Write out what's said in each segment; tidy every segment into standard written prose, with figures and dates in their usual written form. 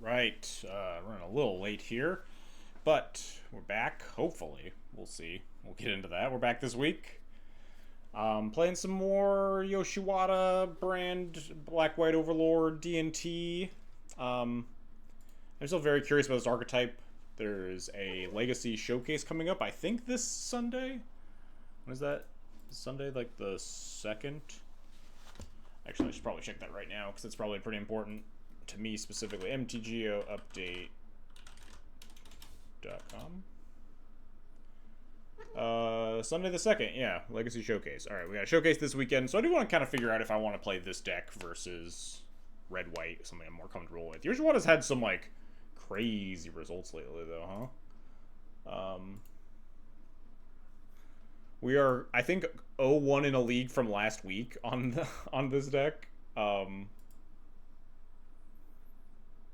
Right, running a little late here, but we're back. Hopefully, we'll see. We'll get into that. We're back this week. Playing some more Yoshiwata brand Black White Overlord D&T. I'm still very curious about this archetype. There's a Legacy showcase coming up. I think this Sunday. When is that? Sunday, like the second. Actually, I should probably check that right now because it's probably pretty important to me specifically. mtgoupdate.com. Sunday the 2nd, yeah. Legacy Showcase. Alright, we got a showcase this weekend, so I do want to kind of figure out if I want to play this deck versus red-white, something I'm more comfortable with. Yoshiwata's had some, like, crazy results lately, though, huh? We are, I think, 0-1 in a league from last week on this deck.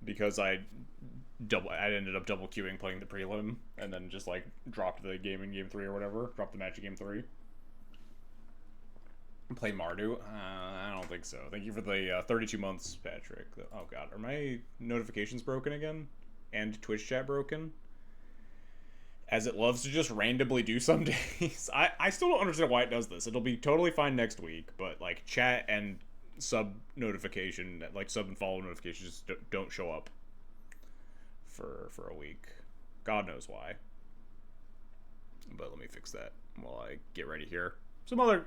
Because I ended up double queuing playing the prelim and then just like dropped the game in game 3 or whatever, dropped the match in game 3. Played Mardu. I don't think so. Thank you for the 32 months, Patrick. Oh god, are my notifications broken again? And Twitch chat broken? As it loves to just randomly do some days. I still don't understand why it does this. It'll be totally fine next week, but like chat and sub notification, like sub and follow notifications just don't show up for a week. God knows why. But let me fix that while I get ready here. Some other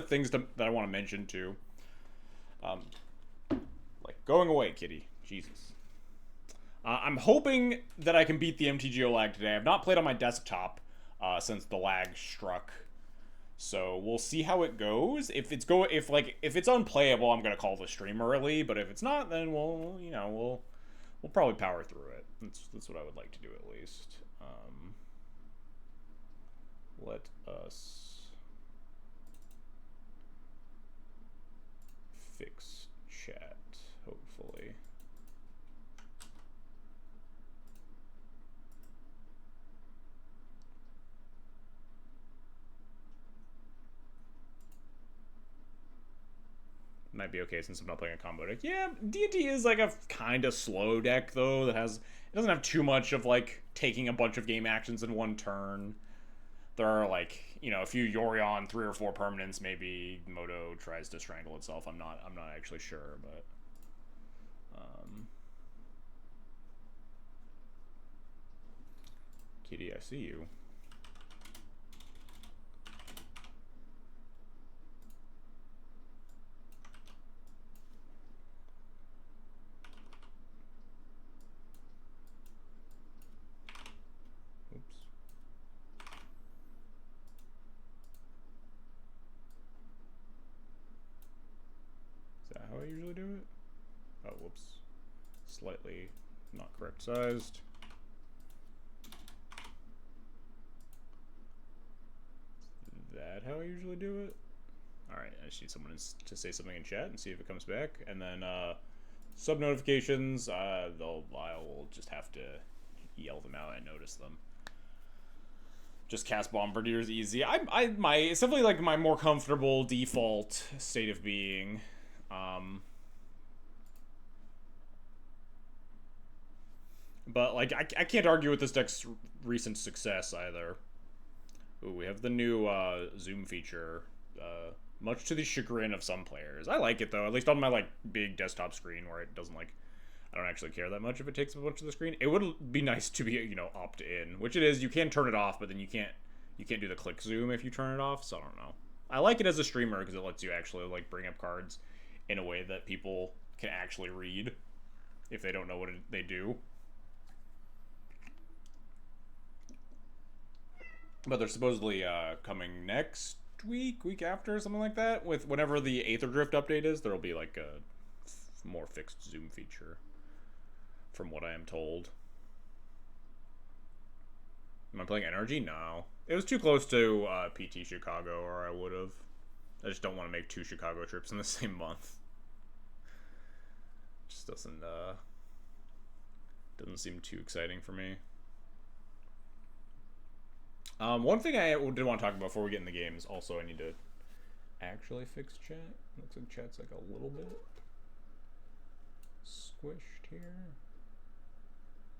things that I want to mention too. Like going away, kitty. Jesus. I'm hoping that I can beat the MTGO lag today. I've not played on my desktop since the lag struck, so we'll see how it goes. If it's unplayable, I'm gonna call the stream early. But if it's not, then we'll probably power through it. That's what I would like to do at least. Let us fix chat, hopefully. Might be okay since I'm not playing a combo deck. Yeah, D&D is like a kind of slow deck though it doesn't have too much of like taking a bunch of game actions in one turn. There are like, a few Yorion 3 or 4 permanents. Maybe Moto tries to strangle itself. I'm not actually sure, but Kitty, I see you. Is that how I usually do it? Oh, whoops. Slightly not correct sized. Is that how I usually do it? Alright, I just need someone to say something in chat and see if it comes back. And then sub notifications, I will just have to yell them out and notice them. Just cast Bombardier is easy. It's definitely like my more comfortable default state of being. But like I can't argue with this deck's recent success either. Ooh, we have the new zoom feature. Much to the chagrin of some players. I like it though, at least on my like big desktop screen where it doesn't like I don't actually care that much if it takes a bunch of the screen. It would be nice to be, opt in, which it is. You can turn it off, but then you can't do the click zoom if you turn it off. So I don't know. I like it as a streamer because it lets you actually like bring up cards in a way that people can actually read if they don't know what they do. But they're supposedly coming next week after, something like that. With whenever the Aether Drift update is, there'll be like a more fixed zoom feature, from what I am told. Am I playing Energy? No. It was too close to PT Chicago, or I would have. I just don't want to make 2 Chicago trips in the same month. Just doesn't seem too exciting for me. One thing I did want to talk about before we get in the game is also I need to actually fix chat. Looks like chat's like a little bit squished here.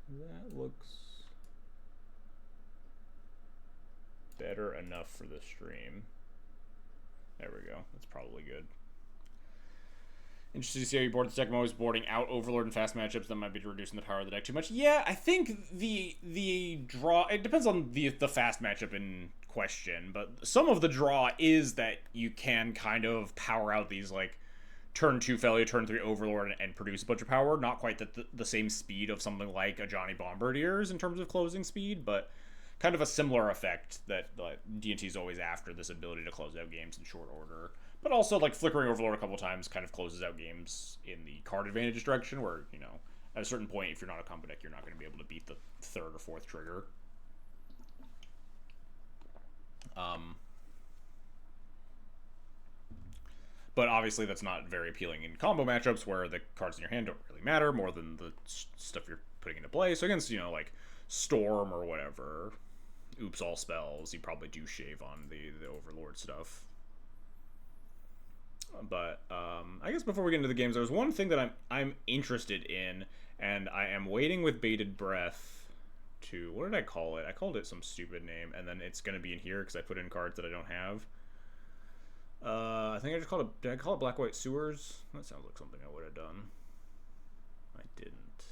That looks better enough for the stream. There we go. That's probably good. Interested to see how you board this deck. I'm always boarding out Overlord in fast matchups. That might be reducing the power of the deck too much. Yeah, I think the draw... It depends on the fast matchup in question, but some of the draw is that you can kind of power out these, like, turn 2 Failure, turn 3 Overlord, and produce a bunch of power. Not quite the same speed of something like a Johnny Bombardier's in terms of closing speed, but kind of a similar effect that D&T is always after, this ability to close out games in short order. But also, like, flickering Overlord a couple times kind of closes out games in the card advantage direction, where, you know, at a certain point, if you're not a combo deck, you're not going to be able to beat the third or fourth trigger. But obviously, that's not very appealing in combo matchups, where the cards in your hand don't really matter more than the stuff you're putting into play. So against, you know, like, Storm or whatever, Oops All Spells, you probably do shave on the Overlord stuff. But I guess before we get into the games, there's one thing that I'm interested in, and I am waiting with bated breath to... What did I call it? I called it some stupid name, and then it's going to be in here because I put in cards that I don't have. I think I just called it... Did I call it Black White Sewers? That sounds like something I would have done. I didn't.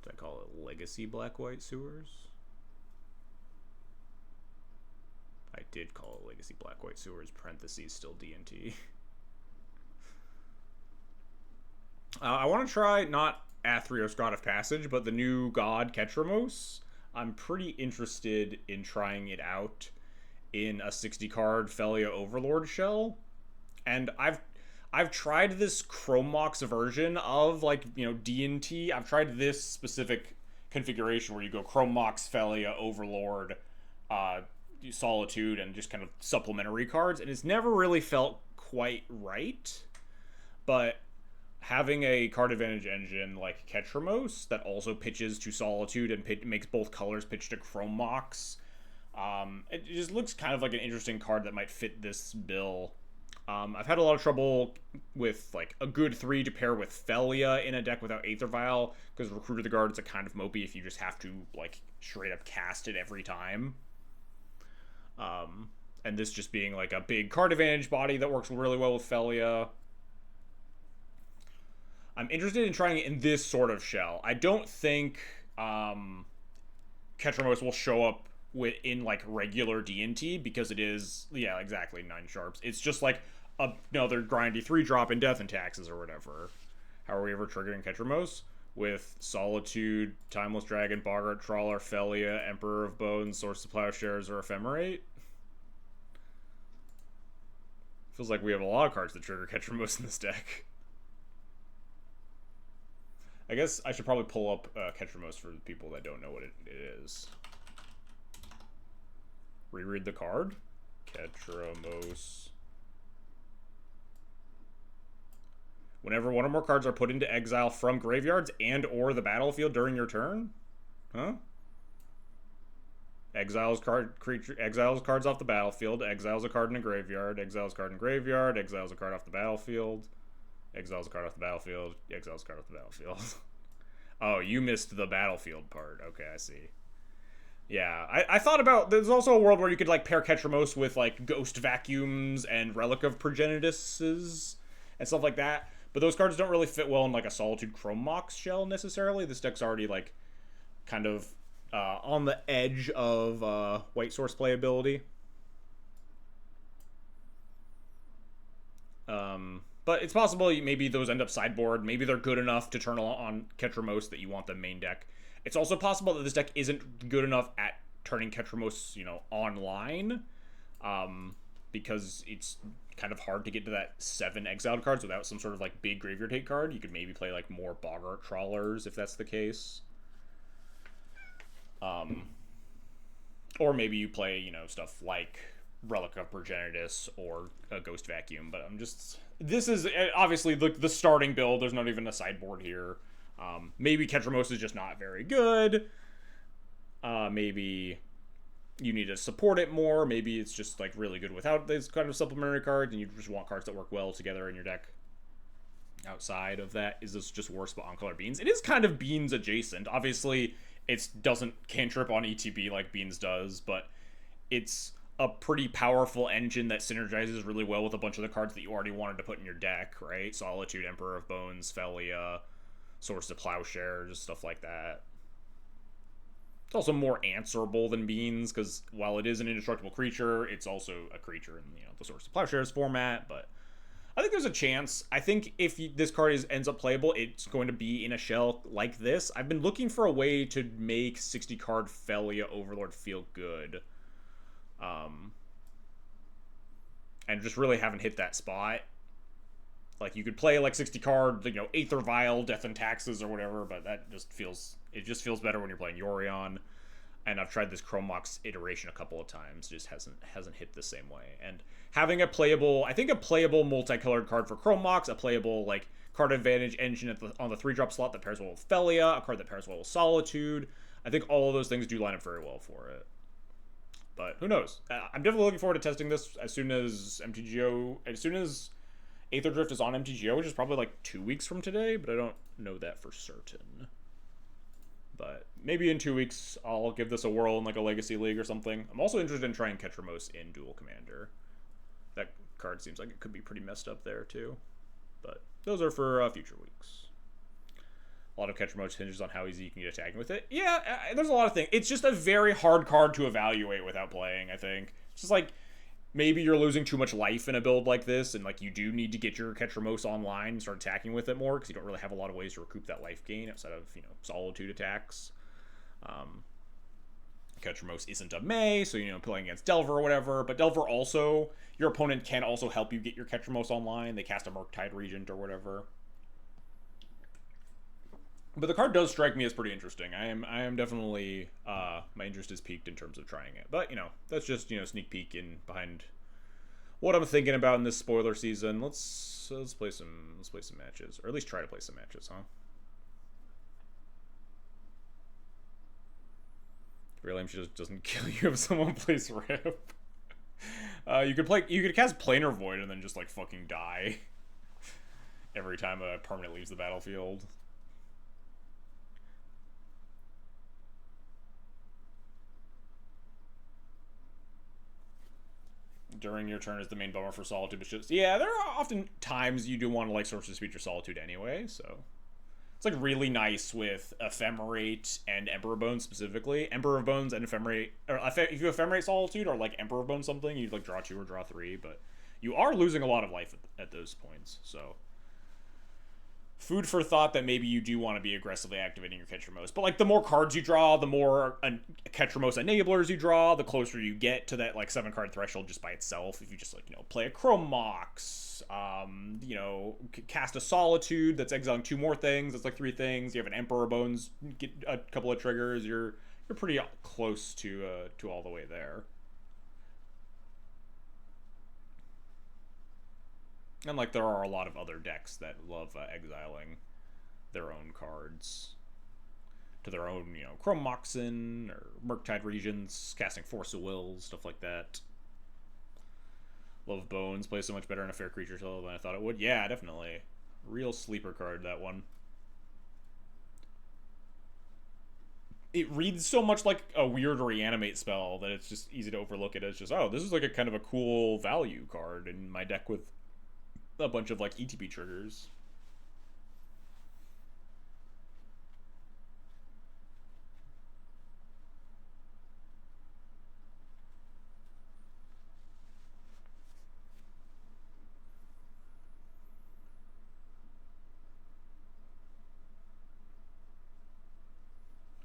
Did I call it Legacy Black White Sewers? I did call it Legacy Black White Sewers, parentheses, still D&T. I want to try, not Athreos God of Passage, but the new god Ketramos. I'm pretty interested in trying it out in a 60-card Felia Overlord shell. And I've tried this Chrome Mox version of, like, you know, D&T. I've tried this specific configuration where you go Chrome Mox, Felia, Overlord, Solitude, and just kind of supplementary cards, and it's never really felt quite right. But having a card advantage engine like Ketramos that also pitches to Solitude and makes both colors pitch to Chrome Mox, it just looks kind of like an interesting card that might fit this bill. I've had a lot of trouble with, like, a good 3 to pair with Felia in a deck without Aether Vial, because Recruiter the Guard is a kind of mopey if you just have to, like, straight up cast it every time. And this just being, like, a big card advantage body that works really well with Felia. I'm interested in trying it in this sort of shell. I don't think Ketramos will show up in, like, regular D&T, because it is, yeah, exactly, 9 sharps. It's just, like, another grindy 3-drop in Death and Taxes or whatever. How are we ever triggering Ketramos? With Solitude, Timeless Dragon, Boggart Trawler, Felia, Emperor of Bones, Source of Plowshares, or Ephemerate? Feels like we have a lot of cards that trigger Ketramos in this deck. I guess I should probably pull up Ketramos for the people that don't know what it is. Reread the card. Ketramos. Whenever one or more cards are put into exile from graveyards and or the battlefield during your turn? Huh? Exiles cards off the battlefield, exiles a card in a graveyard, exiles a card in a graveyard, exiles a card off the battlefield, exiles a card off the battlefield, exiles a card off the battlefield. Oh, you missed the battlefield part. Okay, I see. Yeah, I thought about... There's also a world where you could, like, pair Ketramos with, like, Ghost Vacuums and Relic of Progenitus's and stuff like that. But those cards don't really fit well in, like, a Solitude Chrome Mox shell, necessarily. This deck's already, like, kind of on the edge of White Source playability. But it's possible maybe those end up sideboard. Maybe they're good enough to turn on Ketramos that you want the main deck. It's also possible that this deck isn't good enough at turning Ketramos, you know, online. Because it's kind of hard to get to that 7 exiled cards without some sort of, like, big graveyard hate card. You could maybe play, like, more Boggart Trawlers if that's the case. Or maybe you play, you know, stuff like Relic of Progenitus or a Ghost Vacuum. But I'm just... This is obviously the starting build. There's not even a sideboard here. Maybe Ketramos is just not very good. Maybe you need to support it more. Maybe it's just, like, really good without these kind of supplementary cards, and you just want cards that work well together in your deck. outside of that. Is this just worse but on color Beans? It is kind of Beans adjacent. Obviously, it doesn't cantrip on ETB like Beans does, but it's a pretty powerful engine that synergizes really well with a bunch of the cards that you already wanted to put in your deck, right? Solitude, Emperor of Bones, Felia, Source of Plowshare, just stuff like that. It's also more answerable than Beans, because while it is an indestructible creature, it's also a creature in the Source of Plowshares format, but I think there's a chance. I think if this card ends up playable, it's going to be in a shell like this. I've been looking for a way to make 60-card Felia Overlord feel good. And just really haven't hit that spot. Like, you could play, like, 60-card, Aether Vial, Death and Taxes, or whatever, but that just feels... It just feels better when you're playing Yorion. And I've tried this Chrome Mox iteration a couple of times, just hasn't hit the same way. And having a playable... I think a playable multicolored card for Chrome Mox, a playable, like, card advantage engine on the 3-drop slot that pairs well with Felia, a card that pairs well with Solitude. I think all of those things do line up very well for it. But who knows? I'm definitely looking forward to testing this as soon as Aether Drift is on MTGO, which is probably like 2 weeks from today, but I don't know that for certain. But maybe in 2 weeks, I'll give this a whirl in like a Legacy League or something. I'm also interested in trying Ketramos in Dual Commander. That card seems like it could be pretty messed up there too. But those are for future weeks. A lot of Ketramos hinges on how easy you can get attacking with it. Yeah, there's a lot of things. It's just a very hard card to evaluate without playing, I think. It's just like, maybe you're losing too much life in a build like this, and like you do need to get your Ketramos online and start attacking with it more, because you don't really have a lot of ways to recoup that life gain outside of, Solitude attacks. Ketramos isn't a May, so, playing against Delver or whatever, but Delver also, your opponent can also help you get your Ketramos online. They cast a Murktide Regent or whatever. But the card does strike me as pretty interesting. I am definitely, my interest is piqued in terms of trying it. But, that's just, sneak peek in behind what I'm thinking about in this spoiler season. Let's play some matches, or at least try to play some matches, huh? Really, just doesn't kill you if someone plays Rip. You could cast Planar Void and then just like fucking die every time a permanent leaves the battlefield. During your turn is the main bummer for Solitude, but just, yeah, there are often times you do want to like Source of Speech or Solitude anyway, so it's like really nice with Ephemerate and Emperor of Bones specifically. Emperor of Bones and Ephemerate, or if you Ephemerate Solitude or like Emperor of Bones something, you like draw 2 or draw 3, but you are losing a lot of life at those points, so food for thought that maybe you do want to be aggressively activating your Ketramos. But, like, the more cards you draw, the more Ketramos enablers you draw, the closer you get to that, like, 7-card threshold just by itself. If you just, like, play a Chrome Mox, cast a Solitude that's exiling 2 more things, that's, like, 3 things. You have an Emperor Bones, get a couple of triggers. You're pretty close to all the way there. And, like, there are a lot of other decks that love exiling their own cards to their own, Chrome Moxen or Murktide Regents, casting Force of Wills, stuff like that. Love of Bones plays so much better in a Fair Creature Tale than I thought it would. Yeah, definitely. Real sleeper card, that one. It reads so much like a weird reanimate spell that it's just easy to overlook it as just, oh, this is like a kind of a cool value card in my deck with a bunch of like ETB triggers.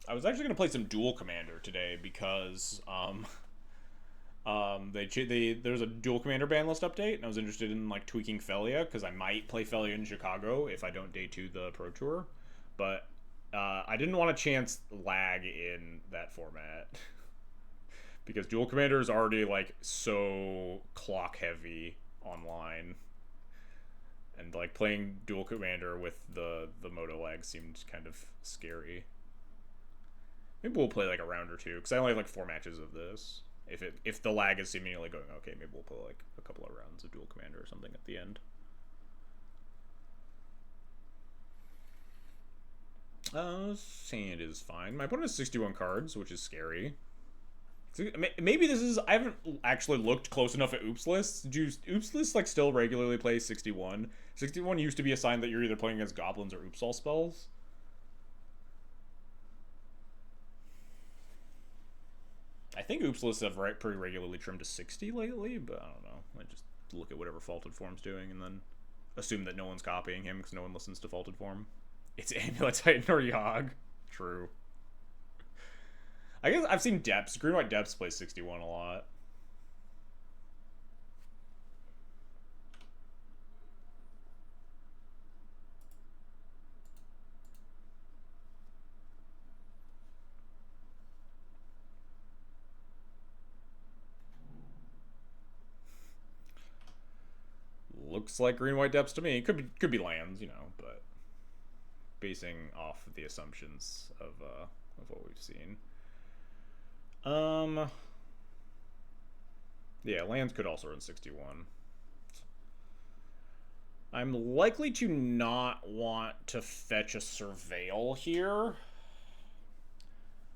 I was actually going to play some Dual Commander today because there's a Dual Commander ban list update, and I was interested in like tweaking Felia because I might play Felia in Chicago if I don't day 2 the Pro Tour, but I didn't want to chance lag in that format because Dual Commander is already like so clock heavy online, and like playing Dual Commander with the Moto lag seemed kind of scary. Maybe we'll play like a round or 2 because I only have like 4 matches of this. If the lag is seemingly going okay, maybe we'll play like a couple of rounds of Dual Commander or something at the end. Sand is fine. My opponent has 61 cards, which is scary. Maybe this is... I haven't actually looked close enough at Oops lists. Do Oops lists, like, still regularly play 61? 61 used to be a sign that you're either playing against goblins or Oops all spells. I think Oops lists have pretty regularly trimmed to 60 lately, but I don't know. I just look at whatever Faulted Form's doing and then assume that no one's copying him because no one listens to Faulted Form. It's Amulet Titan or Yogg. True. I guess I've seen Depths. Green-White Depths play 61 a lot. Looks like Green-White Depths to me. Could be lands, you know, but basing off of the assumptions of what we've seen. Yeah, lands could also run 61. I'm likely to not want to fetch a Surveil here.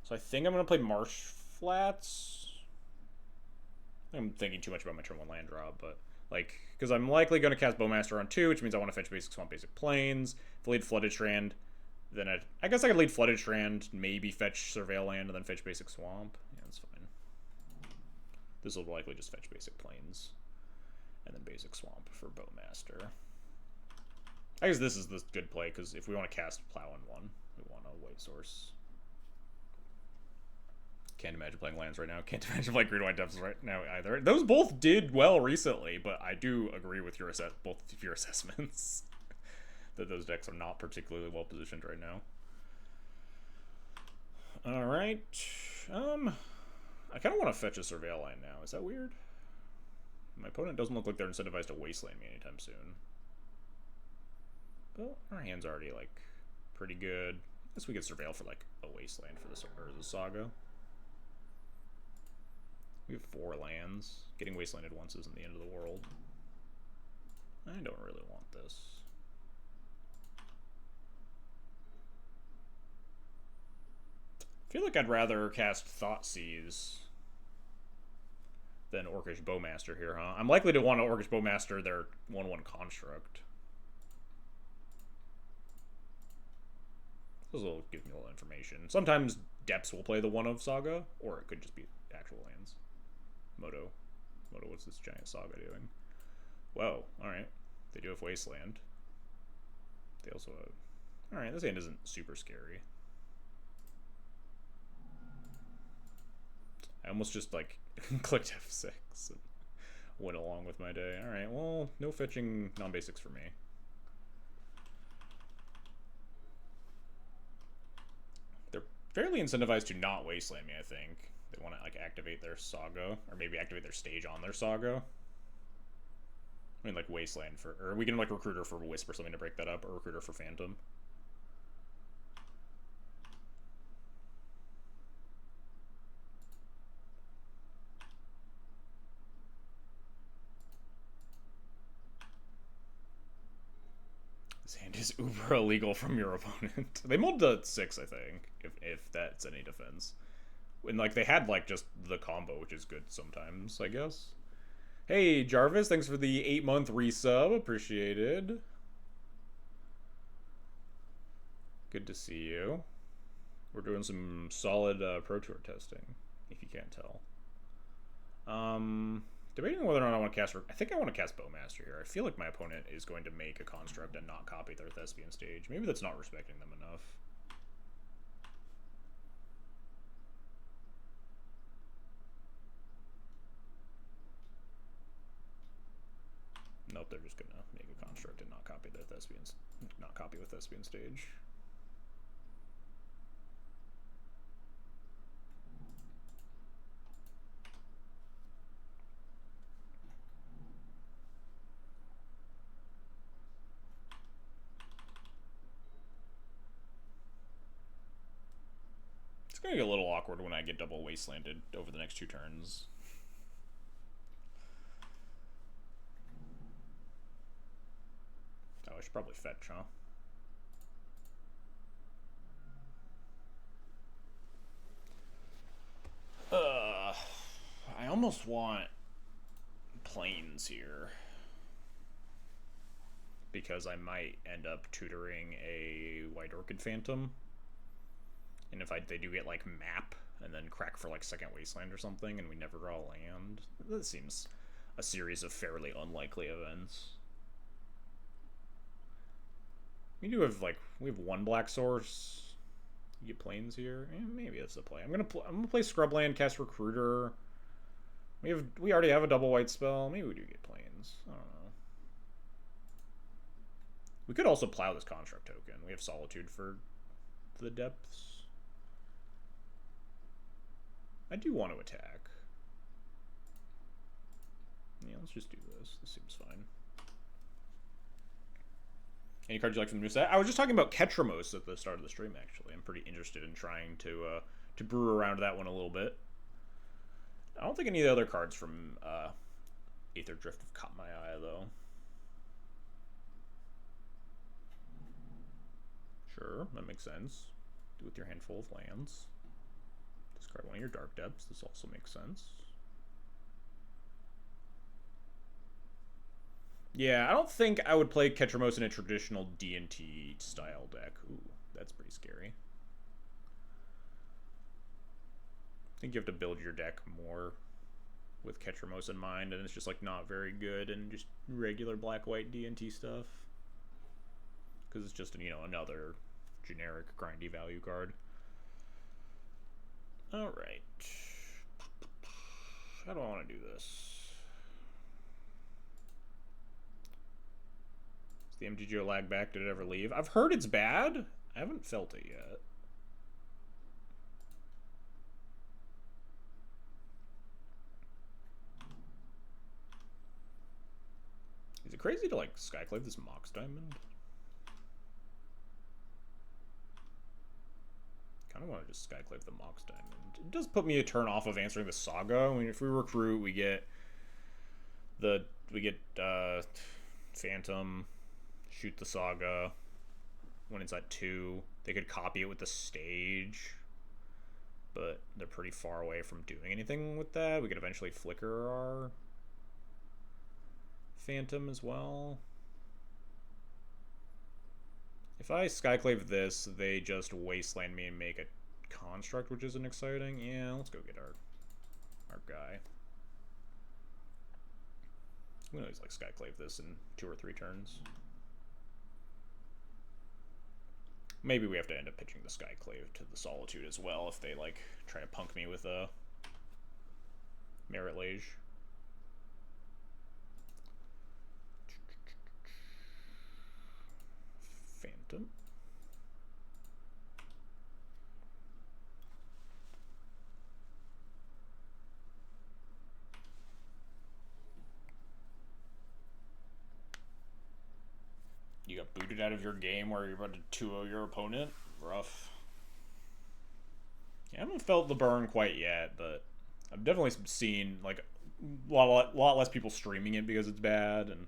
So I think I'm going to play Marsh Flats. I'm thinking too much about my turn 1 land draw, but like, because I'm likely going to cast Bowmaster on 2, which means I want to fetch Basic Swamp, Basic Plains. If I lead Flooded Strand, then I guess I could lead Flooded Strand, maybe fetch Surveil Land, and then fetch Basic Swamp. Yeah, that's fine. This will likely just fetch Basic Plains, and then Basic Swamp for Bowmaster. I guess this is the good play, because if we want to cast Plow on 1, we want a white source. Can't imagine playing lands right now. Can't imagine playing Green-White Depths right now either. Those both did well recently, but I do agree with your both of your assessments that those decks are not particularly well positioned right now. All right. I kind of want to fetch a Surveil Line now. Is that weird? My opponent doesn't look like they're incentivized to wasteland me anytime soon. But our hand's already like pretty good. I guess we could Surveil for like a wasteland for this Urza Saga. We have 4 lands. Getting wastelanded once isn't the end of the world. I don't really want this. I feel like I'd rather cast Thoughtseize than Orcish Bowmaster here, huh? I'm likely to want to Orcish Bowmaster their 1/1 construct. This will give me a little information. Sometimes Depths will play the 1 of Saga, or it could just be actual lands. Moto, what's this giant Saga doing? Whoa, alright. They do have Wasteland. They also have... Alright, this hand isn't super scary. I almost just, like, clicked F6 and went along with my day. Alright, well, no fetching non-basics for me. They're fairly incentivized to not Wasteland me, I think. They want to like activate their Saga, or maybe activate their stage on their Saga. I mean, like Wasteland for, or we can like Recruiter for Wisp or something to break that up, or Recruiter for Phantom. This hand is uber illegal from your opponent. They mulled to 6, I think, if that's any defense. And, like, they had, like, just the combo, which is good sometimes, I guess. Hey, Jarvis, thanks for the 8-month resub. Appreciated. Good to see you. We're doing some solid Pro Tour testing, if you can't tell. Debating whether or not I want to cast... I think I want to cast Bowmaster here. I feel like my opponent is going to make a construct and not copy their Thespian stage. Maybe that's not respecting them enough. Nope, they're just gonna make a construct and not copy their Thespians, not copy the Thespian stage. It's gonna get a little awkward when I get double wastelanded over the next 2 turns. Oh, I should probably fetch, huh? almost want planes here. Because I might end up tutoring a White Orchid Phantom. And if they do get, like, map, and then crack for, like, Second Wasteland or something, and we never draw land, that seems a series of fairly unlikely events. We do have, like, we have one black source. You get planes here. Maybe that's the play. I'm gonna play Scrubland, cast Recruiter. We already have a double white spell. Maybe we do get planes. I don't know. We could also plow this construct token. We have Solitude for the depths. I do want to attack. Yeah, let's just do this. This seems fine. Any cards you like from the new set? I was just talking about Ketramos at the start of the stream, actually. I'm pretty interested in trying to brew around that one a little bit. I don't think any of the other cards from Aether Drift have caught my eye, though. Sure, that makes sense. Do with your handful of lands. Discard one of your Dark Depths. This also makes sense. Yeah, I don't think I would play Ketramos in a traditional D&T style deck. Ooh, that's pretty scary. I think you have to build your deck more with Ketramos in mind, and it's just like not very good and just regular black-white D&T stuff. Because it's just, you know, another generic grindy value card. Alright. How do I want to do this? Is the MTGO lag back? Did it ever leave? I've heard it's bad. I haven't felt it yet. Is it crazy to, like, Skyclave this Mox Diamond? I want to just Skyclave the Mox Diamond. It does put me a turn off of answering the Saga. I mean, if we recruit, we get Phantom, shoot the Saga. When it's at 2, they could copy it with the Stage, but they're pretty far away from doing anything with that. We could eventually flicker our Phantom as well. If I Skyclave this, they just Wasteland me and make a construct, which isn't exciting. Yeah, let's go get our guy. I'm gonna always like Skyclave this in 2 or 3 turns. Maybe we have to end up pitching the Skyclave to the Solitude as well if they like try to punk me with a Merit Lage. Phantom. You got booted out of your game where you're about to 2-0 your opponent? Rough. Yeah, I haven't felt the burn quite yet, but I've definitely seen like a lot less people streaming it because it's bad, and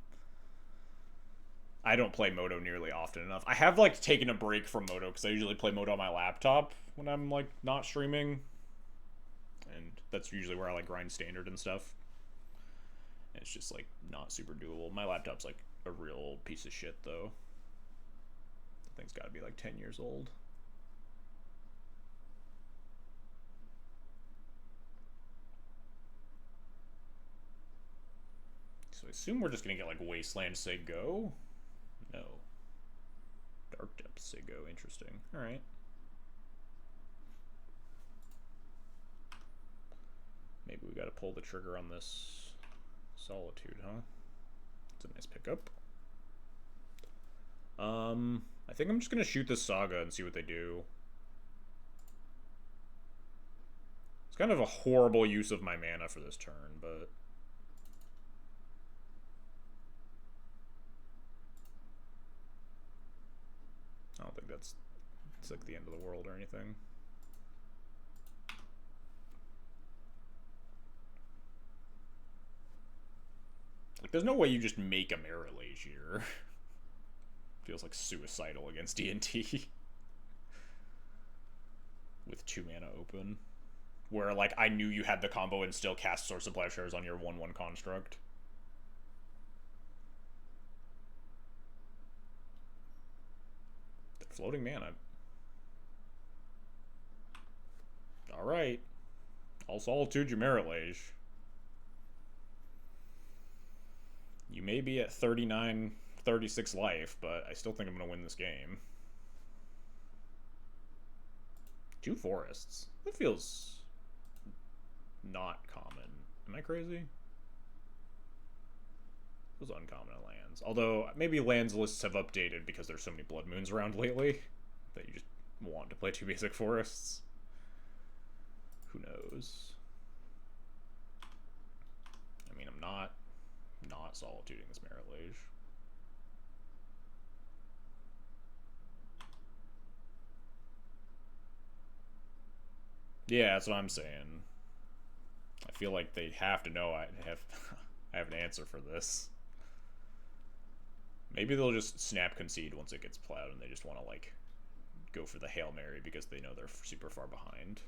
I don't play Moto nearly often enough. I have like taken a break from Moto because I usually play Moto on my laptop when I'm like not streaming, and that's usually where I like grind standard and stuff. And it's just like not super doable. My laptop's like a real old piece of shit though. The thing's got to be like 10 years old. So I assume we're just gonna get like Wasteland say go. No. Dark Depths say go. Interesting. Alright. Maybe we gotta pull the trigger on this Solitude, huh? It's a nice pickup. I think I'm just gonna shoot this Saga and see what they do. It's kind of a horrible use of my mana for this turn, but I don't think it's like the end of the world or anything. Like, there's no way you just make a Merit Lage here. Feels like suicidal against D&T. With 2 mana open. where like I knew you had the combo and still cast Source of Plowshares on your 1/1 construct. The floating mana. Alright. All Solitude, you Merit Lage. You may be at 39, 36 life, but I still think I'm going to win this game. 2 forests. That feels not common. Am I crazy? Feels uncommon at lands. Although, maybe lands lists have updated because there's so many Blood Moons around lately that you just want to play 2 basic forests. Who knows? I mean, I'm not solituding this Merit Lage. Yeah, that's what I'm saying. I feel like they have to know I have an answer for this. Maybe they'll just snap concede once it gets plowed and they just want to like go for the Hail Mary because they know they're super far behind.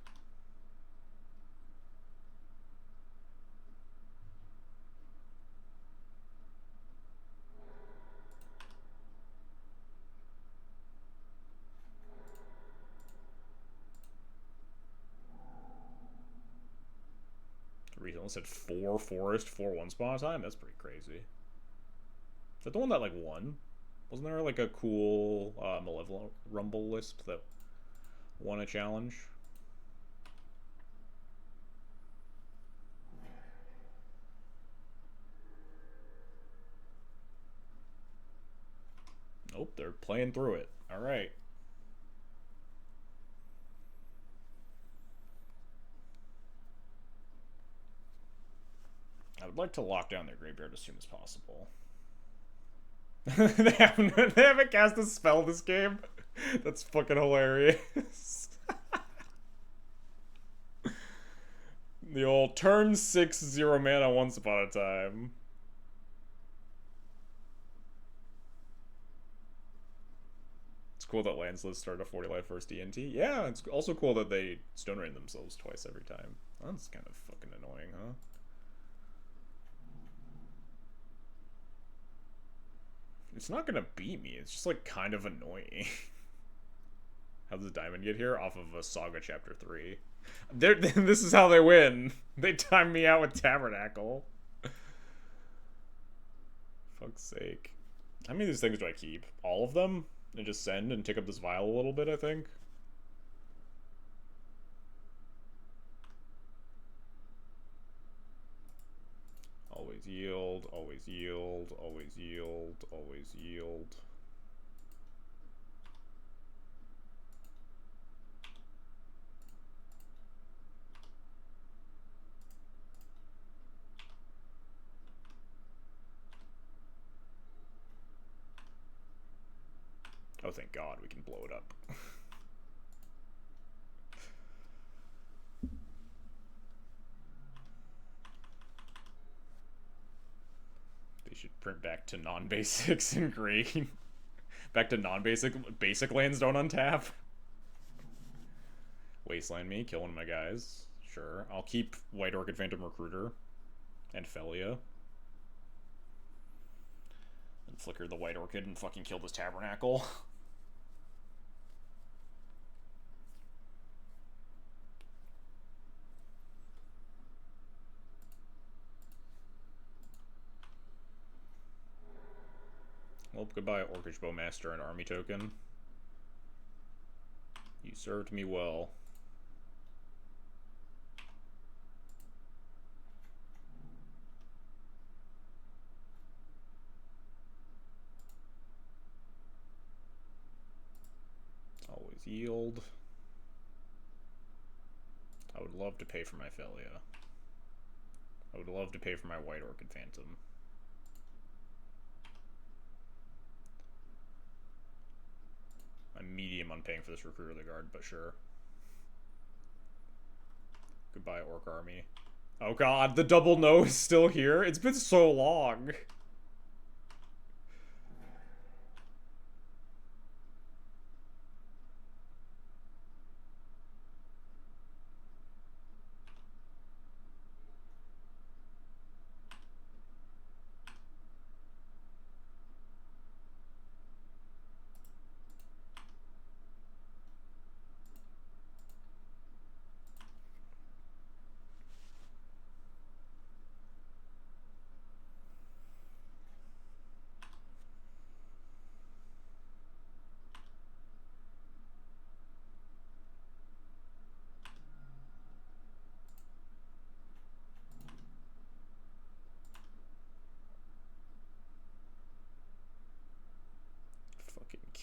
Recently said 4 forest, 4 once upon a time. That's pretty crazy. Is that the one that like won? Wasn't there like a cool Malevolent Rumble list that won a challenge? Nope, they're playing through it. All right. I would like to lock down their graveyard as soon as possible. They haven't cast a spell this game? That's fucking hilarious. The old turn 6 0 mana once upon a time. It's cool that Lancelot started a 40 life first DNT. Yeah, it's also cool that they stone rain themselves twice every time. That's kind of fucking annoying, huh? It's not gonna beat me, it's just like kind of annoying. How does Diamond get here? Off of a Saga Chapter 3. This is how they win. They time me out with Tabernacle. Fuck's sake. How many of these things do I keep? All of them? And just send and take up this vial a little bit, I think? Always yield, always yield, always yield, always yield. Oh, thank God, we can blow it up. They should print back to non-basics in green. Back to basic lands don't untap. Wasteland me, kill one of my guys. Sure. I'll keep White Orchid Phantom Recruiter and Felia. And flicker the White Orchid and fucking kill this Tabernacle. Well, goodbye, Orcish Bowmaster and Army Token. You served me well. Always yield. I would love to pay for my Felia. I would love to pay for my White Orchid Phantom. I'm medium on paying for this Recruiter of the Guard, but sure. Goodbye, Orc Army. Oh god, the double no is still here? It's been so long.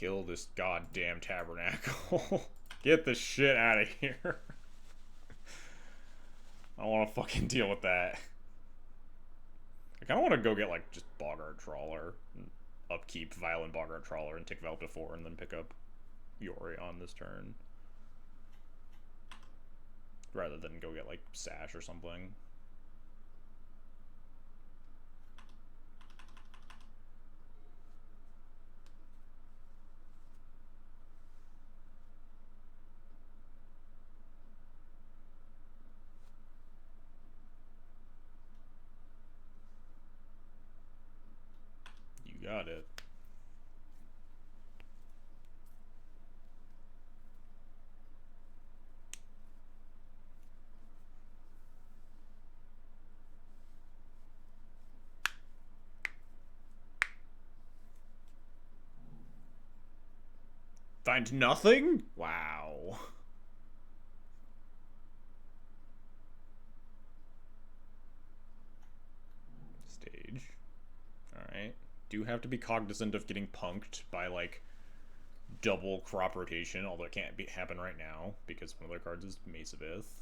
kill this goddamn tabernacle. Get the shit out of here. I don't want to fucking deal with that. I kind of want to go get, like, just Boggart Trawler. And upkeep Violent Boggart Trawler and tick Valve to 4 and then pick up Yori on this turn. Rather than go get, like, Sash or something. You got it. Find nothing? Wow. Stage. Alright. Do have to be cognizant of getting punked by, like, double crop rotation, although it can't happen right now, because one of their cards is Mace of Ith.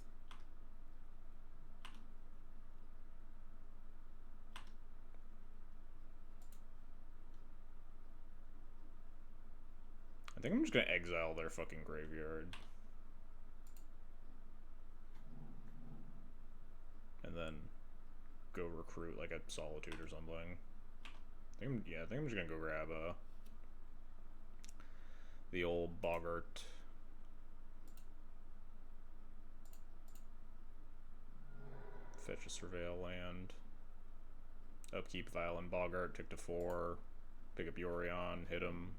I think I'm just gonna exile their fucking graveyard. And then go recruit, like, a Solitude or something. I think I'm just gonna go grab the old Boggart. Fetch a Surveil land. Upkeep Violent Boggart, tick to 4. Pick up Yorion, hit him.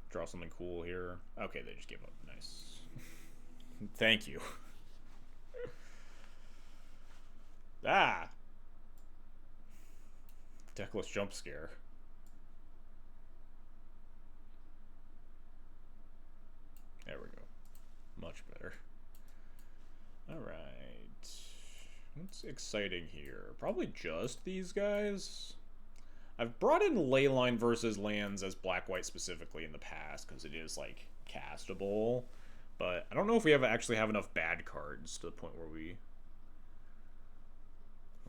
Draw something cool here. Okay, they just gave up. Nice. Thank you. Ah! Deckless jump scare. There we go. Much better. Alright. What's exciting here? Probably just these guys. I've brought in Leyline versus lands as black-white specifically in the past, because it is, like, castable. But I don't know if we actually have enough bad cards to the point where we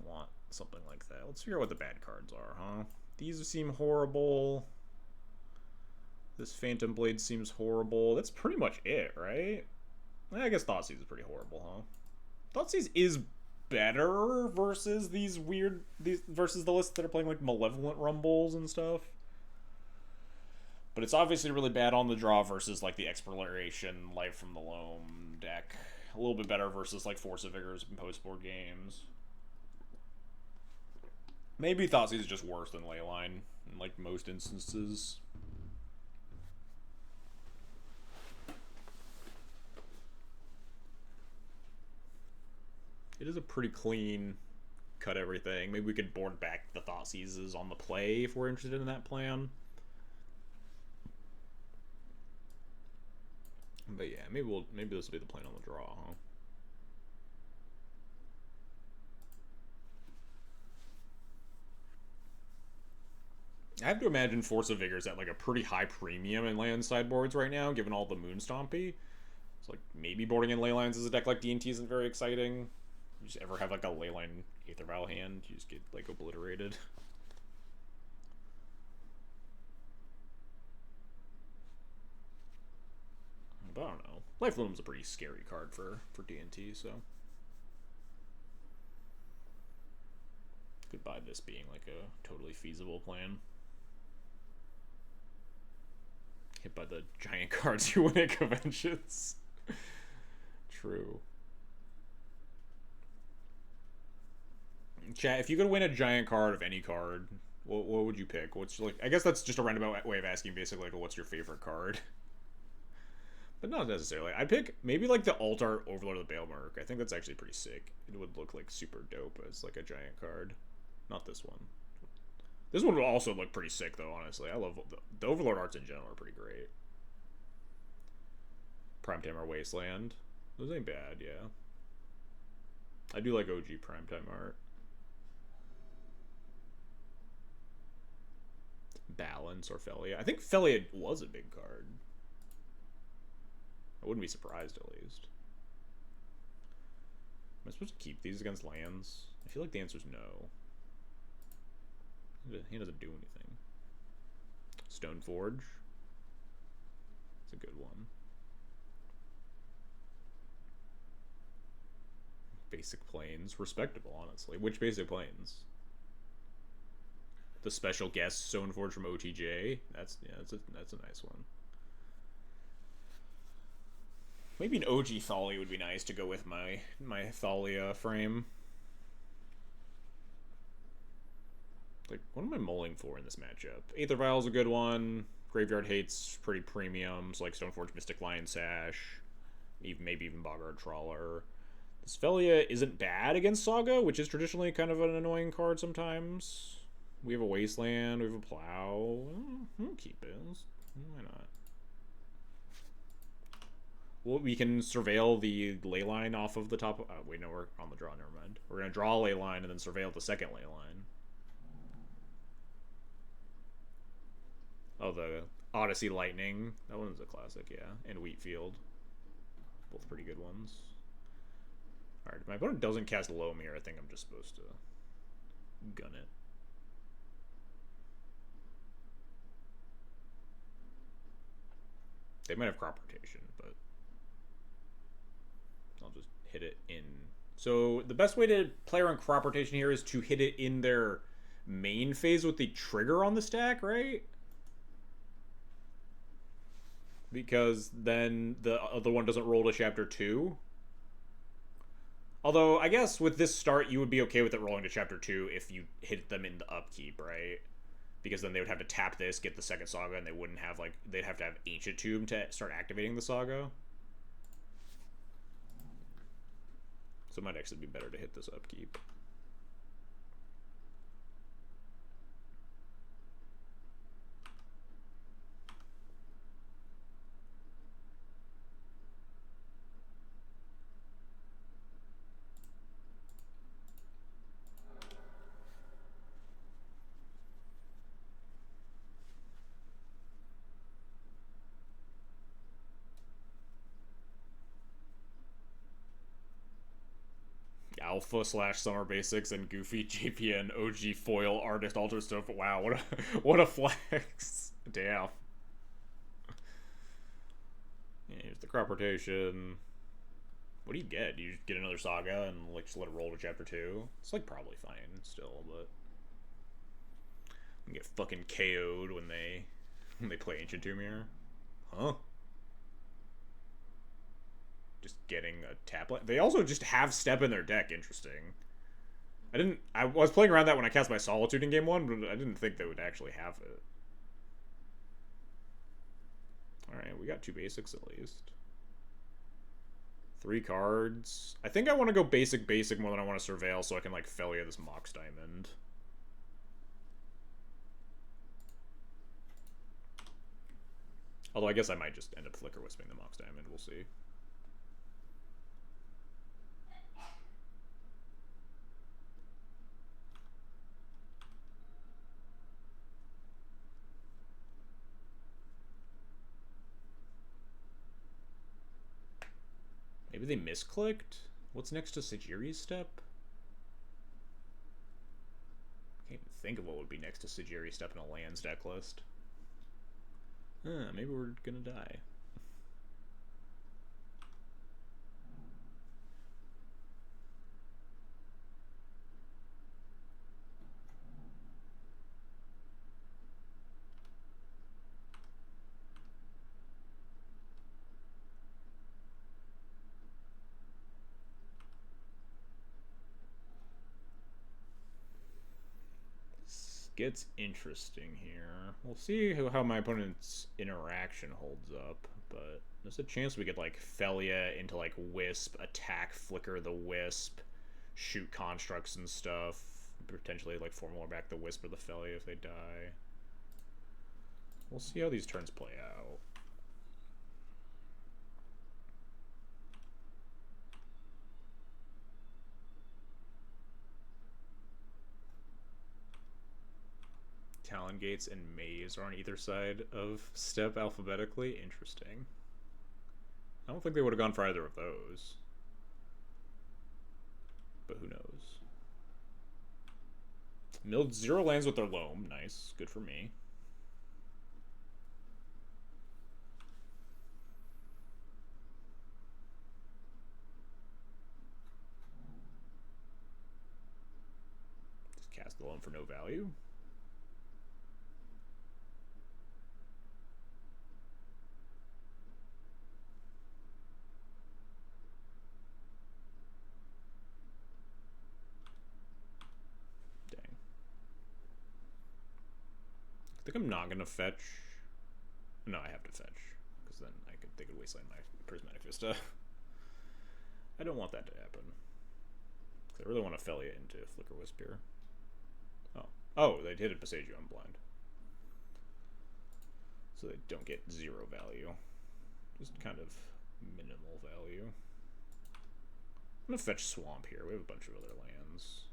want something like that. Let's figure out what the bad cards are, huh? These seem horrible. This Phantom Blade seems horrible. That's pretty much it, right? I guess Thoughtseize is pretty horrible, huh? Thoughtseize is better versus versus the lists that are playing, like, Malevolent Rumbles and stuff. But it's obviously really bad on the draw versus, like, the Exploration, Life from the Loam deck. A little bit better versus, like, Force of Vigors and post-board games. Maybe Thoughtseize is just worse than Leyline in, like, most instances. It is a pretty clean cut everything. Maybe we could board back the Thoughtseizes on the play if we're interested in that plan. But yeah, maybe this will be the plan on the draw, huh? I have to imagine Force of Vigor's at, like, a pretty high premium in land sideboards right now, given all the Moonstompy. It's like maybe boarding in Leylines as a deck like D&T isn't very exciting. You just ever have, like, a Leyline Aether Vial hand, you just get, like, obliterated. But I don't know. Life Loom's a pretty scary card for D&T, so could buy this being, like, a totally feasible plan. Hit by the giant cards you win at conventions. True. Chat, if you could win a giant card of any card, what would you pick? What's, like, I guess that's just a roundabout way of asking, basically, like, what's your favorite card? But not necessarily. I'd pick maybe, like, the Alt-Art Overlord of the Balemark. I think that's actually pretty sick. It would look, like, super dope as, like, a giant card. Not this one. This one would also look pretty sick, though, honestly. I love the Overlord arts in general are pretty great. Primetimer Wasteland. Those ain't bad, yeah. I do like OG Primetime art. Silence or Felia. I think Felia was a big card. I wouldn't be surprised, at least. Am I supposed to keep these against lands? I feel like the answer is no. He doesn't do anything. Stoneforge. It's a good one. Basic planes. Respectable, honestly. Which basic planes? The special guest Stoneforge from OTJ. That's a nice one. Maybe an OG Thalia would be nice to go with my Thalia frame. Like, what am I mulling for in this matchup? Aether Vial's a good one. Graveyard Hate's pretty premiums, like Stoneforge, Mystic Lion Sash, maybe even Boggart Trawler. This Felia isn't bad against Saga, which is traditionally kind of an annoying card sometimes. We have a Wasteland, we have a Plow. We'll keep it. Why not? Well, we can surveil the Leyline off of the top. Wait, no, we're on the draw. Never mind. We're going to draw a Leyline and then surveil the second Leyline. Oh, the Odyssey Lightning. That one's a classic, yeah. And Wheatfield. Both pretty good ones. Alright, if my opponent doesn't cast Lomir, I think I'm just supposed to gun it. They might have crop rotation, but I'll just hit it in. So the best way to play around crop rotation here is to hit it in their main phase with the trigger on the stack, right? Because then the other one doesn't roll to chapter 2. Although, I guess with this start, you would be okay with it rolling to chapter 2 if you hit them in the upkeep, right? Because then they would have to tap this, get the second Saga, and they wouldn't have, like, they'd have to have Ancient Tomb to start activating the Saga. So it might actually be better to hit this upkeep. Alpha / Summer Basics and Goofy JPN OG foil artist alter stuff. Wow, what a flex. Damn. Yeah, here's the crop rotation. What do you get? Do you get another Saga and like just let it roll to chapter 2? It's like probably fine still, but you get fucking KO'd when they play Ancient Tomb here. Huh? Just getting a tap. They also just have Step in their deck. Interesting. I was playing around that when I cast my Solitude in game 1, but I didn't think they would actually have it. Alright, we got 2 basics at least. 3 cards. I think I want to go basic more than I want to surveil so I can like Felia this Mox Diamond. Although I guess I might just end up Flicker Wisping the Mox Diamond. We'll see. Maybe they misclicked? What's next to Sajiri's Step? I can't even think of what would be next to Sajiri's Step in a lands deck list. Maybe we're gonna die. Gets interesting here. We'll see how my opponent's interaction holds up, but there's a chance we could like Felia into like Wisp, attack, flicker the Wisp, shoot constructs and stuff, potentially like formula back the Wisp or the Felia if they die. We'll see how these turns play out. Talon Gates and Maze are on either side of Steppe alphabetically. Interesting. I don't think they would have gone for either of those. But who knows? Milled 0 lands with their loam. Nice. Good for me. Just cast the loam for no value. I think I'm not gonna fetch. No, I have to fetch because then they could wasteland my Prismatic Vista. I don't want that to happen. I really want to Felia into Flicker Wisp here. Oh, they hit it Passaggio unblind, so they don't get 0 value, just kind of minimal value. I'm gonna fetch Swamp here. We have a bunch of other lands.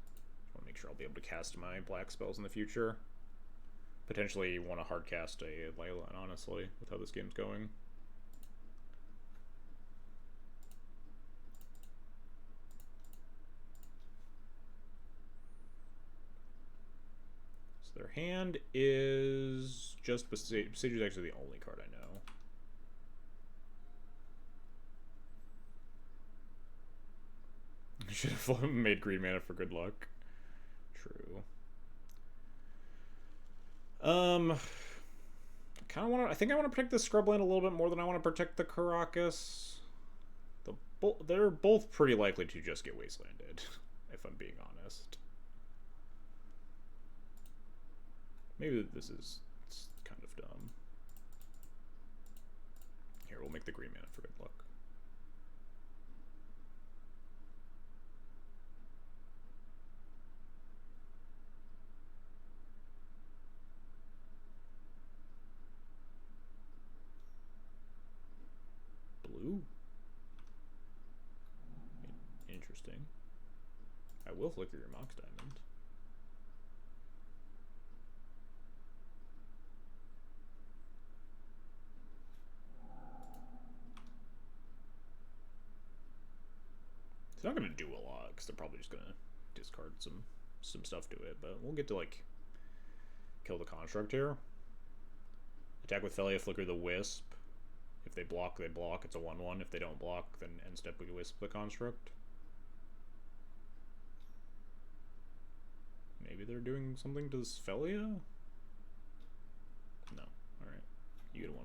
I want to make sure I'll be able to cast my black spells in the future. Potentially want to hardcast a Leyline, honestly, with how this game's going. So their hand is just Besage is actually the only card I know. I should have made green mana for good luck. True. Kind of want to. I think I want to protect the Scrubland a little bit more than I want to protect the Karakas. They're both pretty likely to just get wastelanded, if I'm being honest. Maybe this is kind of dumb. Here, we'll make the green mana for good luck. Blue? Interesting. I will flicker your Mox Diamond. It's not going to do a lot, because they're probably just going to discard some stuff to it, but we'll get to, like, kill the Construct here. Attack with Felia, flicker the Wisp. If they block, they block. It's a 1-1. If they don't block, then end step we Wisp the Construct. Maybe they're doing something to this Felia? No. Alright. You get a 1-1.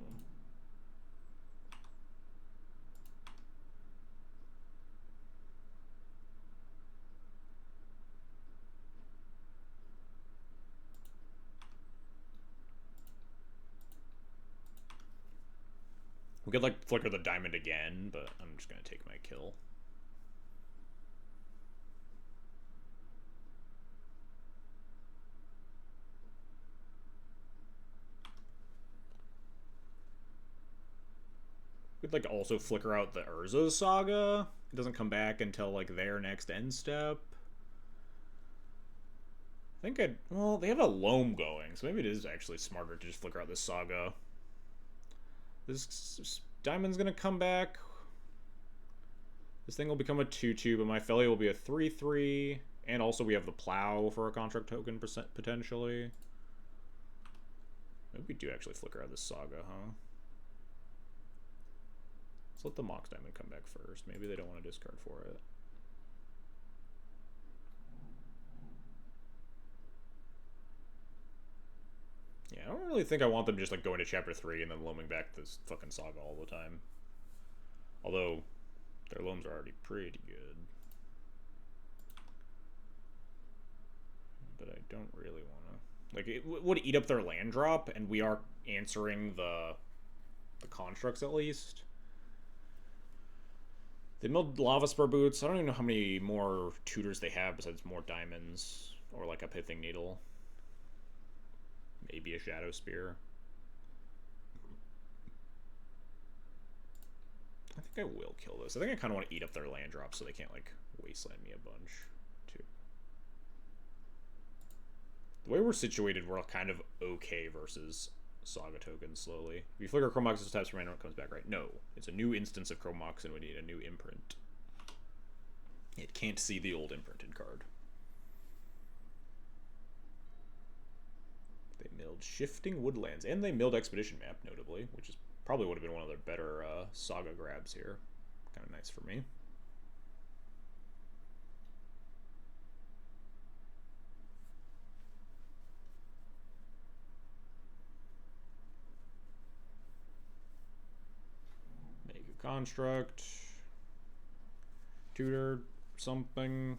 We could, like, flicker the diamond again, but I'm just going to take my kill. We could, like, also flicker out the Urza Saga. It doesn't come back until, like, their next end step. I think I'd... Well, they have a Loam going, so maybe it is actually smarter to just flicker out this Saga. This diamond's gonna come back. This thing will become a 2-2, but my Felia will be a 3-3. And also we have the Plow for a Contract token potentially. Maybe we do actually flicker out this Saga, huh? Let's let the Mox Diamond come back first. Maybe they don't want to discard for it. Yeah, I don't really think I want them just, like, going to Chapter 3 and then loaming back this fucking Saga all the time. Although, their loams are already pretty good. But I don't really want to... Like, it would eat up their land drop, and we are answering the constructs, at least. They milled Lava Spur Boots. I don't even know how many more tutors they have besides more diamonds. Or, like, a Pithing Needle. Maybe a Shadow Spear. I think I will kill this. I think I kind of want to eat up their land drops so they can't, like, wasteland me a bunch, too. The way we're situated, we're kind of okay versus Saga tokens slowly. If you flicker Chromox, this types for mana, it comes back, right? No. It's a new instance of Chromox, and we need a new imprint. It can't see the old imprinted card. They milled Shifting Woodlands, and they milled Expedition Map, notably, which is probably would have been one of their better Saga grabs here. Kind of nice for me. Make a construct. Tutor something.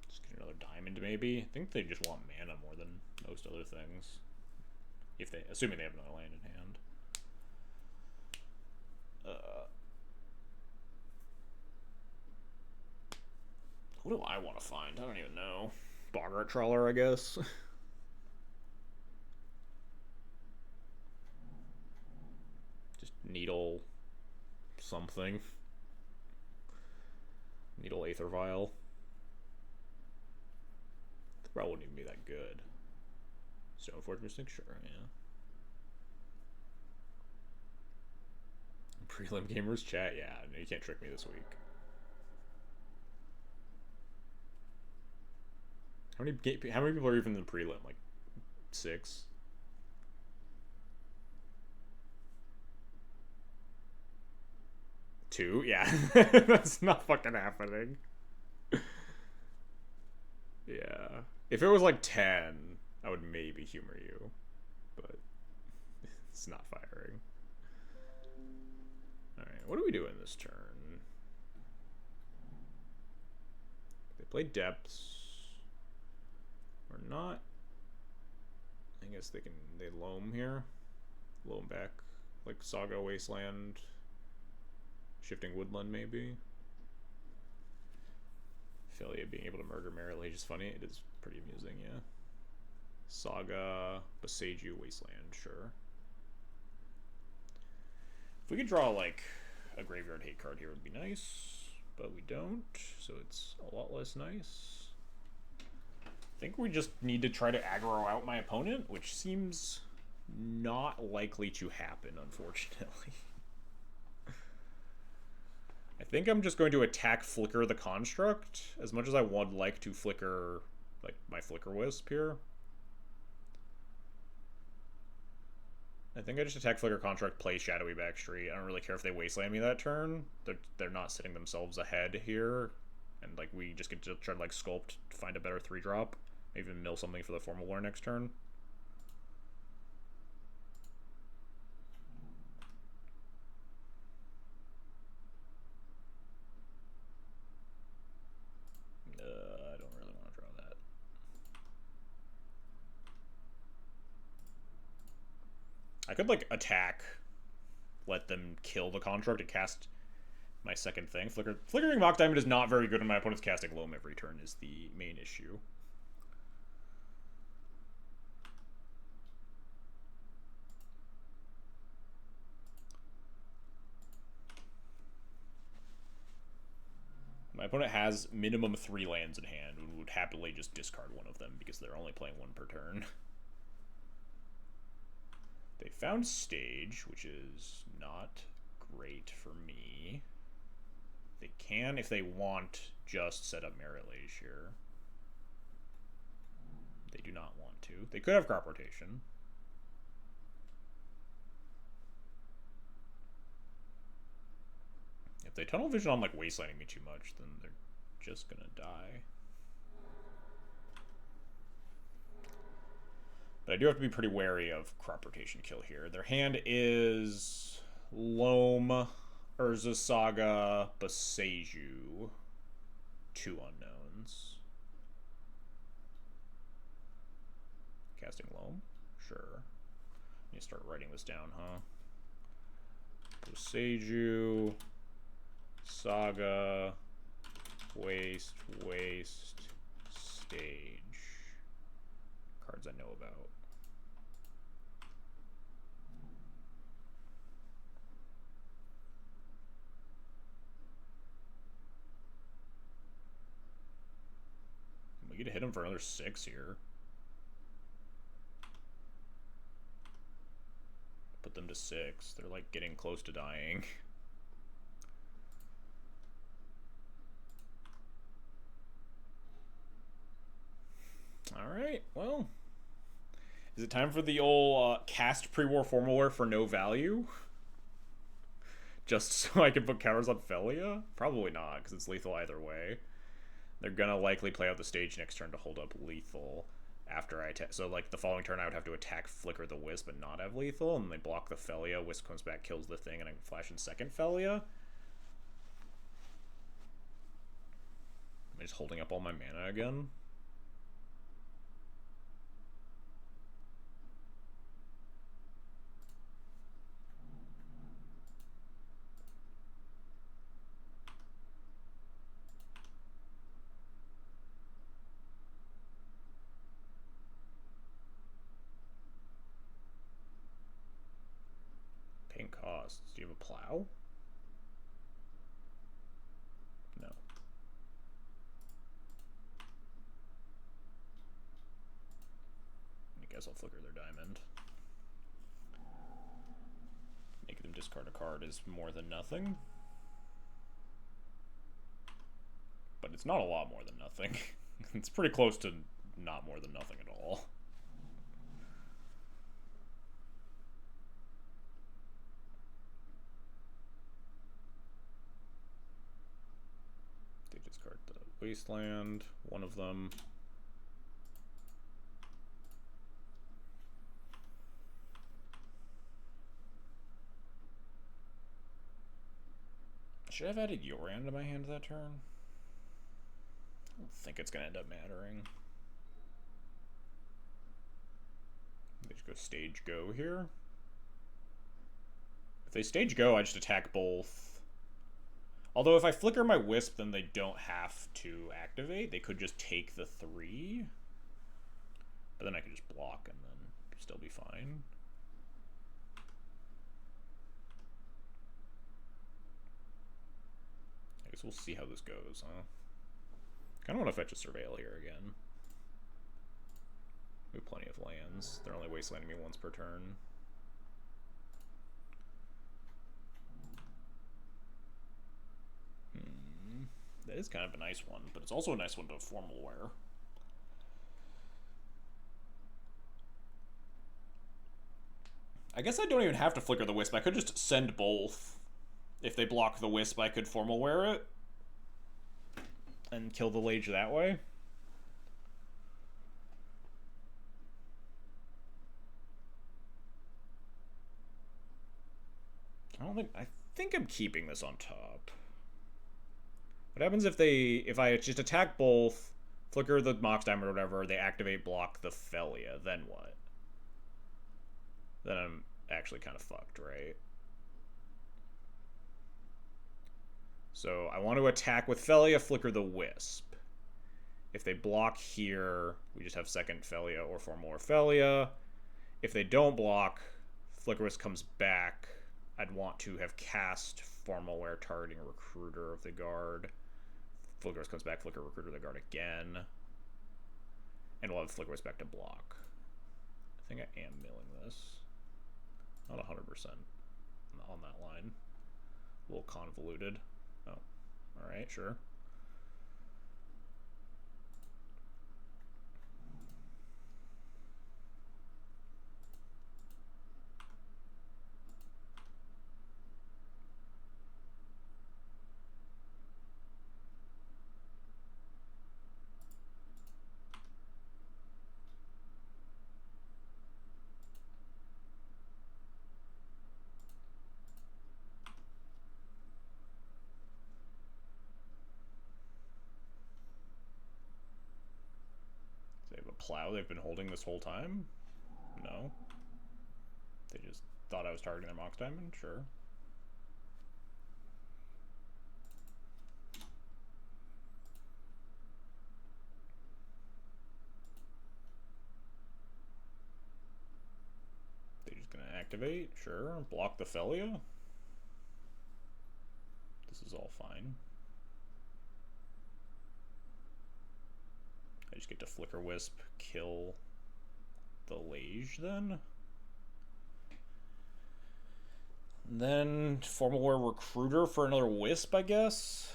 Just get another diamond, maybe. I think they just want mana more than most other things. If they, assuming they have another land in hand. What do I want to find? I don't even know. Bogart Trawler, I guess. Just Needle something. Needle Aether Vial. That probably wouldn't even be that good. Stoneforge Mystic? Sure, yeah. Prelim Gamers chat? Yeah, no, you can't trick me this week. How many people are even in the prelim? Like 6? Two? Yeah. That's not fucking happening. Yeah. If it was like 10, I would maybe humor you. But it's not firing. Alright, what do we do in this turn? They play Depths. Or not. I guess they loam here. Loam back. Like Saga Wasteland. Shifting Woodland, maybe. Philia being able to murder Marilage is funny. It is pretty amusing, yeah. Saga, Boseiju, Wasteland, sure. If we could draw, like, a Graveyard Hate card here, it would be nice. But we don't, so it's a lot less nice. I think we just need to try to aggro out my opponent, which seems not likely to happen, unfortunately. I think I'm just going to attack Flicker the Construct, as much as I would like to flicker, like, my Flicker Wisp here. I think I just attack Flicker Construct, play Shadowy Backstreet. I don't really care if they Wasteland me that turn. They're not setting themselves ahead here. And, like, we just get to try to, like, sculpt to find a better 3-drop. Even mill something for the Formal War next turn. I don't really want to draw that. I could, like, attack, let them kill the Construct, and cast my second thing. Flickering Mock Diamond is not very good when my opponent's casting Loam every turn is the main issue. My opponent has minimum 3 lands in hand and would happily just discard one of them because they're only playing 1 per turn. They found Stage, which is not great for me. They can, if they want, just set up Marilage here. They do not want to. They could have Crop Rotation. If they Tunnel Vision on, like, Wastelanding me too much, then they're just gonna die. But I do have to be pretty wary of Crop Rotation kill here. Their hand is Loam, Urza Saga, Boseiju. 2 unknowns. Casting Loam? Sure. You start writing this down, huh? Boseiju, Saga, Waste, Stage. Cards I know about. We could hit him for another 6 here. Put them to 6. They're like getting close to dying. Alright, well. Is it time for the old cast pre-war formalware for no value? Just so I can put counters on Felia? Probably not, because it's lethal either way. They're gonna likely play out the stage next turn to hold up lethal after I attack. So, like, the following turn I would have to attack Flicker the Wisp and not have lethal, and they block the Felia, Wisp comes back, kills the thing, and I can flash in second Felia. Am I just holding up all my mana again? Paying costs. Do you have a plow? No. I guess I'll flicker their diamond. Make them discard a card is more than nothing. But it's not a lot more than nothing. It's pretty close to not more than nothing at all. They discard the Wasteland, one of them. Should I have added Yoran to my hand that turn? I don't think it's going to end up mattering. They just go stage go here. If they stage go, I just attack both. Although if I flicker my Wisp, then they don't have to activate. They could just take the 3. But then I could just block and then still be fine. I guess we'll see how this goes, huh? Kind of want to fetch a Surveil here again. We have plenty of lands. They're only wastelanding me once per turn. That is kind of a nice one, but it's also a nice one to formal wear. I guess I don't even have to flicker the Wisp. I could just send both. If they block the Wisp, I could formal wear it and kill the Lage that way. I think I'm keeping this on top. What happens if I just attack both, flicker the Mox Diamond or whatever, they activate, block the Felia, then what? Then I'm actually kind of fucked, right? So I want to attack with Felia, flicker the Wisp. If they block here, we just have second Felia or four more Felia. If they don't block, flicker Wisp comes back. I'd want to have cast Formal Wear targeting Recruiter of the Guard. Flicker Wisp comes back, flicker Recruiter of the Guard again. And we'll have flicker Wisp back to block. I think I am milling this. Not 100% on that line. A little convoluted. Oh, alright, sure. They have a plow they've been holding this whole time? No. They just thought I was targeting their Mox Diamond? Sure. They're just gonna activate? Sure. Block the Felia? This is all fine. I just get to Flicker Wisp, kill the Lage then. And then Formal Wear Recruiter for another Wisp, I guess.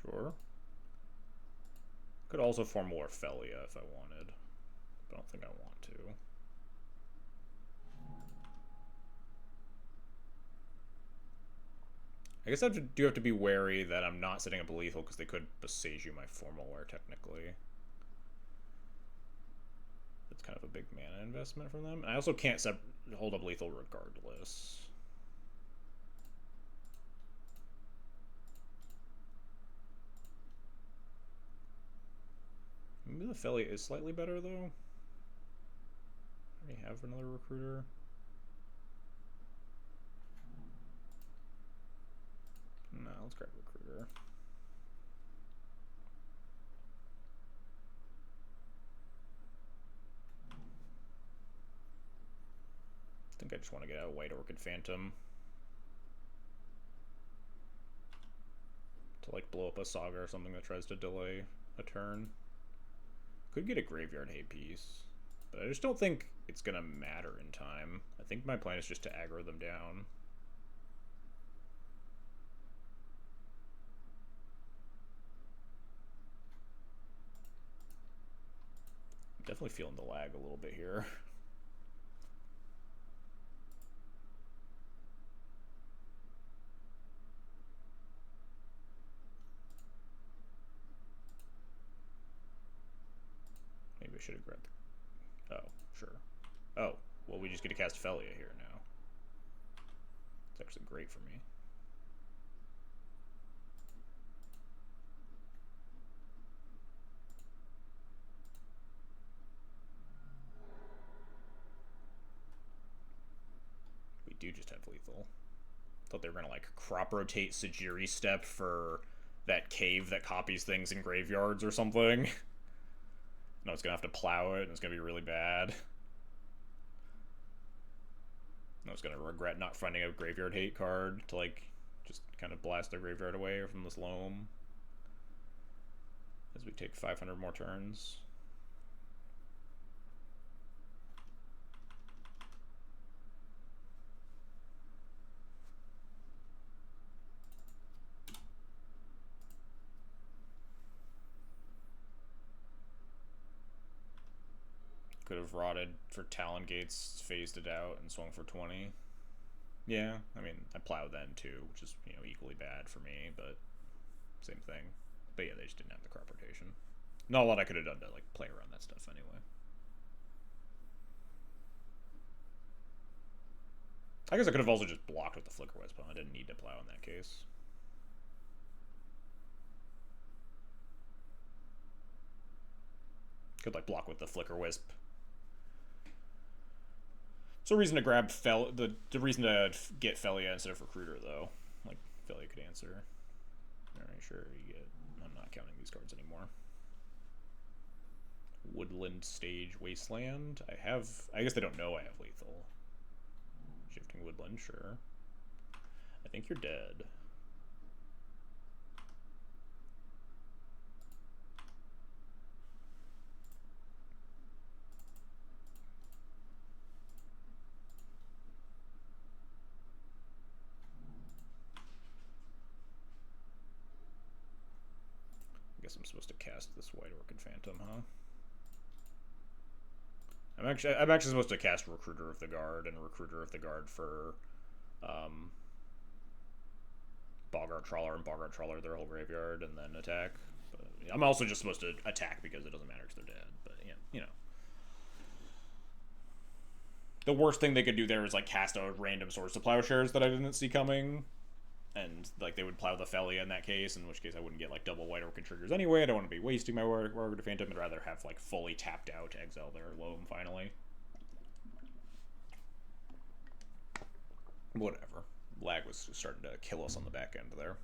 Sure. Could also form more Felia if I wanted, but I don't think I want to. I guess I do have to be wary that I'm not setting up a lethal because they could Beseiju my Formal Wear technically. That's kind of a big mana investment from them. And I also can't hold up lethal regardless. Maybe the Felia is slightly better though. I already have another recruiter. No, let's grab recruiter. I think I just want to get out of White Orchid Phantom. To like blow up a Saga or something that tries to delay a turn. Could get a Graveyard Hate piece, but I just don't think it's gonna matter in time. I think my plan is just to aggro them down. I'm definitely feeling the lag a little bit here. Maybe I should have grabbed the... Oh, sure. Oh, well, we just get to cast Felia here now. It's actually great for me. We do just have lethal. Thought they were gonna like crop rotate Sajiri Step for that cave that copies things in graveyards or something. No, it's gonna have to plow it and it's gonna be really bad. I was gonna regret not finding a Graveyard Hate card to like just kind of blast their graveyard away from this loam as we take 500 more turns. Could have rotted for Talon Gates, phased it out, and swung for 20. Yeah, I mean, I plowed then too, which is, you know, equally bad for me, but same thing. But yeah, they just didn't have the crop rotation. Not a lot I could have done to, like, play around that stuff anyway. I guess I could have also just blocked with the Flicker Wisp, but I didn't need to plow in that case. Could, like, block with the Flicker Wisp. It's a reason to grab the reason to get Felia instead of Recruiter, though. Like, Felia could answer. Alright, sure, you get... I'm not counting these cards anymore. Woodland Stage Wasteland. I guess they don't know I have lethal. Shifting Woodland, sure. I think you're dead. I guess I'm supposed to cast this White Orchid Phantom, huh? I'm actually supposed to cast Recruiter of the Guard and Recruiter of the Guard for Boggart Trawler and Boggart Trawler their whole graveyard and then attack. But I'm also just supposed to attack because it doesn't matter because they're dead. But yeah, you know. The worst thing they could do there is like cast a random Source of Plowshares that I didn't see coming. And like they would plow the Felia in that case, in which case I wouldn't get like double White Orchid triggers anyway. I don't want to be wasting my White Orchid Phantom. I'd rather have like fully tapped out to exile their loam finally. Whatever. lag was starting to kill us on the back end there.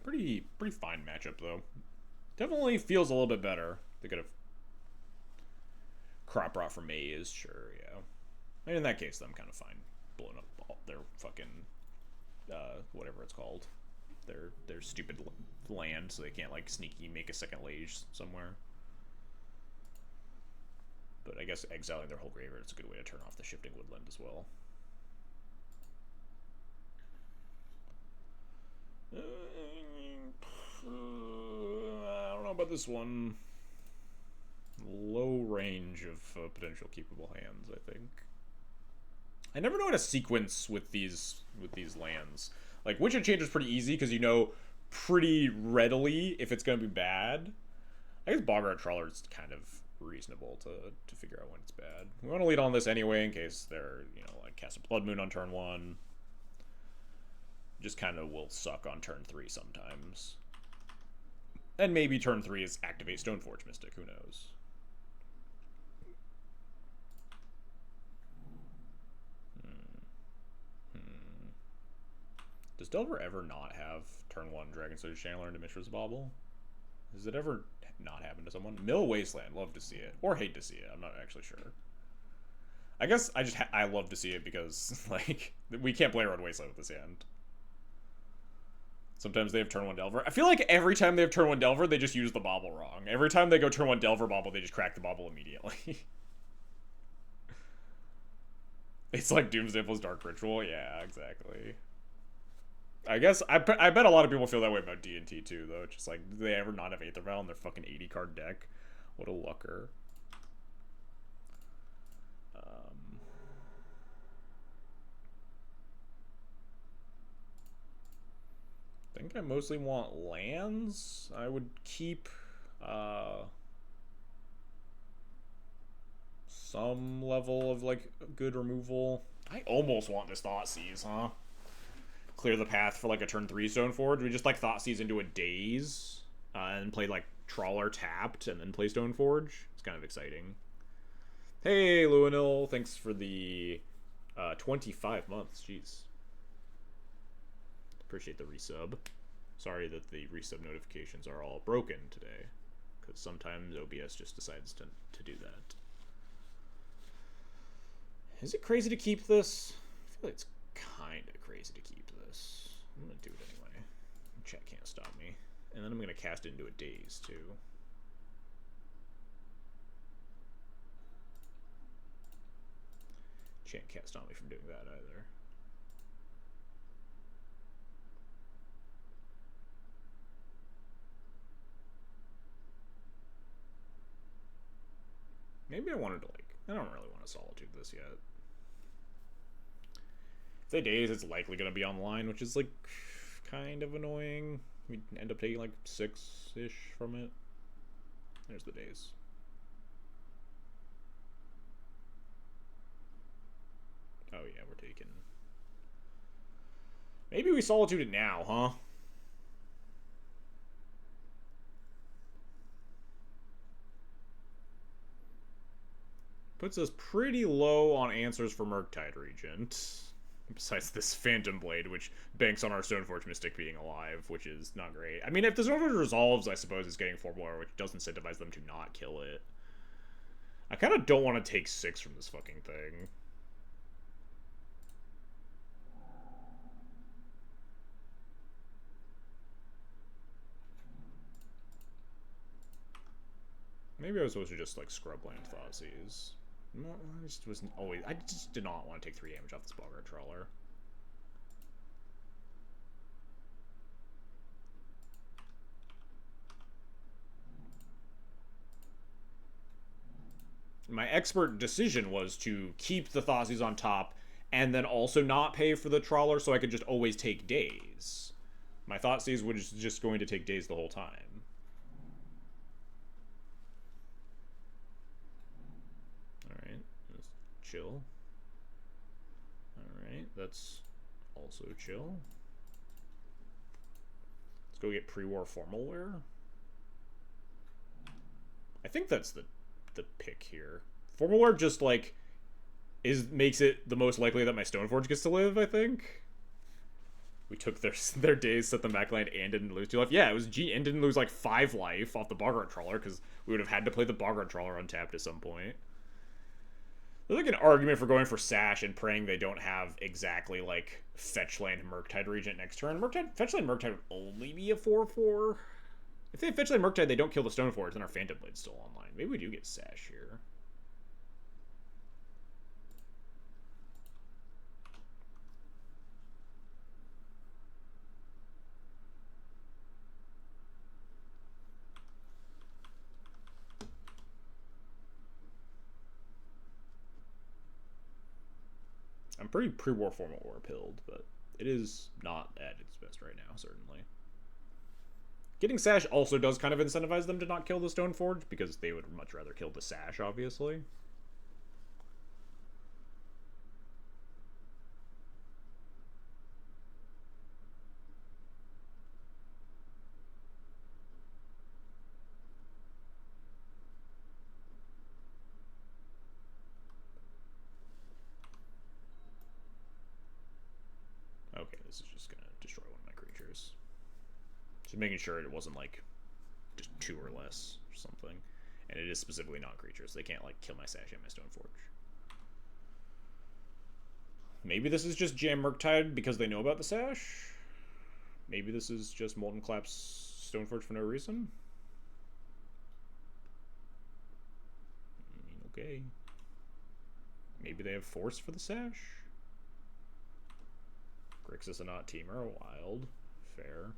Pretty fine matchup though. Definitely feels a little bit better. They could have crop rot for Maze, sure, yeah. And in that case, I'm kind of fine blowing up all their fucking whatever it's called, their stupid land, so they can't like sneaky make a second Lage somewhere. But I guess exiling their whole graveyard is a good way to turn off the shifting woodland as well. I don't know about this one. Low range of potential keepable hands, I think. I never know how to sequence with these lands. Like, Witch and Change is pretty easy because you know pretty readily if it's going to be bad. I guess Boggart Trawler is kind of reasonable to figure out when it's bad. We want to lead on this anyway in case they're, you know, like cast a Blood Moon on turn 1. Just kind of will suck on turn 3 sometimes. And maybe turn 3 is activate Stoneforge Mystic, who knows. Does Delver ever not have turn 1 Dragon Surge Channeler into Mishra's Bauble? Does it ever not happen to someone? Mill Wasteland, love to see it. Or hate to see it, I'm not actually sure. I guess I love to see it because, like, we can't play around Wasteland with this hand. Sometimes they have turn 1 Delver. I feel like every time they have turn 1 Delver, they just use the Bauble wrong. Every time they go turn 1 Delver Bauble, they just crack the Bauble immediately. It's like Doomsday plus Dark Ritual. Yeah, exactly. I guess I bet a lot of people feel that way about D&T too, though. It's just like, do they ever not have Aether Vial in their fucking 80 card deck? What a lucker. I think I mostly want lands. I would keep some level of like good removal. I almost want this Thoughtseize, huh? Clear the path for like a turn 3 Stoneforge. We just like Thoughtseize into a Daze and play like Trawler tapped and then play Stoneforge. It's kind of exciting. Hey, Luanil, thanks for the 25 months. Jeez. Appreciate the resub. Sorry that the resub notifications are all broken today, because sometimes OBS just decides to do that. Is it crazy to keep this? I feel like it's kind of crazy to keep this. I'm going to do it anyway. Chat can't stop me. And then I'm going to cast into a Daze, too. Chat can't stop me from doing that either. Maybe I wanted to, like, I don't really want to Solitude this yet. If they Daze, it's likely going to be online, which is, like, kind of annoying. We end up taking, like, 6-ish from it. There's the Daze. Oh, yeah, we're taking... Maybe we Solitude it now, huh? Puts us pretty low on answers for Murktide Regent. Besides this Phantom Blade, which banks on our Stoneforge Mystic being alive, which is not great. I mean, if the Stoneforge resolves, I suppose it's getting 4 more, which does incentivize them to not kill it. I kind of don't want to take 6 from this fucking thing. Maybe I was supposed to just, like, Scrubland Thoughtseize. No, I just wasn't always... I just did not want to take 3 damage off this Boggart Trawler. My expert decision was to keep the Thoughtseize on top and then also not pay for the Trawler so I could just always take Daze. My Thoughtseize was just going to take Daze the whole time. Chill. Alright, that's also chill. Let's go get pre-war formal wear. I think that's the pick here. Formal wear just like makes it the most likely that my Stoneforge gets to live, I think. We took their days, set them backline, and didn't lose 2 life. Yeah, it was G and didn't lose like 5 life off the Boggart Trawler because we would have had to play the Boggart Trawler untapped at some point. There's like an argument for going for Sash and praying they don't have exactly like Fetchland Murktide Regent next turn. Fetchland Murktide would only be a 4/4. If they have Fetchland Murktide, they don't kill the Stoneforge, then our Phantom Blade's still online. Maybe we do get Sash here. I'm pretty pre-war formal war pilled, but it is not at its best right now, certainly. Getting Sash also does kind of incentivize them to not kill the Stoneforge, because they would much rather kill the Sash, obviously. Okay, this is just gonna destroy one of my creatures. Just making sure it wasn't like just 2 or less or something. And it is specifically non-creatures. They can't like kill my Sash and my Stoneforge. Maybe this is just Jam Murktide because they know about the Sash. Maybe this is just Molten Collapse Stoneforge for no reason. Okay. Maybe they have Force for the Sash. Grixis and not Teamer, wild, fair.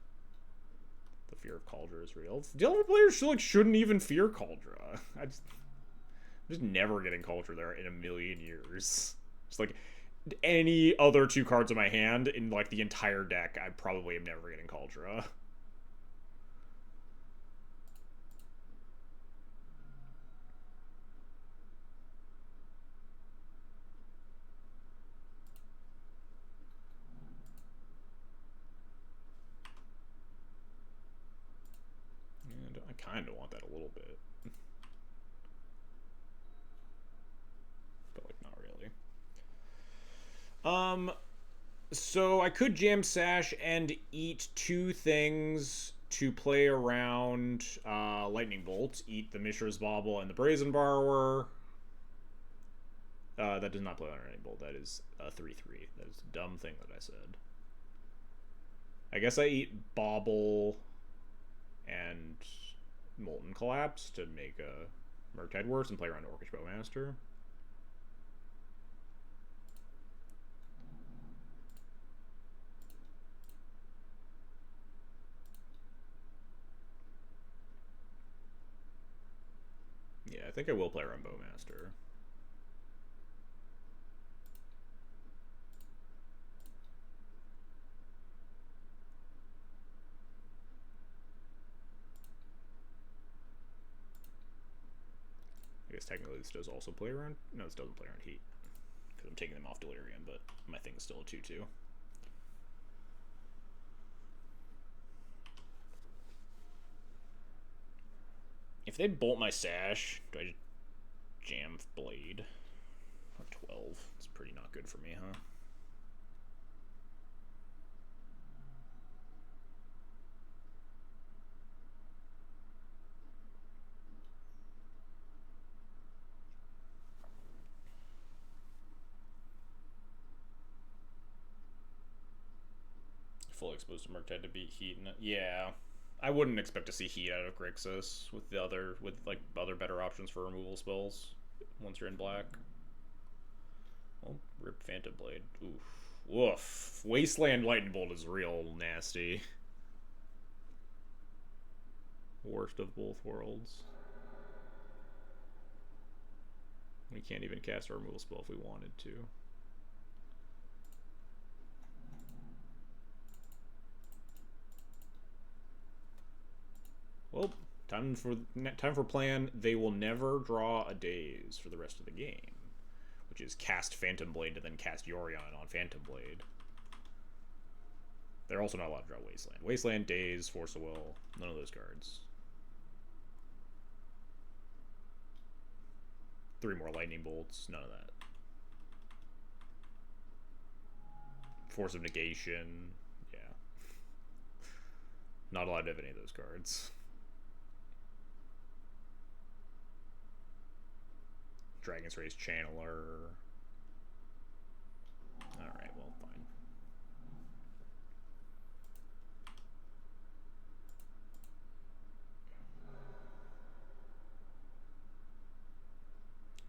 The fear of Kaldra is real. The other players shouldn't even fear Kaldra. I'm just never getting Kaldra there in a million years. Just like any other 2 cards in my hand in like the entire deck, I probably am never getting Kaldra. I kind of want that a little bit. But, like, not really. So I could jam Sash and eat 2 things to play around Lightning Bolt. Eat the Mishra's Bauble and the Brazen Borrower. That does not play on Lightning Bolt. That is a 3/3. That is a dumb thing that I said. I guess I eat Bauble and Molten Collapse to make a Murktide worse and play around Orcish Bowmaster. Yeah, I think I will play around Bowmaster. I guess technically this does also play around... No, this doesn't play around Heat. Because I'm taking them off Delirium, but my thing's still a 2/2. If they bolt my Sash, do I just jam Blade? Or 12. It's pretty not good for me, huh? Fully exposed to Murktide to beat Heat. Yeah. I wouldn't expect to see Heat out of Grixis with other better options for removal spells once you're in black. Well, rip Phantom Blade. Oof. Woof. Wasteland Lightning Bolt is real nasty. Worst of both worlds. We can't even cast a removal spell if we wanted to. Well, time for plan. They will never draw a daze for the rest of the game, which is cast Phantom Blade and then cast Yorion on Phantom Blade. They're also not allowed to draw Wasteland. Wasteland, Daze, Force of Will, none of those cards. 3 more Lightning Bolts, none of that. Force of Negation, yeah. Not allowed to have any of those cards. Dragon's Race Channeler. Alright, well, fine.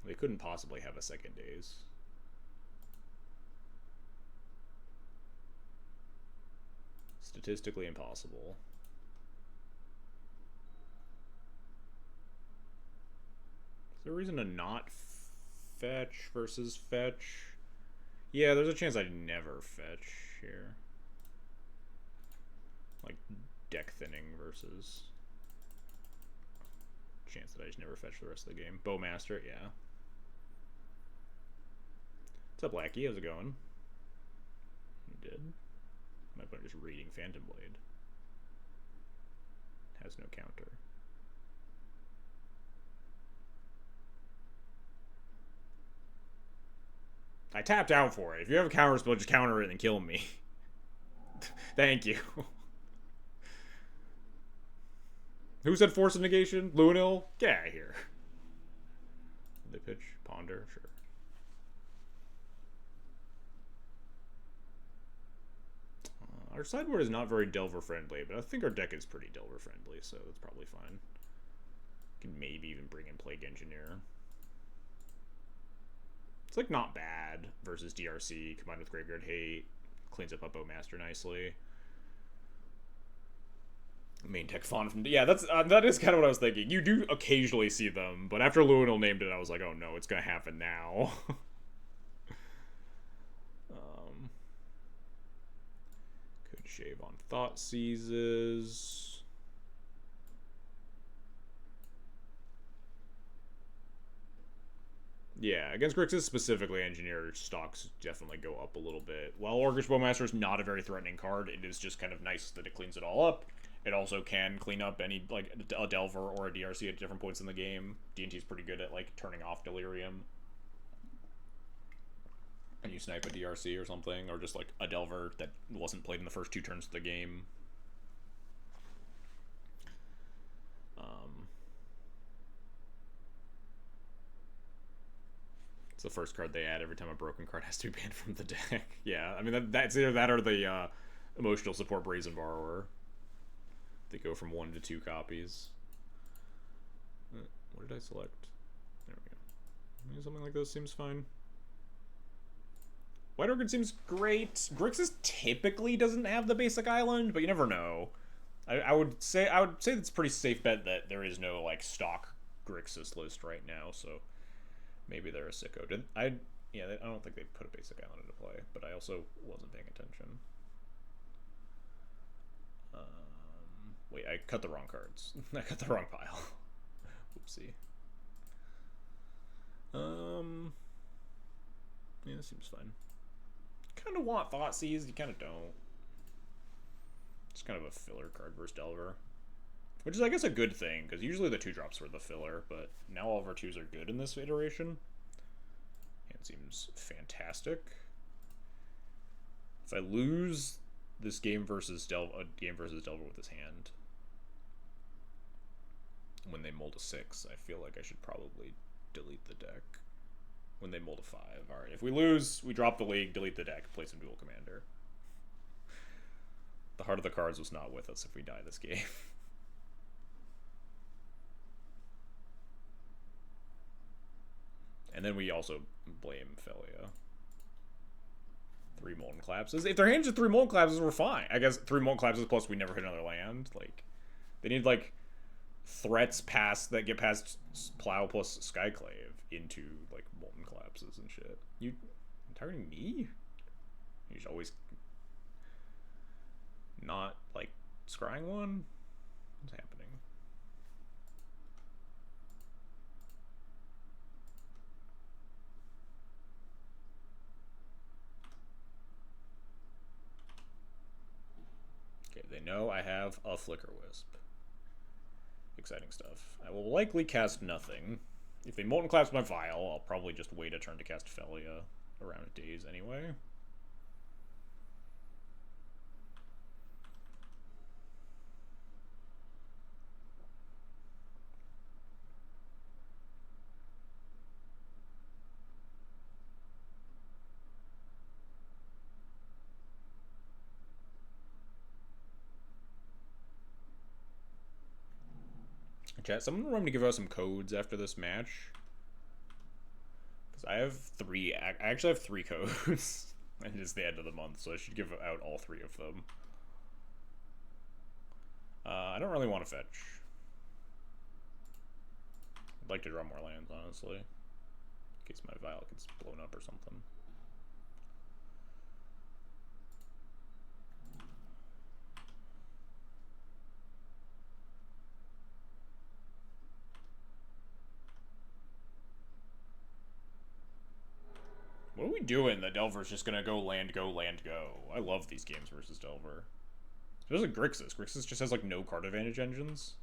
They couldn't possibly have a second Daze. Statistically impossible. Is there a reason to not fetch versus fetch? Yeah, there's a chance I'd never fetch here. Like, deck thinning versus... chance that I just never fetch the rest of the game. Bowmaster, yeah. What's up, Lackey? How's it going? You did? My opponent just reading Phantom Blade. Has no counter. I tapped out for it. If you have a counter spell, just counter it and kill me. Thank you. Who said Force of Negation? Luanil? Get out of here. Did they pitch? Ponder? Sure. Our sideboard is not very Delver friendly, but I think our deck is pretty Delver friendly, so that's probably fine. Can maybe even bring in Plague Engineer. It's like not bad versus DRC combined with Graveyard Hate. Cleans up Bowmaster nicely. Main tech font from that is kind of what I was thinking. You do occasionally see them, but after Luanil named it, I was like, oh no, it's gonna happen now. Could shave on Thought Seizes. Yeah, against Grixis specifically, Engineer stocks definitely go up a little bit. While Orcish Bowmaster is not a very threatening card, it is just kind of nice that it cleans it all up. It also can clean up any, like, a Delver or a DRC at different points in the game. D&T is pretty good at, like, turning off Delirium. And you snipe a DRC or something, or just, like, a Delver that wasn't played in the first 2 turns of the game. It's the first card they add every time a broken card has to be banned from the deck. Yeah, I mean, that's either that or the Emotional Support Brazen Borrower. They go from 1 to 2 copies. What did I select? There we go. Maybe something like this seems fine. White Orchid seems great. Grixis typically doesn't have the basic island, but you never know. I would say it's a pretty safe bet that there is no, like, stock Grixis list right now, so maybe they're a sicko. I don't think they put a basic island into play, but I also wasn't paying attention. Wait, I cut the wrong cards. I cut the wrong pile. Oopsie. Yeah, this seems fine. Kind of want Thoughtseize, you kind of don't. It's kind of a filler card versus Delver. Which is, I guess, a good thing, because usually the 2-drops were the filler, but now all of our 2s are good in this iteration. It seems fantastic. If I lose this game versus Delver with his hand, when they mold a 6, I feel like I should probably delete the deck. When they mold a 5. Alright, if we lose, we drop the league, delete the deck, play some Dual Commander. The heart of the cards was not with us if we die this game. And then we also blame Felia. 3 Molten Collapses. If their hands are 3 Molten Collapses, we're fine. I guess 3 Molten Collapses plus we never hit another land. Like, they need, like, threats that get past Plow plus Skyclave into, like, Molten Collapses and shit. You targeting me? You should always not, like, scrying one? What's happening? They know I have a Flicker Wisp. Exciting stuff. I will likely cast nothing. If they Molten Collapse my Vial, I'll probably just wait a turn to cast Felia around days anyway. Chat, someone remember to give us some codes after this match. Because I have three. I actually have 3 codes. And it's the end of the month, so I should give out all 3 of them. I don't really want to fetch. I'd like to draw more lands, honestly. In case my vial gets blown up or something. What are we doing that Delver's just gonna go, land, go, land, go? I love these games versus Delver. Especially Grixis. Grixis just has, like, no card advantage engines.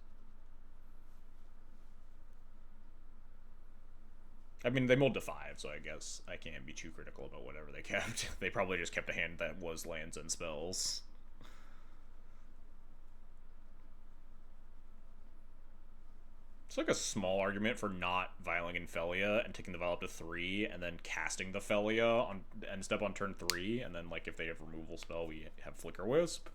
I mean, they mulled to 5, so I guess I can't be too critical about whatever they kept. They probably just kept a hand that was lands and spells. It's like a small argument for not vialing in Felia and taking the vial up to 3 and then casting the Felia on end step on turn 3, and then, like, if they have removal spell, we have Flicker Wisp.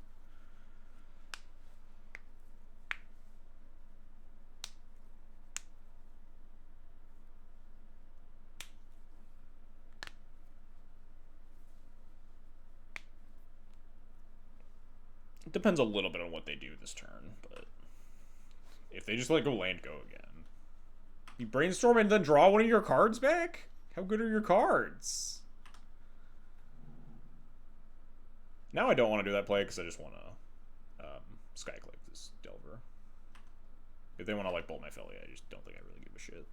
It depends a little bit on what they do this turn, but if they just let go land go again. You brainstorm and then draw one of your cards back? How good are your cards? Now I don't want to do that play because I just want to Skyclave this Delver. If they want to, like, bolt my Felia, I just don't think I really give a shit.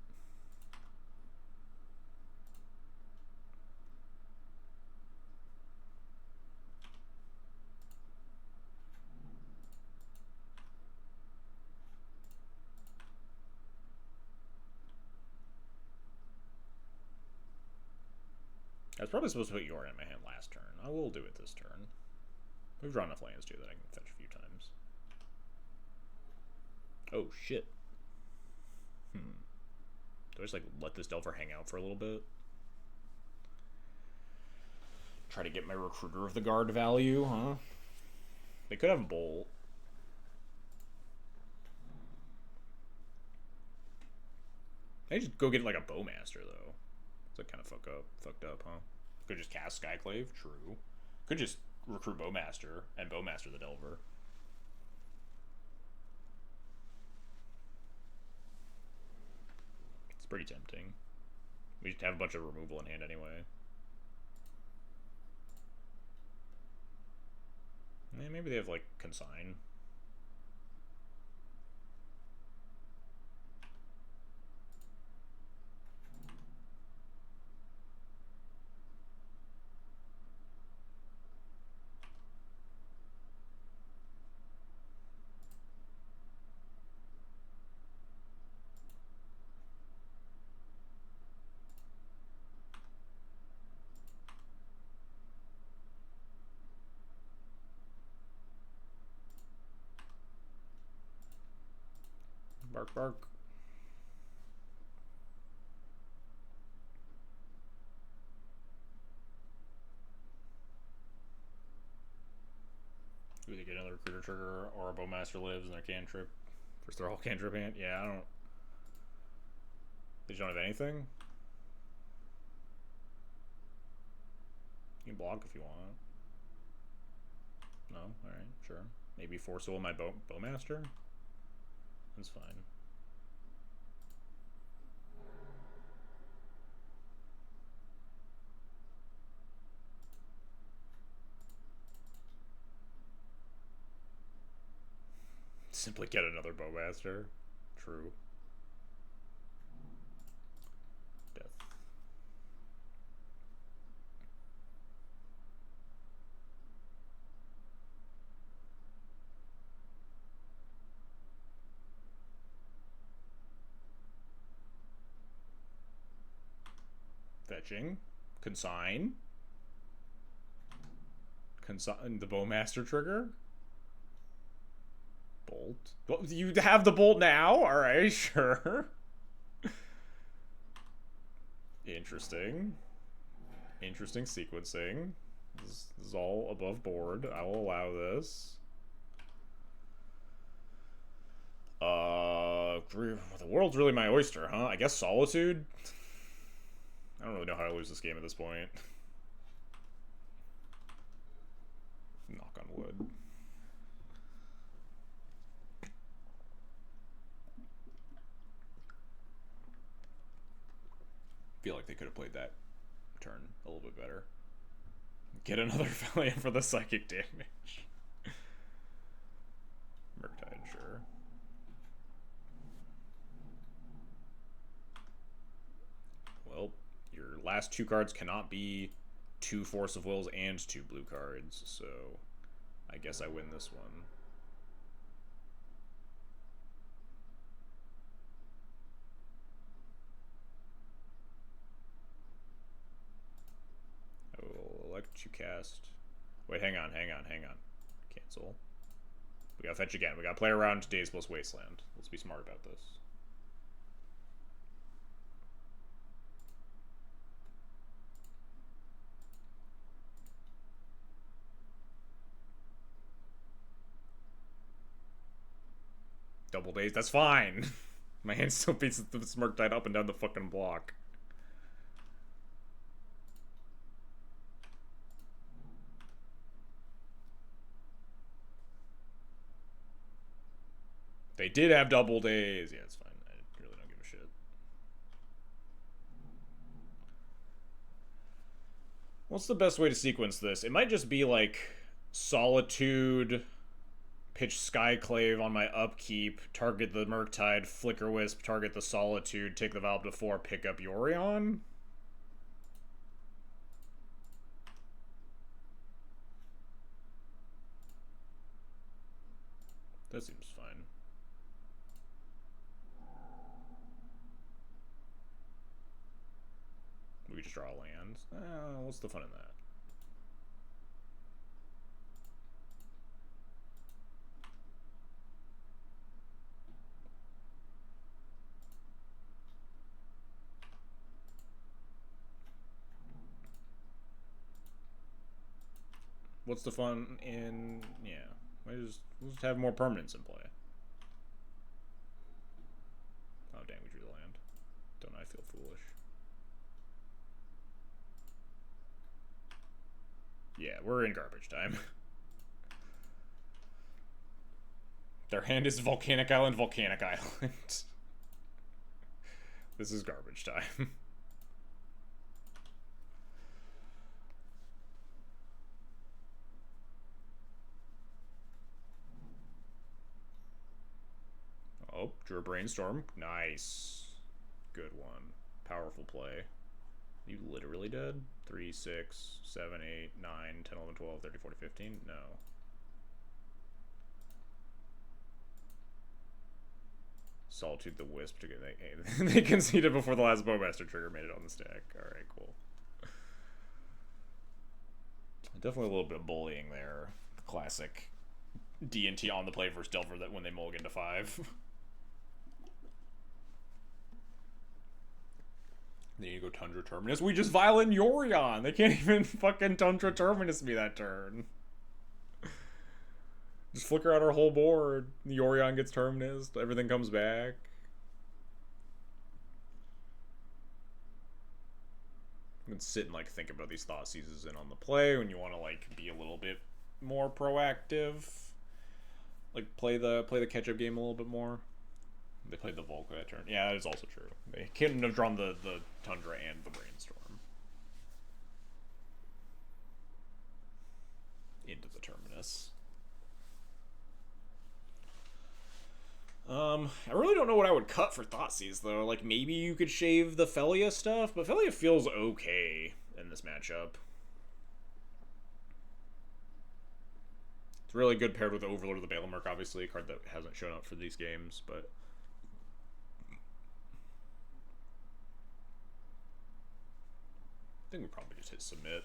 I was probably supposed to put Yorin in my hand last turn. I will do it this turn. We've drawn enough lands, too, that I can fetch a few times. Oh, shit. Do I just, like, let this Delver hang out for a little bit? Try to get my Recruiter of the Guard value, huh? They could have Bolt. I just go get, like, a Bowmaster, though. It's like kind of fucked up, huh? Could just cast Skyclave, true. Could just recruit Bowmaster and Bowmaster the Delver. It's pretty tempting. We just have a bunch of removal in hand anyway. Maybe they have, like, Consign. Bark, bark. Do they get another Recruiter trigger or a Bowmaster lives and their cantrip? First, they're all cantrip hand? Yeah, I don't. They don't have anything? You can block if you want. No? Alright, sure. Maybe Force Will my Bowmaster? That's fine. Simply get another Bowmaster. True. Death. Fetching. Consign. Consign the Bowmaster trigger. Bolt. Well, you have the bolt now? Alright, sure. Interesting. Interesting sequencing. This is all above board. I will allow this. The world's really my oyster, huh? I guess Solitude? I don't really know how to lose this game at this point. Knock on wood. Feel like they could have played that turn a little bit better. Get another Valiant for the psychic damage. Murktide, sure. Well, your last two cards cannot be 2 Force of Wills and 2 blue cards, so I guess I win this one. I will elect you cast. Wait, hang on. Cancel. We gotta fetch again. We gotta play around Days plus Wasteland. Let's be smart about this. Double Days, that's fine. My hand still beats the Murktide up and down the fucking block. They did have Double Days. Yeah, it's fine. I really don't give a shit. What's the best way to sequence this? It might just be like Solitude, pitch Skyclave on my upkeep, target the Murktide, Flicker Wisp, target the Solitude, take the Valve to 4, pick up Yorion. That seems fine. We just draw lands. What's the fun in that? What's the fun in... Yeah. We'll just have more permanents in play. Oh, dang, we drew the land. Don't I feel foolish? Yeah, we're in garbage time. Their hand is Volcanic Island, Volcanic Island. This is garbage time. Oh, drew a Brainstorm. Nice. Good one. Powerful play. You literally did? 3, 6, 7, 8, 9, 10, 11, 12, 13, 14, 15? No. Solitude the Wisp to get that. They conceded before the last Bowmaster trigger made it on the stack. Alright, cool. Definitely a little bit of bullying there. Classic D&T on the play versus Delver that when they mulligan to 5. Then you go Tundra Terminus. We just Violent Yorion. They can't even fucking Tundra Terminus me that turn. Just flicker out our whole board. The Yorion gets Terminus. Everything comes back. You can sit and like think about these thought seizes in on the play when you want to like be a little bit more proactive. Like play the catch-up game a little bit more. They played the Volca that turn. Yeah, that is also true. They couldn't have drawn the Tundra and the Brainstorm into the Terminus. I really don't know what I would cut for Thoughtseize, though. Like, maybe you could shave the Felia stuff, but Felia feels okay in this matchup. It's really good paired with Overlord of the Balemark, obviously, a card that hasn't shown up for these games, but... just hit submit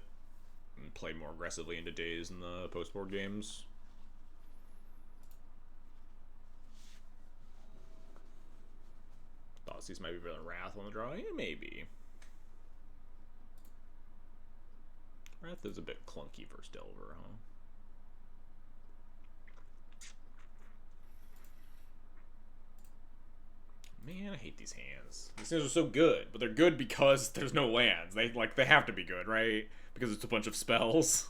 and play more aggressively into days in the post-board games. These might be better than Wrath on the draw. Yeah, maybe. Wrath is a bit clunky versus Delver, huh? Man, I hate these hands. These hands are so good, but they're good because there's no lands. They have to be good, right? Because it's a bunch of spells.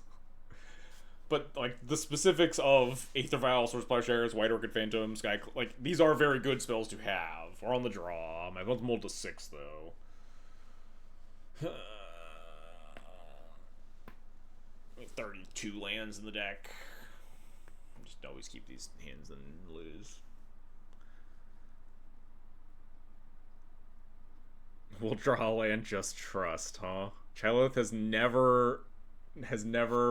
But like the specifics of Aether Vial, Source Plowshares, White Orchid Phantom, Sky, like these are very good spells to have. We're on the draw. My vote's mold to 6 though. 32 lands in the deck. Just always keep these hands and lose. We'll draw a land, just trust, huh? Chelith has never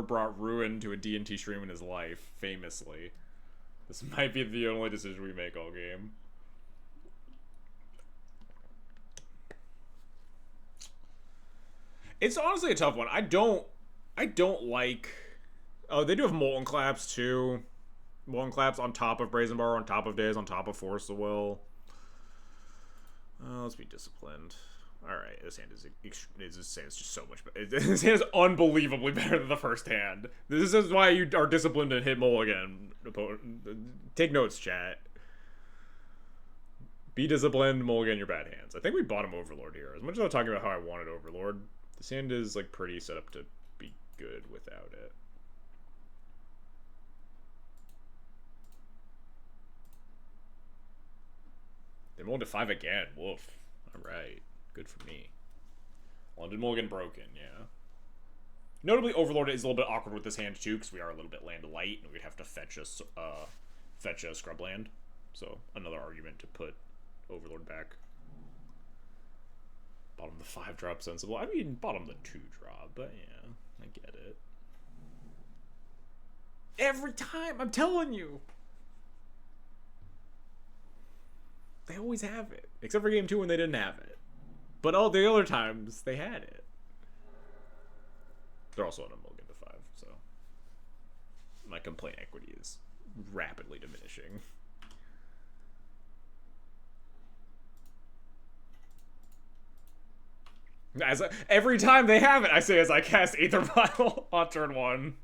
brought ruin to a D&T stream in his life, famously. This might be the only decision we make all game. It's honestly a tough one. I don't like... Oh, they do have Molten Claps, too. Molten Claps on top of Brazen Bar, on top of Days, on top of Force of Will. Let's be disciplined. Alright, this hand is just so much better. This hand is unbelievably better than the first hand. This is why you are disciplined and hit Mulligan. Take notes, chat. Be disciplined, Mulligan your bad hands. I think we bottom Overlord here. As much as I'm talking about how I wanted Overlord, this hand is like pretty set up to be good without it. They rolled to 5 again. Woof. Alright. Good for me. London Mulligan broken, yeah. Notably, Overlord is a little bit awkward with this hand too, because we are a little bit land light, and we'd have to fetch a scrub land. So another argument to put Overlord back. Bottom the 5 drop sensible. I mean, bottom the 2 drop, but yeah, I get it. Every time, I'm telling you. They always have it, except for game 2 when they didn't have it. But all the other times, they had it. They're also on a mulligan to 5, so my complaint equity is rapidly diminishing. Every time they have it, I say as I cast Aether Vial on turn 1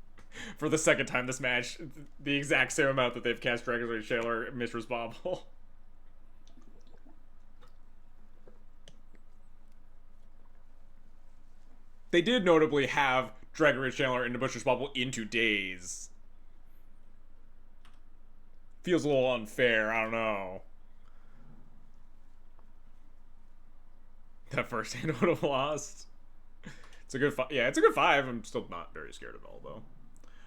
for the second time this match, the exact same amount that they've cast Dragon's Rage Sailor, Mistress Bobble. They did notably have Dragon Rage Chandler into Butcher's Bobble into Days. Feels a little unfair, I don't know. That first hand would have lost. It's a good yeah, it's a good 5. I'm still not very scared at all, though.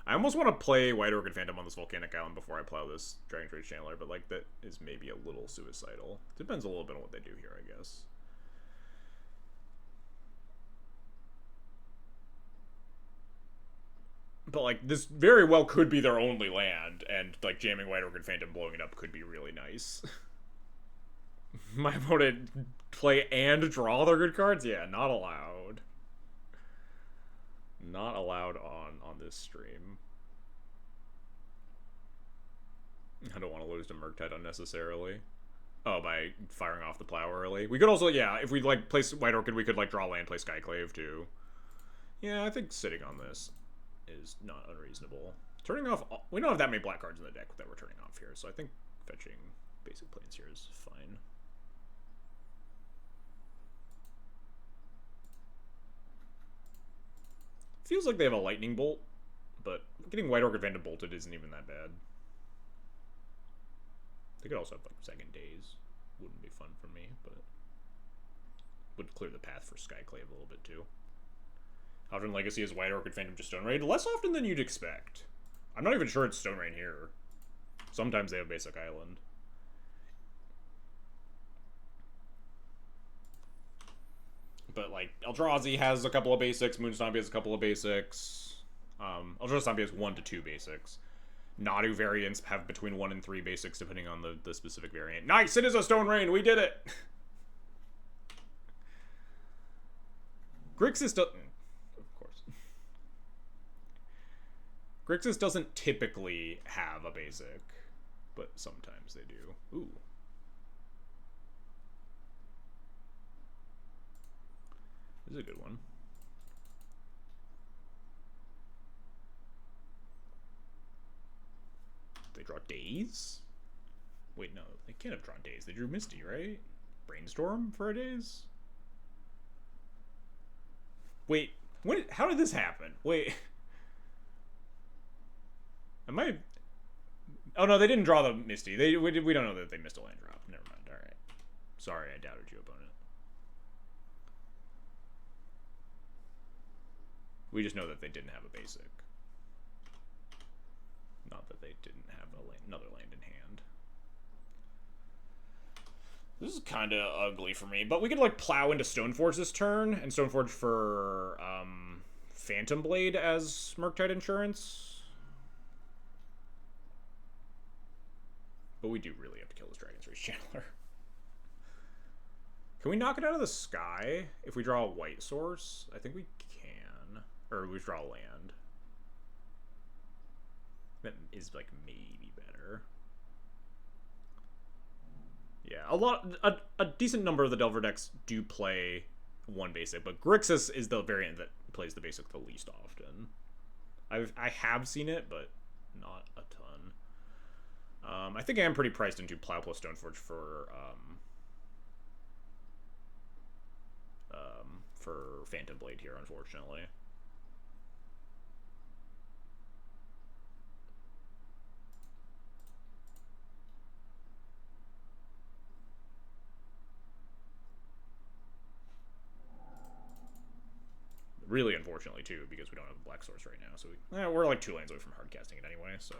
I almost want to play White Orchid Phantom on this Volcanic Island before I plow this Dragon Rage Chandler, but like that is maybe a little suicidal. Depends a little bit on what they do here, I guess. But, like, this very well could be their only land, and, like, jamming White Orchid Phantom, blowing it up could be really nice. My opponent play and draw their good cards? Yeah, not allowed. Not allowed on this stream. I don't want to lose to Murktide unnecessarily. Oh, by firing off the plow early. We could also, yeah, if we, like, place White Orchid, we could, like, draw land, play Skyclave, too. Yeah, I think sitting on this is not unreasonable. Turning off... We don't have that many black cards in the deck that we're turning off here, so I think fetching basic planes here is fine. Feels like they have a Lightning Bolt, but getting White Orchid Phantom bolted isn't even that bad. They could also have, like, second Days. Wouldn't be fun for me, but would clear the path for Skyclave a little bit, too. Often Legacy is White Orchid Phantom just Stone Raid. Less often than you'd expect. I'm not even sure it's Stone Rain here. Sometimes they have Basic Island. But, like, Eldrazi has a couple of basics. Moonstompy has a couple of basics. Eldrazi has 1 to 2 basics. Nadu variants have between 1 and 3 basics, depending on the specific variant. Nice! It is a Stone Rain! We did it! Grixis doesn't... Grixis doesn't typically have a basic, but sometimes they do. Ooh. This is a good one. They draw Daze? Wait, no, they can't have drawn Daze. They drew Misty, right? Brainstorm for a Daze? Wait, what? How did this happen? Wait. Am I... Oh, no, they didn't draw the Misty. We don't know that they missed a land drop. Never mind. All right. Sorry, I doubted you, opponent. We just know that they didn't have a basic. Not that they didn't have another land in hand. This is kind of ugly for me, but we could, like, plow into Stoneforge this turn, and Stoneforge for, Phantom Blade as Murktide Insurance. But we do really have to kill this Dragon's Rage Channeler. Can we knock it out of the sky if we draw a white source? I think we can. Or we draw a land. That is, like, maybe better. Yeah, a decent number of the Delver decks do play one basic, but Grixis is the variant that plays the basic the least often. I have seen it, but not a ton. I think I am pretty priced into Plow plus Stoneforge for Phantom Blade here, unfortunately. Really, unfortunately, too, because we don't have a black source right now. So we're like 2 lanes away from hard casting it anyway, so...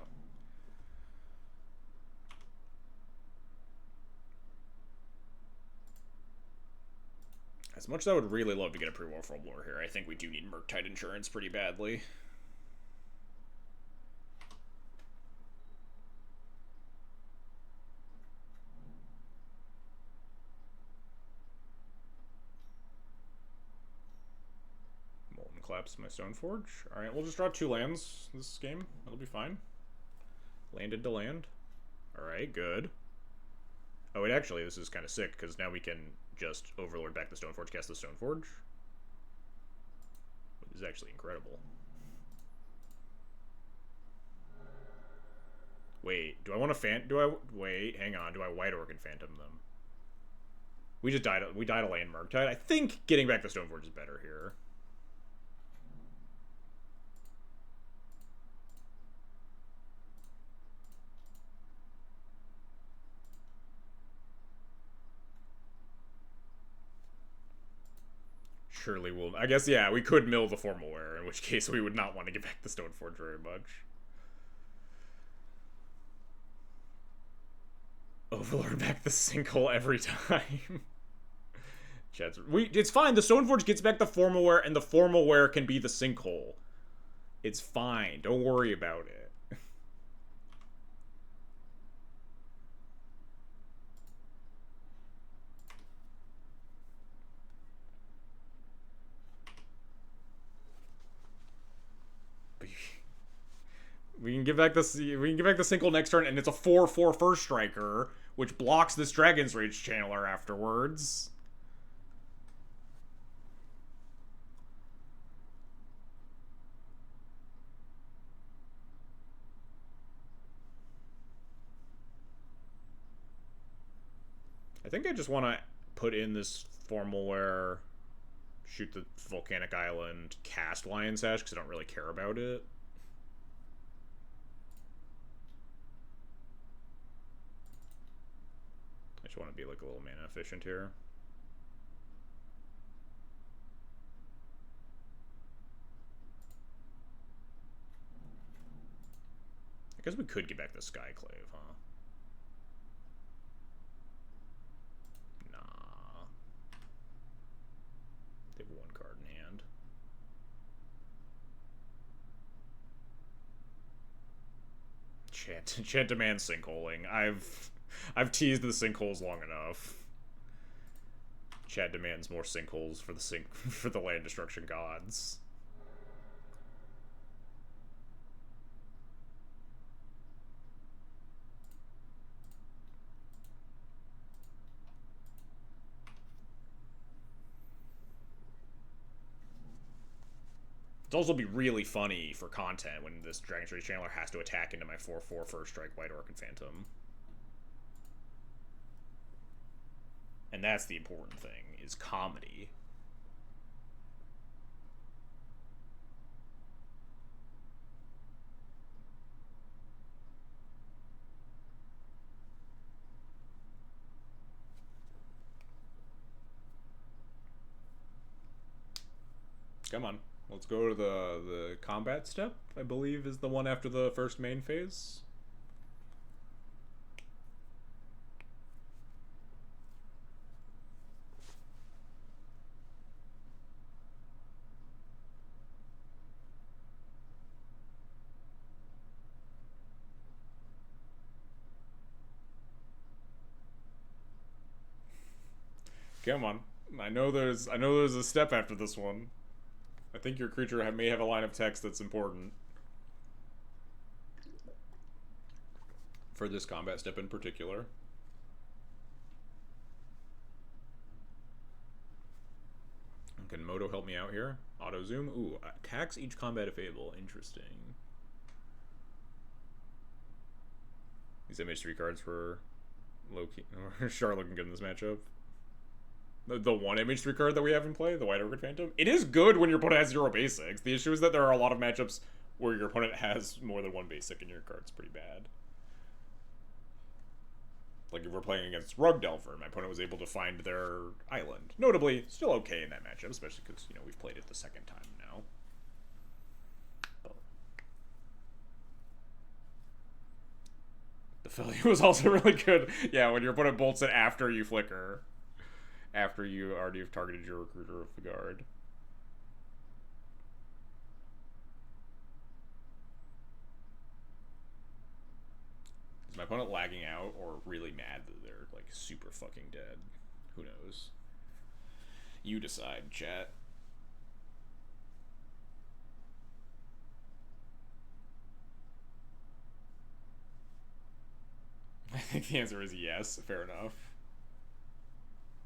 As much as I would really love to get a pre-Wolf Overlord here, I think we do need Murktide Insurance pretty badly. Molten Collapse my Stoneforge. Alright, we'll just draw 2 lands this game. That'll be fine. Landed to land. Alright, good. Oh, wait, actually, this is kind of sick, because now we can just Overlord back the Stoneforge, cast the Stoneforge. This is actually incredible. Wait, do I want to wait, hang on, do I White Orc and Phantom them? We died a lane Murktide. I think getting back the Stoneforge is better here. Surely we'll... I guess, yeah, we could mill the Formal Wear, in which case we would not want to get back the Stoneforge very much. Overlord back the Sinkhole every time. It's fine. The Stoneforge gets back the Formal Wear, and the Formal Wear can be the Sinkhole. It's fine. Don't worry about it. We can give back the Sinkhole next turn, and it's a 4/4 first striker, which blocks this Dragon's Rage Channeler afterwards. I think I just want to put in this Formal Wear, shoot the Volcanic Island, cast Lion Sash, because I don't really care about it. I just want to be like a little mana efficient here. I guess we could get back the Skyclave, huh? Nah. They have 1 card in hand. Chant demand sinkholing. I've teased the sinkholes long enough. Chad demands more sinkholes for the land destruction gods. It's also be really funny for content when this Dragon Trade Channeler has to attack into my 4/4 first strike White Orc and Phantom. And that's the important thing, is comedy. Come on. Let's go to the combat step, I believe is the one after the first main phase. Come on. I know there's a step after this one. I think your creature may have a line of text that's important. For this combat step in particular. Can Moto help me out here? Auto zoom? Ooh, attacks each combat if able. Interesting. These MH3 cards were low-key. Charlotte looking good in this matchup. The one MH3 card that we have in play, the White Orchid Phantom, it is good when your opponent has 0 basics. The issue is that there are a lot of matchups where your opponent has more than 1 basic and your card's pretty bad. Like if we're playing against Rug Delver, my opponent was able to find their island. Notably, still okay in that matchup, especially because, you know, we've played it the second time now. The Philly was also really good. Yeah, when your opponent bolts it after you flicker. After you already have targeted your recruiter of the guard. Is my opponent lagging out or really mad that they're like super fucking dead? Who knows? You decide, chat. I think the answer is yes. Fair enough.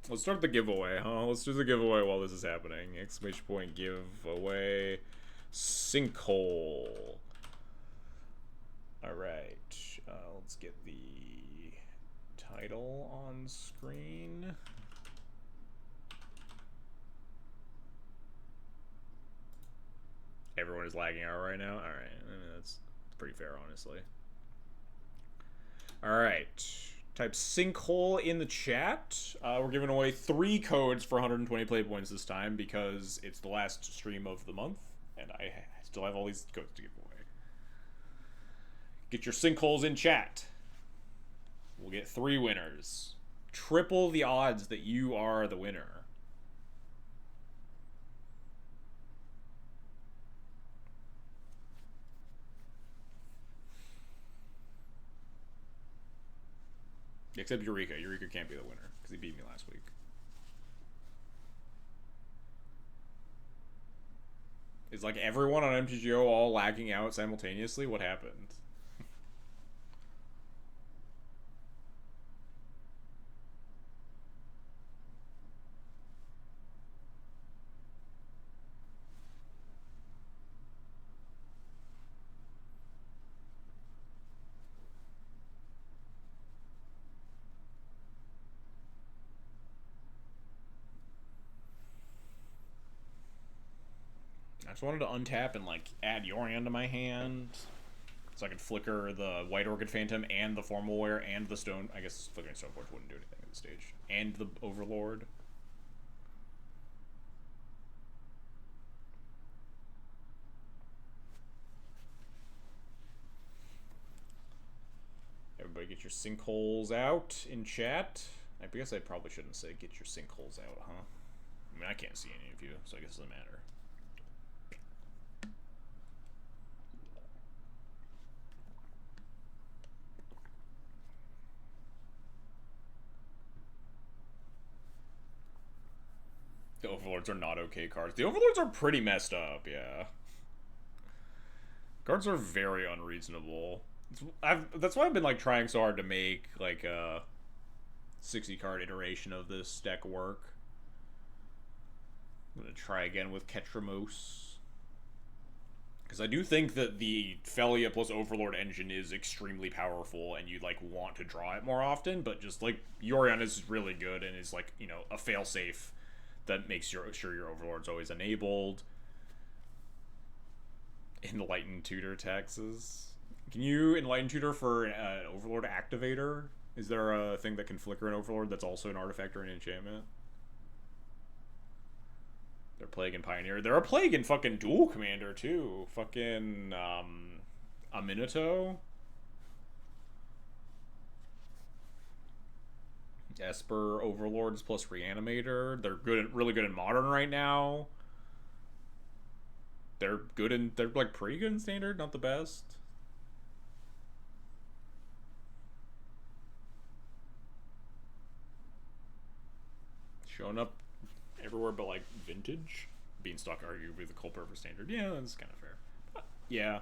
Let's start the giveaway, huh? Let's do the giveaway while this is happening. Exclamation point giveaway. Sinkhole. Alright. Let's get the title on screen. Everyone is lagging out right now? Alright. That's pretty fair, honestly. Alright. Type sinkhole in the chat. We're giving away 3 codes for 120 play points this time because it's the last stream of the month, and I still have all these codes to give away. Get your sinkholes in chat. We'll get 3 winners. Triple the odds that you are the winner. Except Eureka. Eureka can't be the winner because he beat me last week. Is like everyone on MTGO all lagging out simultaneously? What happened? I just wanted to untap and like add Yorion to my hand, so I could flicker the White Orchid Phantom and the Formal Wear and the Stone. I guess flickering Stoneforge wouldn't do anything at this stage. And the Overlord. Everybody get your sinkholes out in chat. I guess I probably shouldn't say get your sinkholes out, huh? I mean, I can't see any of you, so I guess it doesn't matter. The Overlords are not okay cards. The Overlords are pretty messed up, yeah. Cards are very unreasonable. That's why I've been like trying so hard to make like a 60 card iteration of this deck work. I'm gonna try again with Ketramos. Because I do think that the Felia plus Overlord engine is extremely powerful, and you like want to draw it more often. But just like Yorion is really good and is like a failsafe that makes sure your Overlord's always enabled. Enlighten Tutor taxes. Can you Enlighten Tutor for an Overlord activator? Is there a thing that can flicker an Overlord that's also an artifact or an enchantment? They're Plague and Pioneer. They're a Plague and fucking Dual Commander, too. Fucking, Aminato. Esper Overlords plus Reanimator. They're really good in Modern right now. They're like pretty good in Standard, not the best. Showing up everywhere but like Vintage. Beanstalk arguably the culprit for Standard. Yeah, that's kind of fair. Yeah.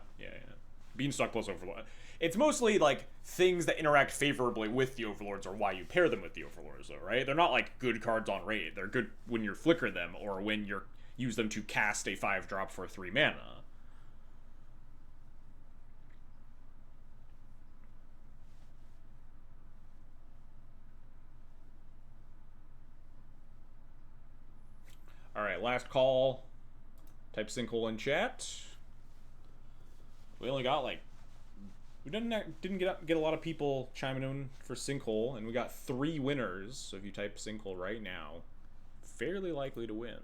Beanstalk plus Overlord. It's mostly like things that interact favorably with the Overlords or why you pair them with the Overlords, though, right? They're not like good cards on raid. They're good when you flicker them or when you use them to cast a 5-drop for 3 mana. Alright, last call. Type sinkhole in chat. We only got like... We didn't get a lot of people chiming in for sinkhole, and we got 3 winners. So if you type sinkhole right now, fairly likely to win.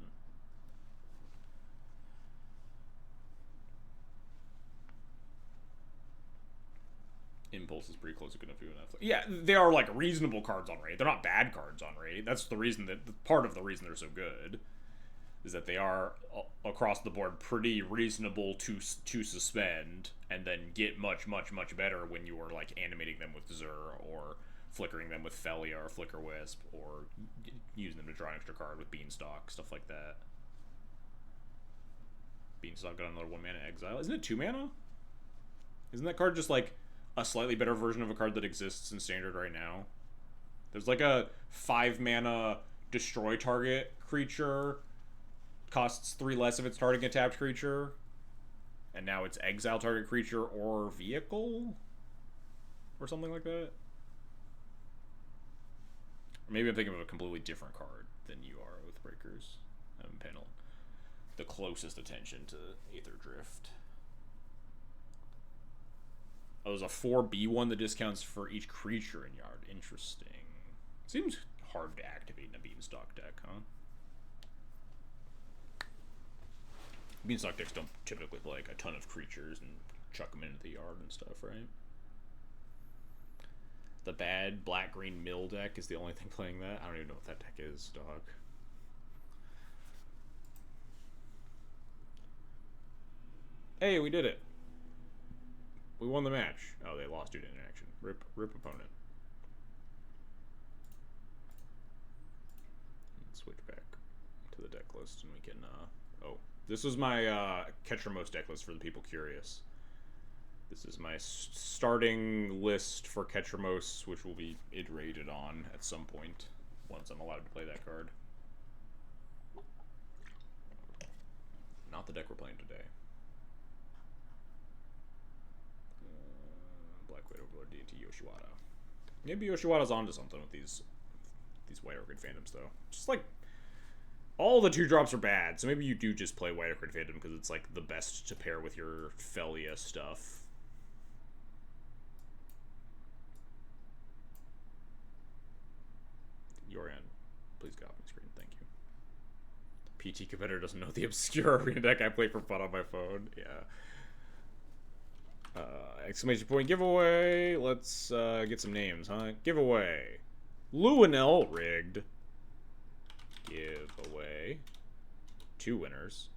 Impulse is pretty close to good enough. Yeah, they are like reasonable cards on raid. They're not bad cards on raid. That's the reason part of the reason they're so good is that they are across the board pretty reasonable to suspend, and then get much better when you are like animating them with Zur or flickering them with Felia or Flicker Wisp or using them to draw an extra card with Beanstalk, stuff like that. Beanstalk got another 1 mana exile. Isn't it 2 mana? Isn't that card just like a slightly better version of a card that exists in Standard right now? There's like a 5 mana destroy target creature, costs 3 less if it's targeting a tapped creature, and now it's exile target creature or vehicle? Or something like that? Or maybe I'm thinking of a completely different card than you are with Breakers. I haven't paid the closest attention to Aether Drift. Oh, there's a 4B1 that discounts for each creature in yard. Interesting. Seems hard to activate in a Beanstalk deck, huh? Beanstalk decks don't typically play like a ton of creatures and chuck them into the yard and stuff, right? The bad black-green mill deck is the only thing playing that. I don't even know what that deck is, dog. Hey, we did it. We won the match. Oh, they lost due to inaction. Rip opponent. Let's switch back to the deck list and we can, oh. This was my Ketramos deck list for the people curious. This is my starting list for Ketramos, which will be iterated on at some point once I'm allowed to play that card. Not the deck we're playing today. Black-White Overlord D&T Yoshiwata. Maybe Yoshiwata's onto something with these White Orchid Phantoms, though. Just like... all the 2-drops are bad, so maybe you do just play White Orchid Phantom because it's like the best to pair with your Felia stuff. Yorion, please get off my screen, thank you. PT competitor doesn't know the obscure arena deck I play for fun on my phone. Yeah. Exclamation point giveaway. Let's get some names, huh? Giveaway. Luinel rigged. Giveaway. 2 winners.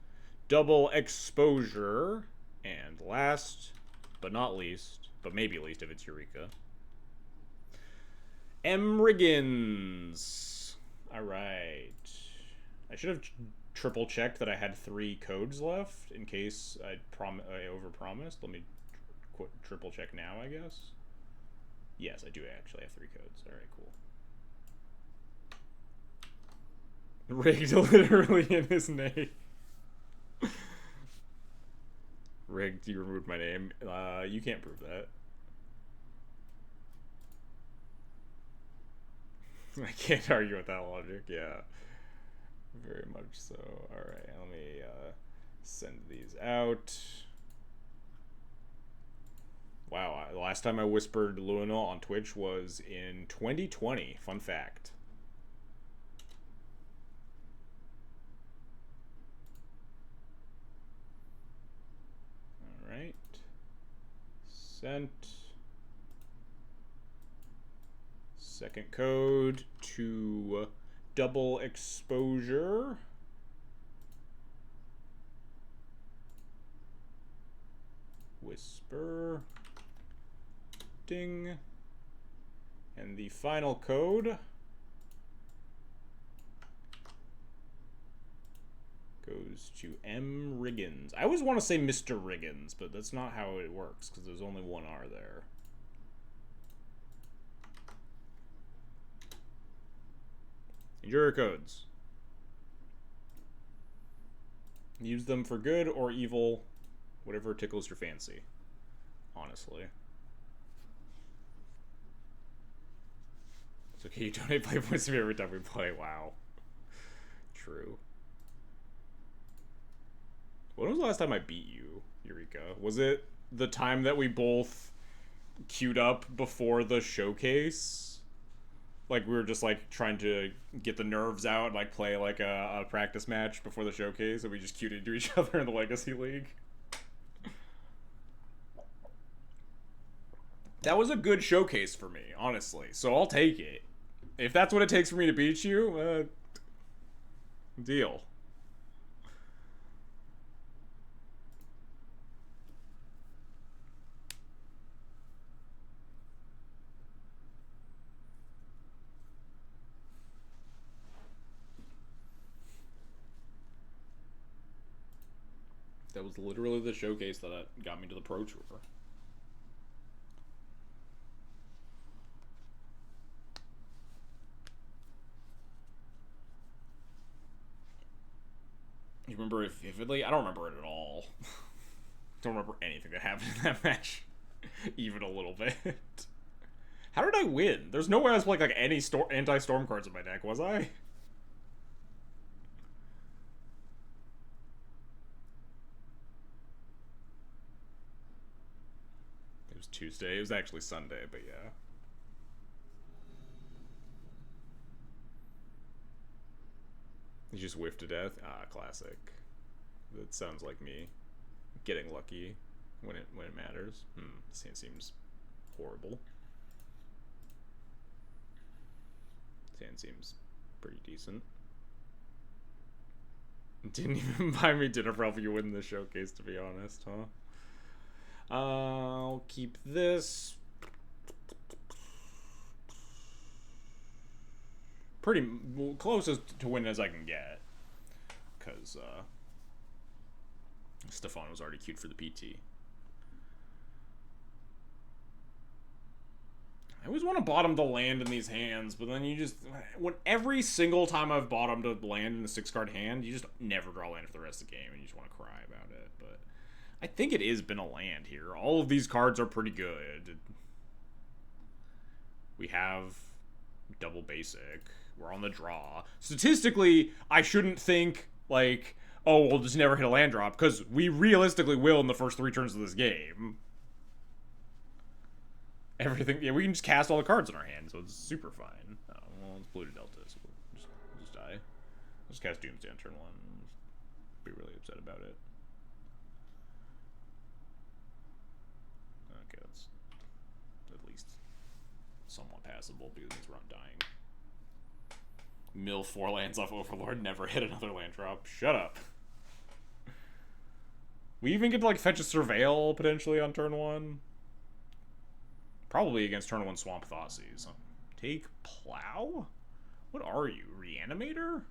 Double exposure. And last, but not least, but maybe least if it's Eureka. M. Riggins. Alright. I should have triple checked that I had 3 codes left in case I overpromised. Let me triple check now, I guess. Yes, I do actually have 3 codes. Alright, cool. Rigged literally in his name. rigged. You removed my name. You can't prove that. I can't argue with that logic. Yeah, very much so. All right, let me send these out. Wow, the last time I whispered Luna on Twitch was in 2020. Fun fact. All right. Sent. Second code to double exposure. Whisper. Ding. And the final code goes to M. Riggins. I always want to say Mr. Riggins, but that's not how it works because there's only one R there. Enjoy your codes. Use them for good or evil, whatever tickles your fancy. Honestly. It's okay, you donate play points to me every time we play. Wow. True. When was the last time I beat you, Eureka? Was it the time that we both queued up before the showcase? Like, we were just, like, trying to get the nerves out and, like, play, like, a practice match before the showcase, and we just queued into each other in the Legacy League. That was a good showcase for me, honestly, so I'll take it. If that's what it takes for me to beat you, deal. That was literally the showcase that got me to the Pro Tour. You remember it vividly? I don't remember it at all. Don't remember anything that happened in that match. Even a little bit. How did I win? There's no way I was playing like any anti-storm cards in my deck, was I? It was Tuesday. It was actually Sunday, but yeah. You just whiffed to death? Ah, classic. That sounds like me. Getting lucky when it matters. This hand seems horrible. This hand seems pretty decent. Didn't even buy me dinner for helping you win the showcase, to be honest, huh? I'll keep this. Pretty closest to win as I can get. Because, Stefan was already queued for the PT. I always want to bottom the land in these hands, but then you just... When every single time I've bottomed a land in a 6-card hand, you just never draw land for the rest of the game, and you just want to cry about it. But I think it has been a land here. All of these cards are pretty good. We have double basic. We're on the draw. Statistically, I shouldn't think, like, oh, we'll just never hit a land drop, because we realistically will in the first 3 turns of this game. Everything, yeah, we can just cast all the cards in our hand, so it's super fine. Oh, well, it's blue to Delta, so we'll just die. We'll just cast Doomsday on turn 1 and be really upset about it. Okay, that's at least somewhat passable, because we're not dying. Mill 4 lands off Overlord, never hit another land drop. Shut up. We even get to, like, fetch a Surveil, potentially, on turn 1. Probably against turn 1 Swamp Thoughtseize. Take Plow? What are you? Reanimator?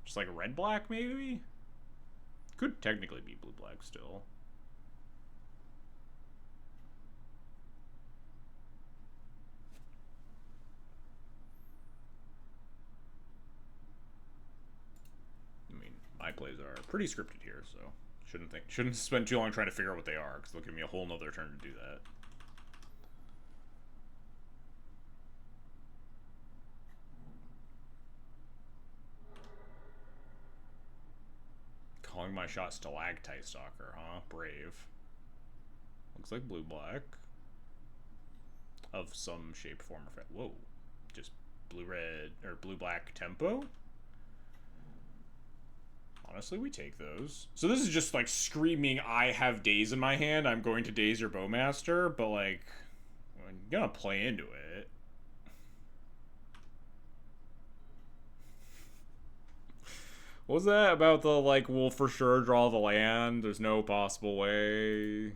Just like red-black, maybe? Could technically be blue-black still. I mean, my plays are pretty scripted here, so Shouldn't spend too long trying to figure out what they are, because they'll give me a whole nother turn to do that. Calling my shot Stalactite Stalker, huh? Brave. Looks like blue-black. Of some shape, form, or effect. Whoa. Just blue-red, or blue-black tempo? Honestly, we take those. So this is just, like, screaming, I have daze in my hand, I'm going to daze your Bowmaster, but, like, I'm gonna play into it. What was that about the, like, we'll for sure draw the land, there's no possible way...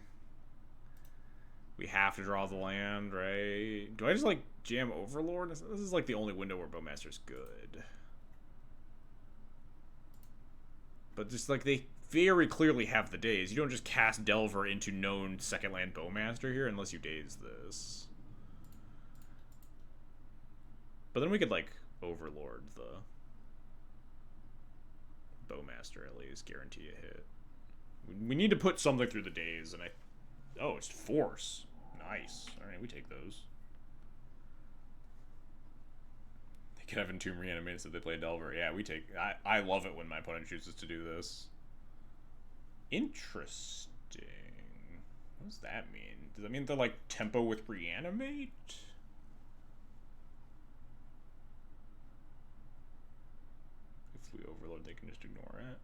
We have to draw the land, right? Do I just, like, jam Overlord? This is, like, the only window where Bowmaster's good. But just, like, they very clearly have the daze. You don't just cast Delver into known second land Bowmaster here unless you daze this. But then we could, like, Overlord the Bowmaster at least. Guarantee a hit. We need to put something through the daze, and I... Oh, it's Force. Nice. Alright, we take those. They could have Entomb reanimated so they play Delver. Yeah, we take... I love it when my opponent chooses to do this. Interesting. What does that mean? Does that mean they're like tempo with reanimate? If we Overload, they can just ignore it.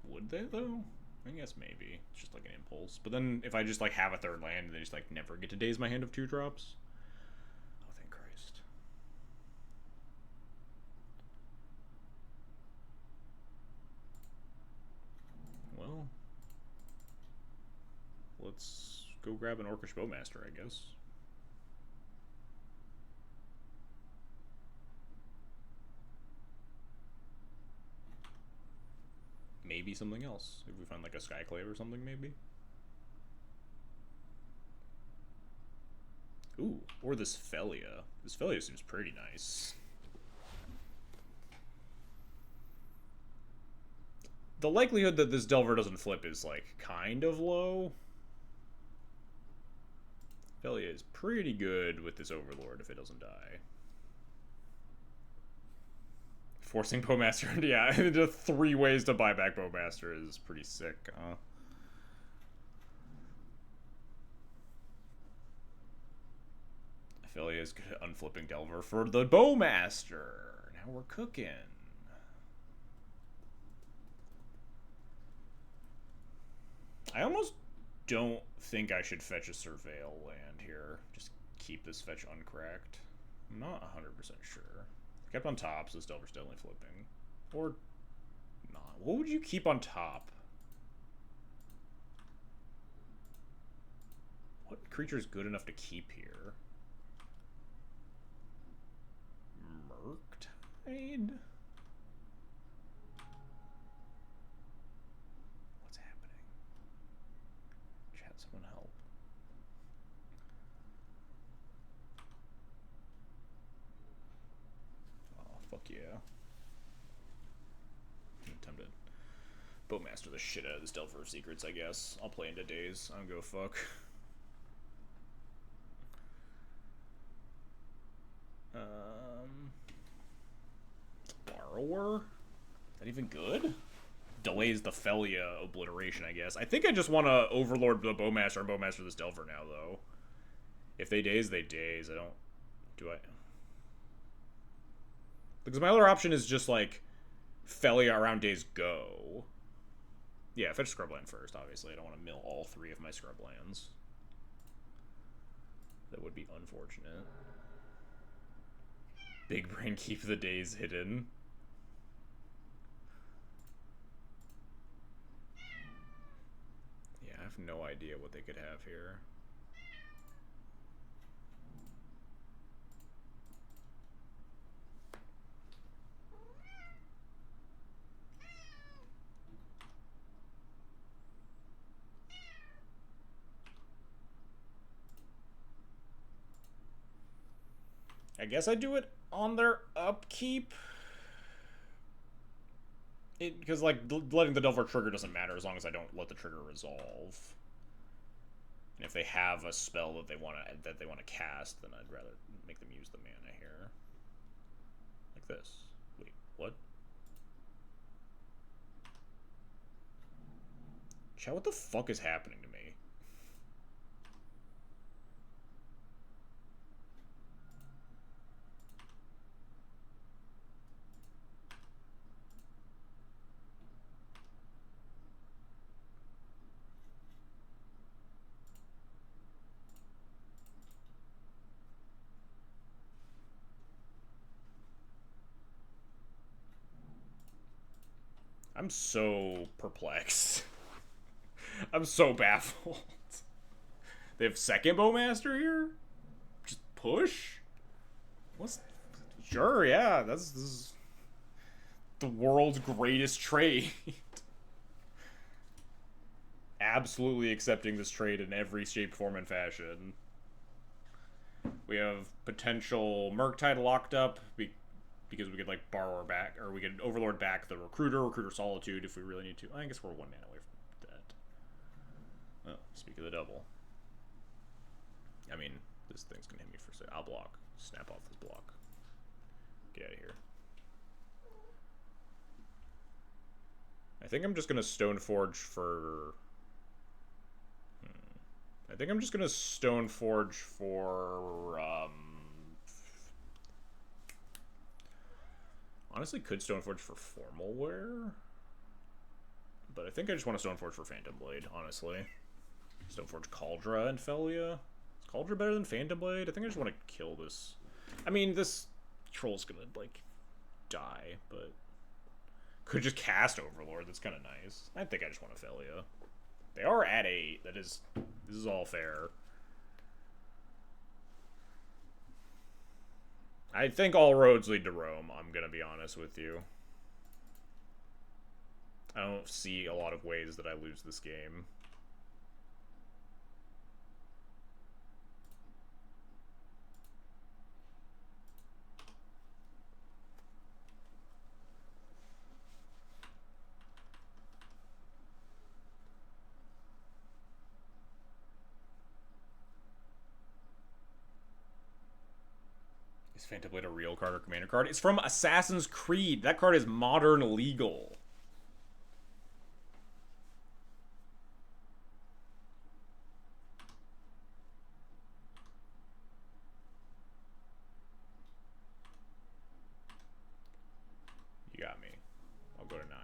Would they, though? I guess maybe. It's just like an impulse. But then if I just like have a third land and they just like never get to daze my hand of 2 drops. Oh, thank Christ. Well, let's go grab an Orcish Bowmaster, I guess. Maybe something else. If we find like a Skyclave or something, maybe. Ooh, or this Felia. This Felia seems pretty nice. The likelihood that this Delver doesn't flip is like kind of low. Felia is pretty good with this Overlord if it doesn't die. Forcing Bowmaster, yeah, the 3 ways to buy back Bowmaster is pretty sick, huh? Felia is good at unflipping Delver for the Bowmaster. Now we're cooking. I almost don't think I should fetch a Surveil land here. Just keep this fetch uncracked. I'm not 100% sure. Kept on top, so this Delver's definitely flipping. Or not. What would you keep on top? What creature's good enough to keep here? Murktide? What's happening? Chat, someone help. Fuck yeah. I'm tempted. Bowmaster the shit out of this Delver of Secrets, I guess. I'll play into days. I don't give a fuck. Borrower? Is that even good? Delays the Felia obliteration, I guess. I think I just want to Overlord the Bowmaster and Bowmaster this Delver now, though. If they daze, they daze. I don't... Do I... Because my other option is just, like, Felia around days go. Yeah, fetch Scrubland first, obviously. I don't want to mill all 3 of my Scrublands. That would be unfortunate. Big Brain keep the days hidden. Yeah, I have no idea what they could have here. I guess I do it on their upkeep. Because, like, letting the Delver trigger doesn't matter as long as I don't let the trigger resolve. And if they have a spell that they want to cast, then I'd rather make them use the mana here. Like this. Wait, what? Chat, what the fuck is happening to me? I'm so perplexed. I'm so baffled. They have second Bowmaster here? Just push? What's... Sure, yeah, this is the world's greatest trade. Absolutely accepting this trade in every shape, form, and fashion. We have potential Murktide locked up because we could, like, borrow her back, or we could Overlord back the Recruiter Solitude if we really need to. I guess we're 1 mana away from that. Oh, speak of the double. I mean, this thing's gonna hit me for... I'll block. Snap off this block. Get out of here. I think I'm just gonna Stoneforge for... I think I'm just gonna Stoneforge for... Honestly, could Stoneforge for Formal Wear. But I think I just want to Stoneforge for Phantom Blade, honestly. Stoneforge Cauldra and Felia. Is Cauldra better than Phantom Blade? I think I just want to kill this. I mean, this troll's gonna, like, die, but... Could just cast Overlord, that's kind of nice. I think I just want to Felia. They are at 8, that is... This is all fair. I think all roads lead to Rome, I'm gonna be honest with you. I don't see a lot of ways that I lose this game. Is Phantom Blade a real card or commander card? It's from Assassin's Creed. That card is modern legal. You got me. I'll go to 9.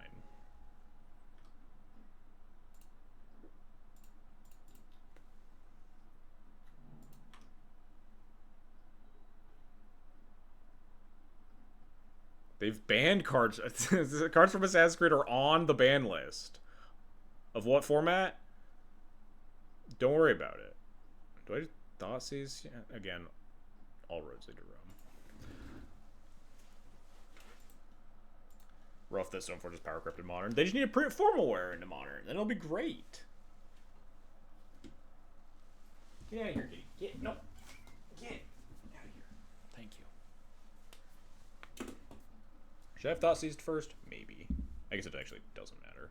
They've banned cards. Cards from Assassin's Creed are on the ban list. Of what format? Don't worry about it. Do I Thoughtseize? Yeah, again, all roads lead to Rome. Rough this Stoneforge is power corrupted modern. They just need to print Formal Wear into modern. Then it'll be great. Get out of here, dude. Get no. Get out of here. Thank you. Should I have Thoughtseized first? Maybe. I guess it actually doesn't matter.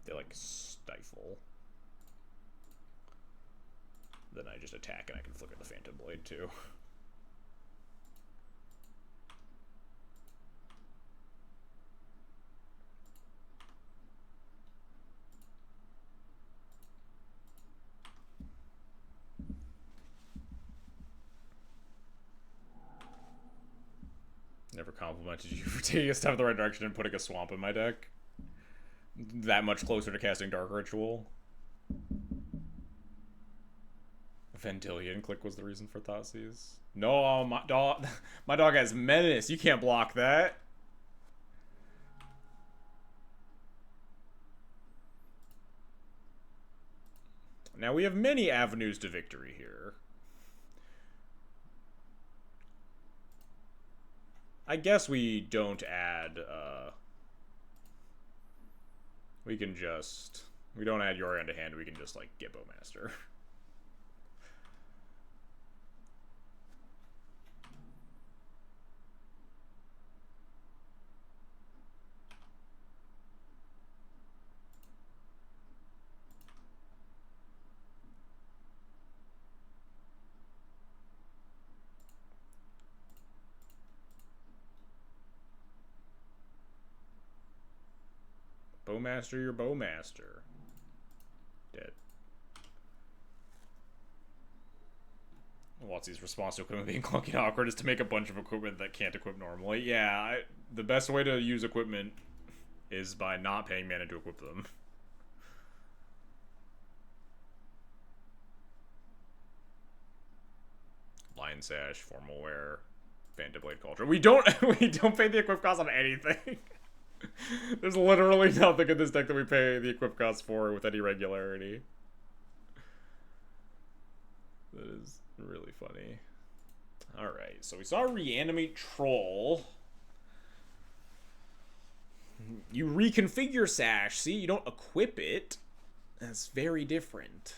They like stifle. Then I just attack and I can flicker the Phantom Blade too. Never complimented you for taking a step in the right direction and putting a swamp in my deck. That much closer to casting Dark Ritual. Vendilion click was the reason for Thoughtseize. No, my dog has Menace. You can't block that. Now we have many avenues to victory here. I guess we don't add, we can just... We don't add Yorion to hand, we can just, like, get Bowmaster. Bowmaster your Bowmaster. Dead. Watsy's response to equipment being clunky and awkward is to make a bunch of equipment that can't equip normally. Yeah, the best way to use equipment is by not paying mana to equip them. Lion Sash, Formal Wear, Phantom Blade Culture. We don't pay the equip cost on anything. There's literally nothing in this deck that we pay the equip cost for with any regularity. That is really funny. Alright, so we saw Reanimate Troll. You reconfigure Sash. See, you don't equip it. That's very different.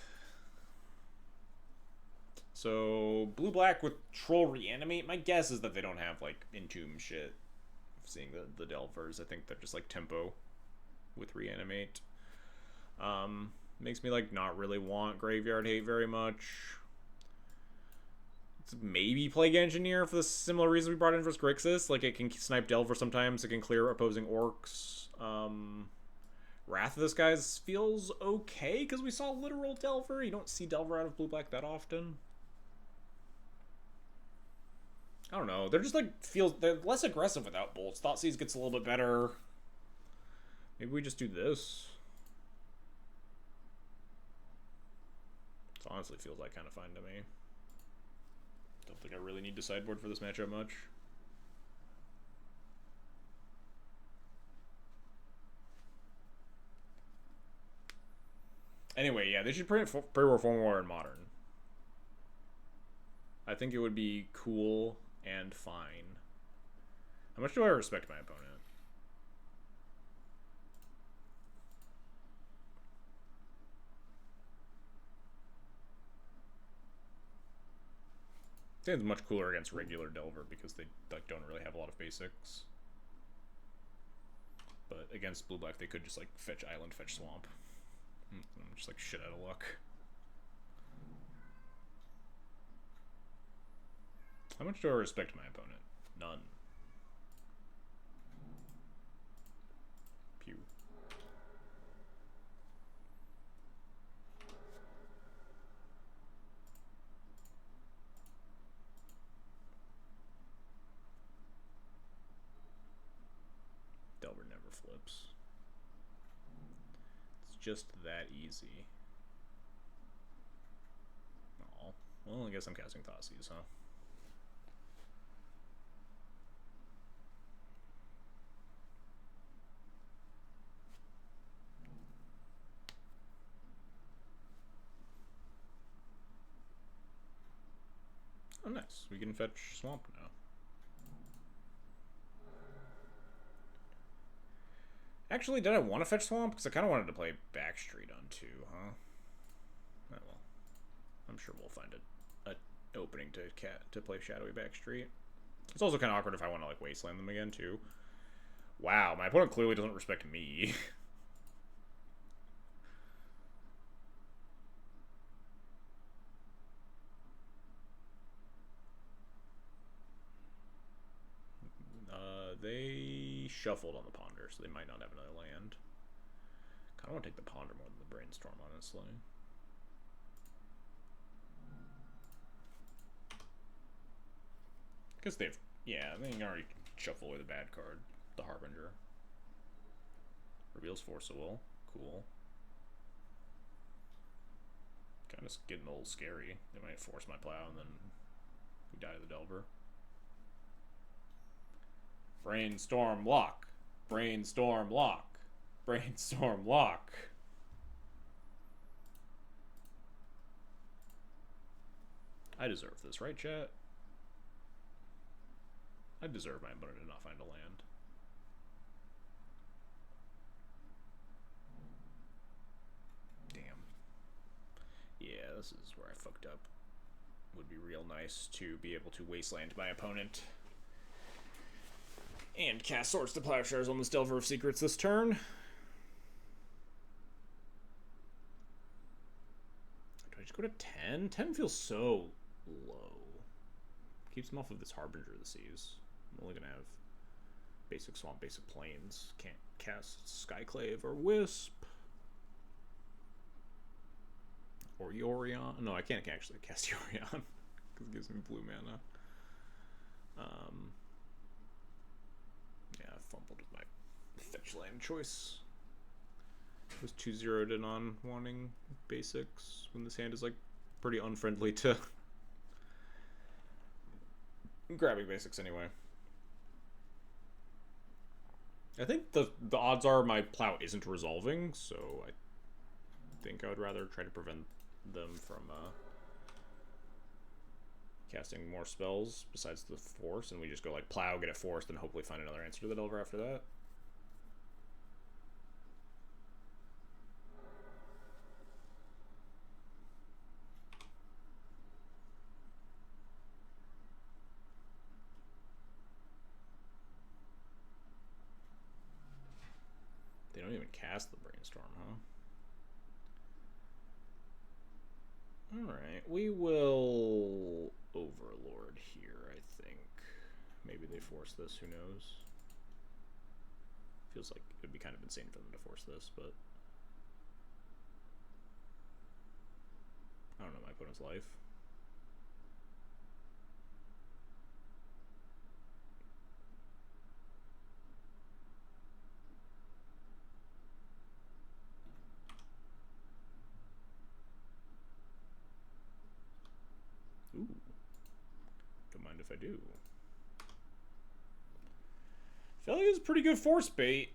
So, blue-black with Troll Reanimate. My guess is that they don't have, like, Entomb shit. Seeing the Delvers, I think they're just, like, tempo with Reanimate. Makes me, like, not really want Graveyard Hate very much. It's maybe Plague Engineer for the similar reason we brought in for Grixis. Like, it can snipe Delver sometimes. It can clear opposing Orcs. Wrath of the Skies feels okay, because we saw literal Delver. You don't see Delver out of blue-black that often. I don't know. They're just like they're less aggressive without bolts. Thoughtseize gets a little bit better. Maybe we just do this. This honestly feels like kind of fine to me. Don't think I really need to sideboard for this matchup much. Anyway, yeah, they should pre-war Formal War in Modern. I think it would be cool and fine. How much do I respect my opponent? I think it's much cooler against regular Delver because they like don't really have a lot of basics. But against blue-black, they could just like fetch Island, fetch Swamp. I'm just like shit out of luck. How much do I respect my opponent? None. Pew. Delver never flips. It's just that easy. Oh, well, I guess I'm casting Thoughtseize, huh? Oh, nice. We can fetch Swamp now. Actually, did I want to fetch Swamp? Because I kind of wanted to play Backstreet on 2, huh? Oh, well. I'm sure we'll find a opening to play Shadowy Backstreet. It's also kind of awkward if I want to, like, Wasteland them again, too. Wow, my opponent clearly doesn't respect me. They shuffled on the Ponder, so they might not have another land. Kind of want to take the Ponder more than the Brainstorm, honestly. Because they've... Yeah, they can already shuffle away the bad card. The Harbinger. Reveals Force of Will. Cool. Kind of getting a little scary. They might force my plow and then we die to the Delver. Brainstorm lock. Brainstorm lock. Brainstorm lock. I deserve this, right, chat? I deserve my opponent to not find a land. Damn. Yeah, this is where I fucked up. Would be real nice to be able to wasteland my opponent. And cast Swords to Plowshares on this Delver of Secrets this turn. Do I just go to 10? 10 feels so low. Keeps him off of this Harbinger of the Seas. I'm only going to have basic swamp, basic plains. Can't cast Skyclave or Wisp. Or Yorion. No, I can't actually cast Yorion. Because it gives me blue mana. Yeah, I fumbled with my fetch land choice. I was too zeroed in on wanting basics when this hand is like pretty unfriendly to grabbing basics anyway. I think the odds are my plow isn't resolving, so I think I would rather try to prevent them from casting more spells besides the force, and we just go like plow, get it forced, and hopefully find another answer to the Delver after that. They don't even cast the Brainstorm, huh? Alright, we will Overlord here, I think. Maybe they force this, who knows? Feels like it would be kind of insane for them to force this, but I don't know my opponent's life. Ooh. Don't mind if I do. Felly is pretty good force bait.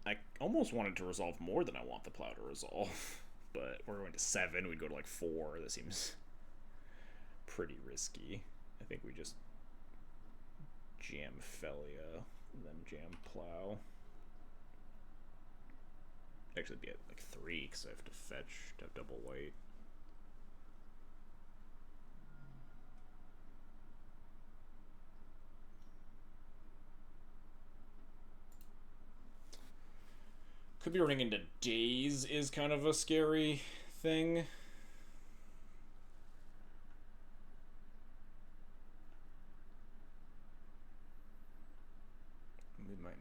I almost wanted to resolve more than I want the plow to resolve. But we're going to 7, we'd go to like 4. That seems pretty risky. I think we just jam Felia, then jam plow. Actually, it'd be at like 3 because I have to fetch to have double white. Could be running into Daze is kind of a scary thing.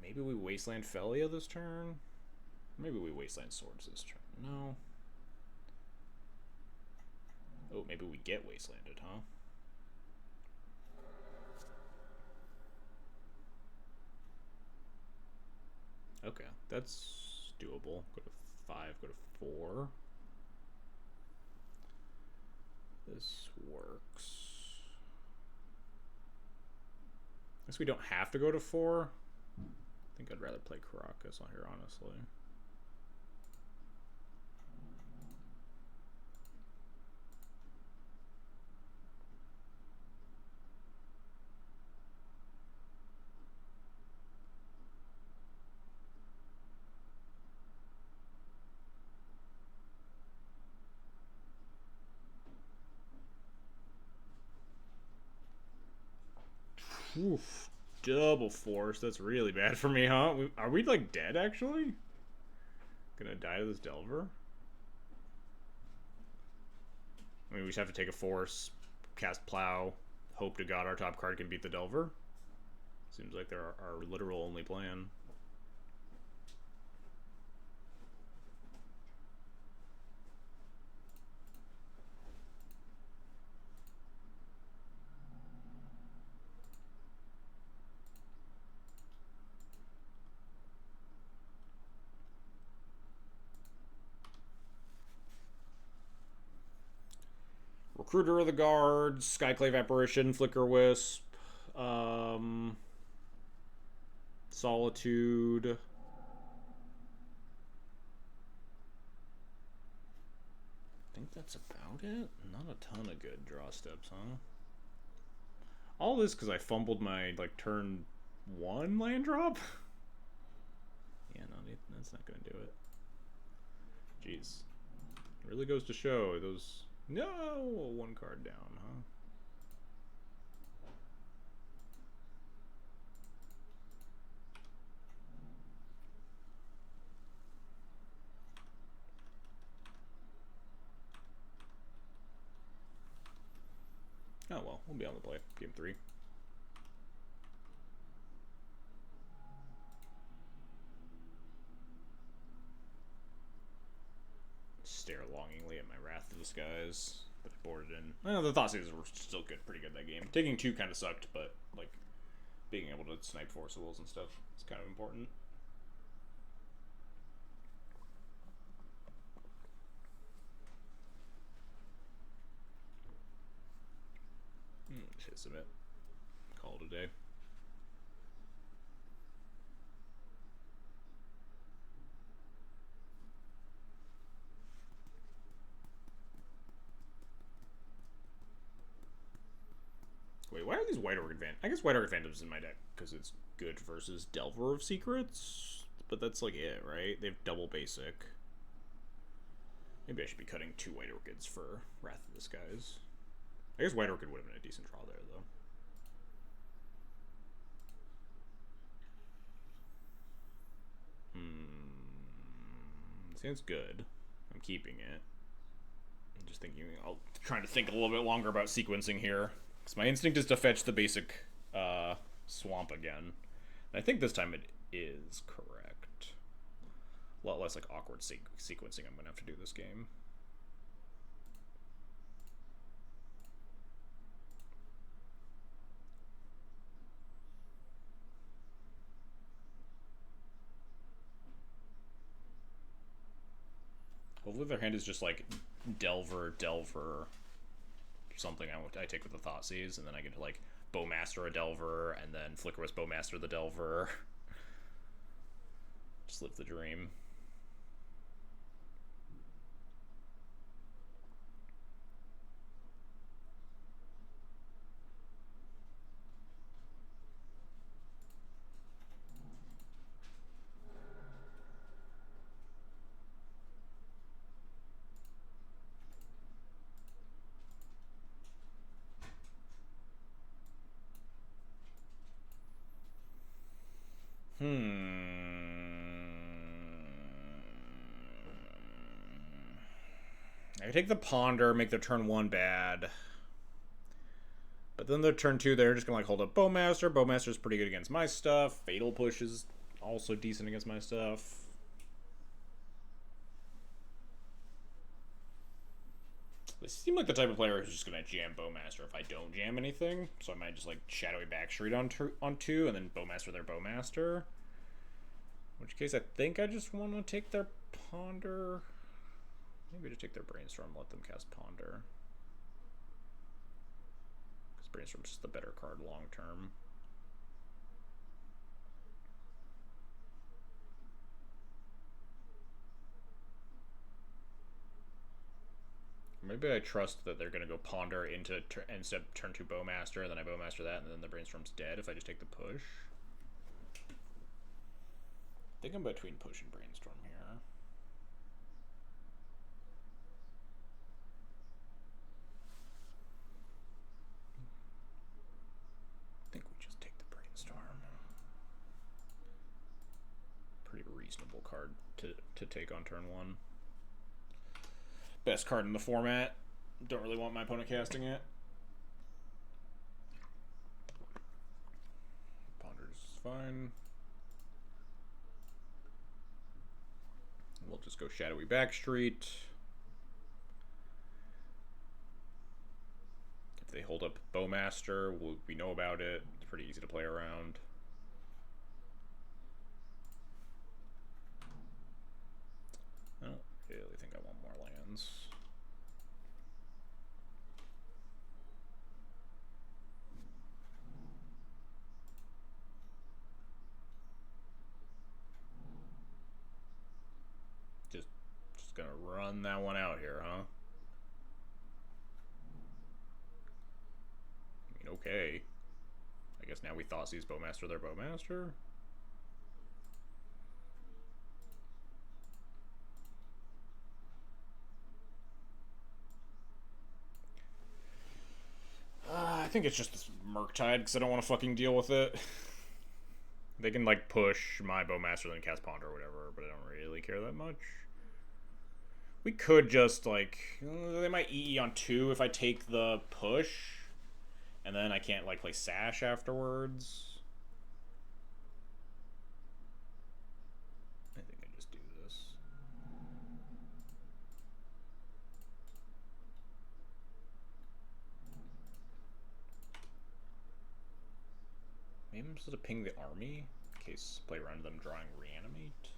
Maybe we Wasteland Felia this turn? Maybe we Wasteland Swords this turn. No. Oh, maybe we get Wastelanded, huh? Okay, that's doable. Go to 5, go to 4. This works. I guess we don't have to go to 4. I think I'd rather play Caracas on here, honestly. Oof. Double force. That's really bad for me, huh? Are we like dead, actually? Gonna die to this Delver? I mean, we just have to take a force, cast plow, hope to God our top card can beat the Delver. Seems like they're our literal only plan. Recruiter of the Guards, Skyclave Apparition, Flicker Wisp, Solitude. I think that's about it. Not a ton of good draw steps, huh? All this because I fumbled my like turn 1 land drop. Yeah, no, that's not gonna do it. Jeez, it really goes to show those. No, 1 card down, huh? Oh well, we'll be on the play. Game 3. of the Skies, but I boarded in. Well, the Thoughtseizes were still good, pretty good that game. Taking 2 kind of sucked, but like being able to snipe forcibles and stuff is kind of important. Just submit. Call it a day. Wait, why are these White Orchid Phantoms? I guess White Orchid Phantoms in my deck because it's good versus Delver of Secrets, but that's like it, right? They have double basic. Maybe I should be cutting 2 White Orchids for Wrath of the Skies. I guess White Orchid would have been a decent draw there, though. Sounds good. I'm keeping it. I'm just thinking, trying to think a little bit longer about sequencing here. Because my instinct is to fetch the basic swamp again. And I think this time it is correct. A lot less like awkward sequencing I'm going to have to do this game. Hopefully their hand is just like Delver, something I take with the Thoughtseize, and then I get to like Bowmaster a Delver, and then Flickerwisp Bowmaster the Delver. Just live the dream. I take the Ponder, make their turn 1 bad. But then their turn 2, they're just going to like hold up Bowmaster. Bowmaster's pretty good against my stuff. Fatal Push is also decent against my stuff. They seem like the type of player who's just going to jam Bowmaster if I don't jam anything. So I might just like Shadowy Backstreet on 2 and then Bowmaster their Bowmaster. In which case I think I just want to take their Ponder. Maybe just take their Brainstorm and let them cast Ponder. Because Brainstorm's just the better card long term. Maybe I trust that they're going to go Ponder into instead turn 2 Bowmaster, and then I Bowmaster that, and then the Brainstorm's dead if I just take the push. I think I'm between push and Brainstorm here. I think we just take the Brainstorm. Pretty reasonable card to take on turn 1. Best card in the format. Don't really want my opponent casting it. Ponder's fine. We'll just go Shadowy Backstreet. If they hold up Bowmaster, we know about it. It's pretty easy to play around. I don't really think I want more lands. Just gonna run that one out here, huh? I mean, okay. I guess now we Thoughtseize Bowmaster their Bowmaster. I think it's just this Murktide because I don't want to fucking deal with it. They can like push my Bowmaster then cast Ponder or whatever, but I don't really care that much. We could just like they might EE on 2 if I take the push, and then I can't like play Sash afterwards. I think I just do this. Maybe I'm supposed to ping the army in case play around them drawing reanimate.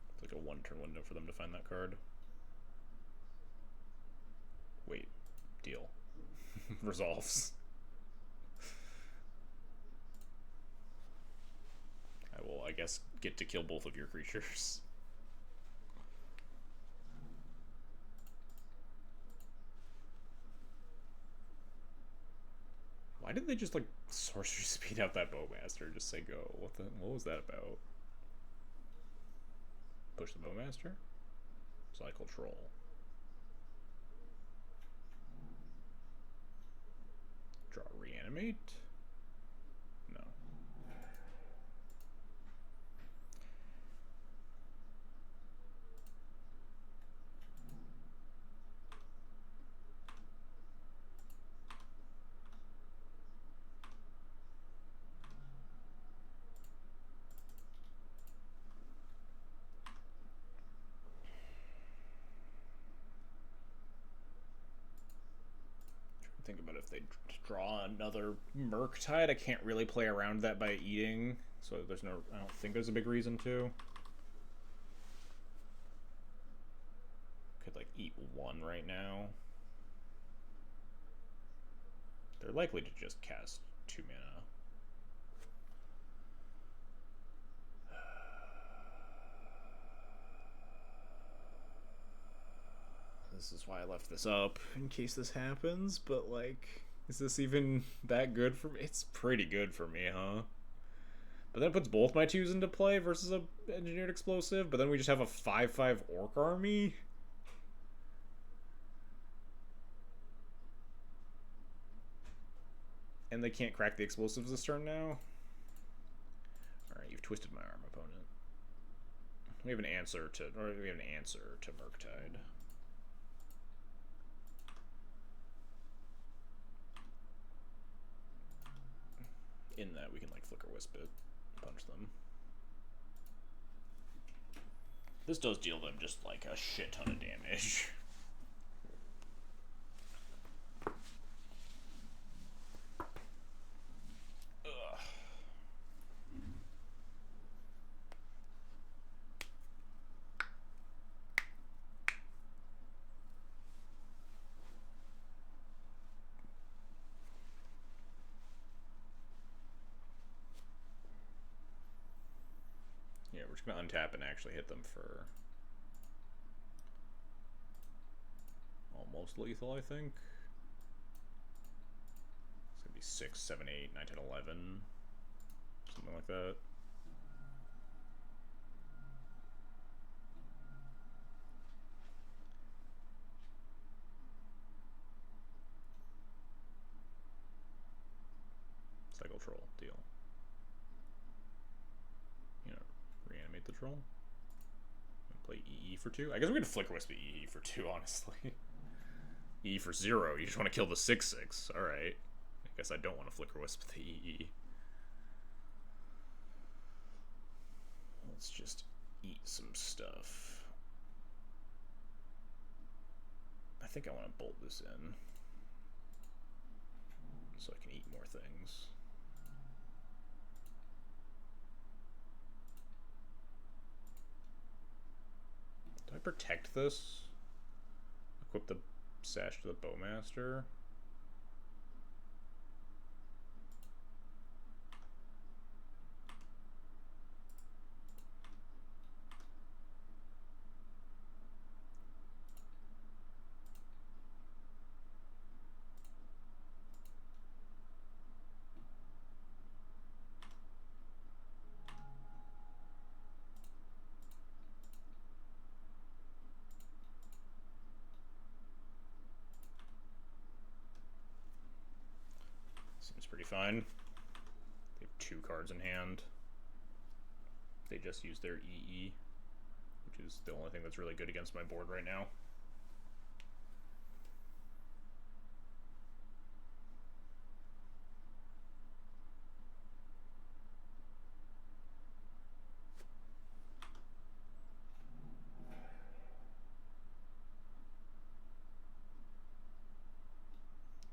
It's like a 1-turn window for them to find that card. Wait, deal. Resolves. I will, I guess, get to kill both of your creatures. Why did they just, like, sorcery speed out that Bowmaster? Just say go. What was that about? Push the Bowmaster? Cycle Troll. Draw reanimate? No. Think about if they draw another Murktide. I can't really play around that by eating, so there's no. I don't think there's a big reason to. Could like eat one right now. They're likely to just cast 2 mana. This is why I left this up, in case this happens, but, like, is this even that good for me? It's pretty good for me, huh? But then it puts both my 2s into play versus a engineered explosive, but then we just have a 5/5 orc army? And they can't crack the explosives this turn now? Alright, you've twisted my arm, opponent. We have an answer to Murktide. In that we can like Flicker Wisp it, punch them. This does deal them just like a shit ton of damage. Ugh. Yeah, we're just gonna untap and actually hit them for almost lethal, I think. It's gonna be 6, 7, 8, 9, 10, 11. Something like that. Cycle Troll, deal. You know, reanimate the troll. Play EE for 2. I guess we're gonna Flicker Wisp EE for 2, honestly. EE for 0. You just want to kill the 6/6. Alright. I guess I don't want to Flicker Wisp the EE. Let's just eat some stuff. I think I want to bolt this in, so I can eat more things. Do I protect this? Equip the sash to the Bowmaster? Seems pretty fine. They have 2 cards in hand. They just use their EE, which is the only thing that's really good against my board right now.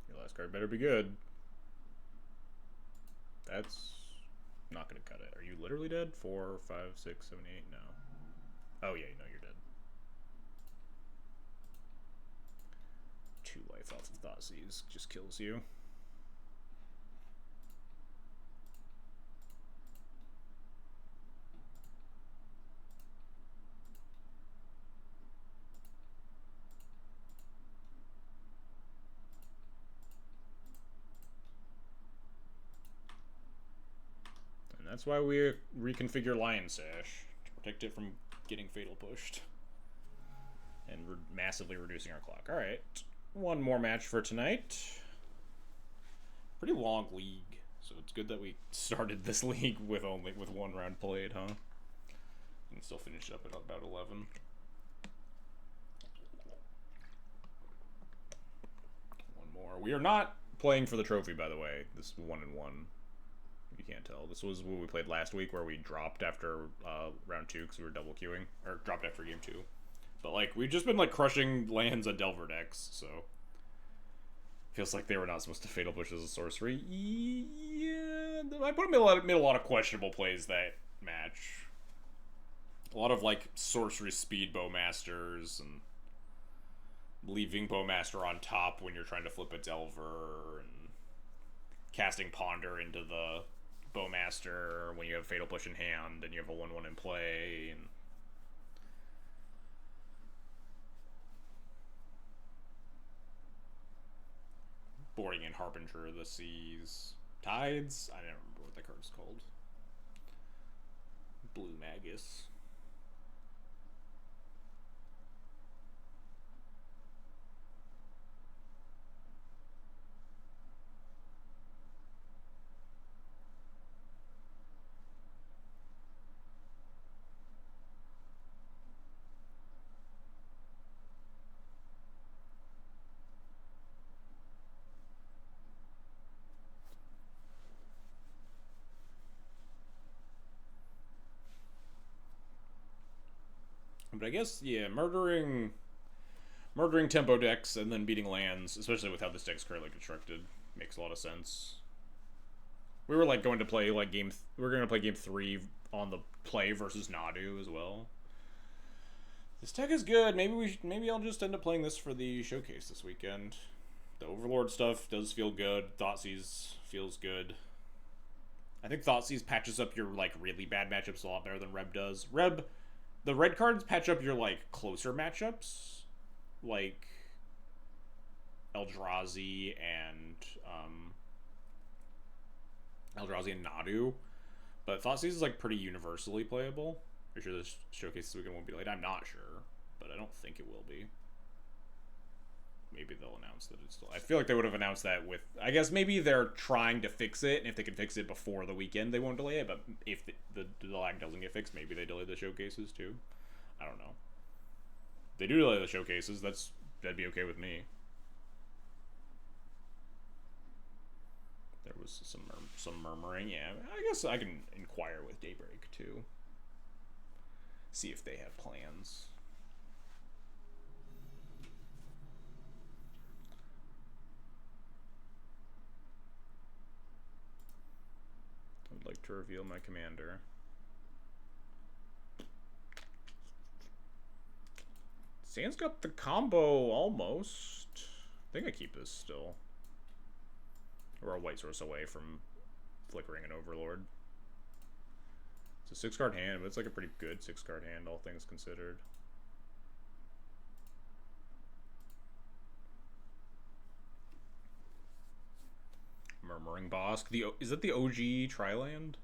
Your last card better be good. that's not gonna cut it. Are you literally dead? 4, 5, 6, 7, 8? No. Oh yeah, no, you're dead. 2 life off of Thoughtseize just kills you. And that's why we reconfigure Lion Sash, to protect it from getting fatal pushed. And massively reducing our clock. Alright, one more match for tonight. Pretty long league, so it's good that we started this league with 1 round played, huh? And still finish up at about 11. One more. We are not playing for the trophy, by the way. This is 1-1. You can't tell. This was what we played last week, where we dropped after round 2 because we were double queuing, or dropped after game 2. But like we've just been like crushing lands on Delver decks, so feels like they were not supposed to fatal push as a sorcery. Yeah, I put them made a lot of questionable plays that match. A lot of like sorcery speed Bowmasters and leaving Bowmaster on top when you're trying to flip a Delver, and casting Ponder into the Bowmaster when you have fatal push in hand and you have a 1/1 in play. And boarding in Harbinger of the Seas. Tides? I don't remember what the card's called. Blue Magus. But I guess, yeah, murdering tempo decks and then beating lands, especially with how this deck's currently constructed, makes a lot of sense. We were like going to play like we were going to play game 3 on the play versus Nadu as well. This deck is good. Maybe I'll just end up playing this for the showcase this weekend. The Overlord stuff does feel good. Thoughtseize feels good. I think Thoughtseize patches up your like really bad matchups a lot better than Reb does. The red cards patch up your, like, closer matchups, like Eldrazi and Nadu. But Thoughtseize is, like, pretty universally playable. I'm sure this showcase this weekend won't be late. I'm not sure, but I don't think it will be. Maybe they'll announce that it's still... I feel like they would have announced that with... I guess maybe they're trying to fix it, and if they can fix it before the weekend, they won't delay it, but if the lag doesn't get fixed, maybe they delay the showcases, too. I don't know. If they do delay the showcases, that'd be okay with me. There was some murmuring, yeah. I guess I can inquire with Daybreak, too. See if they have plans. I'd like to reveal my commander. Sand's got the combo almost. I think I keep this still. We're a white source away from flickering an Overlord. It's a 6-card hand, but it's like a pretty good 6-card hand, all things considered. Murmuring Bosk. Is that the OG Triland?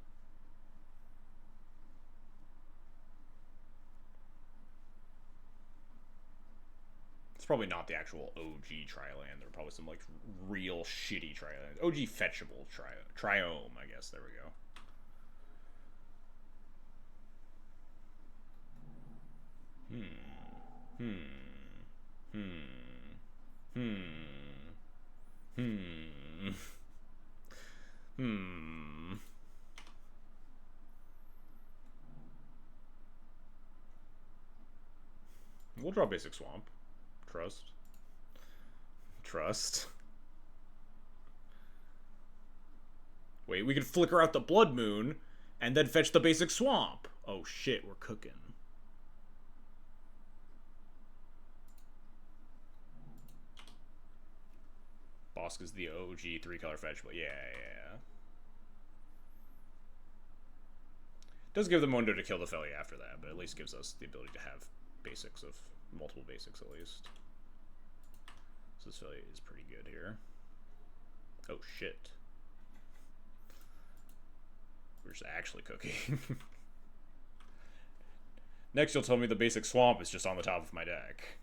It's probably not the actual OG Triland. There are probably some like real shitty Triland. OG fetchable Triome, I guess. There we go. We'll draw basic swamp. Trust. Wait, we can flicker out the Blood Moon and then fetch the basic swamp. Oh shit, we're cooking. Bosk is the OG 3-color fetch, but yeah. Does give the Mondo to kill the Feli after that, but at least gives us the ability to have basics of multiple basics at least. So this Feli is pretty good here. Oh shit. We're just actually cooking. Next you'll tell me the basic swamp is just on the top of my deck.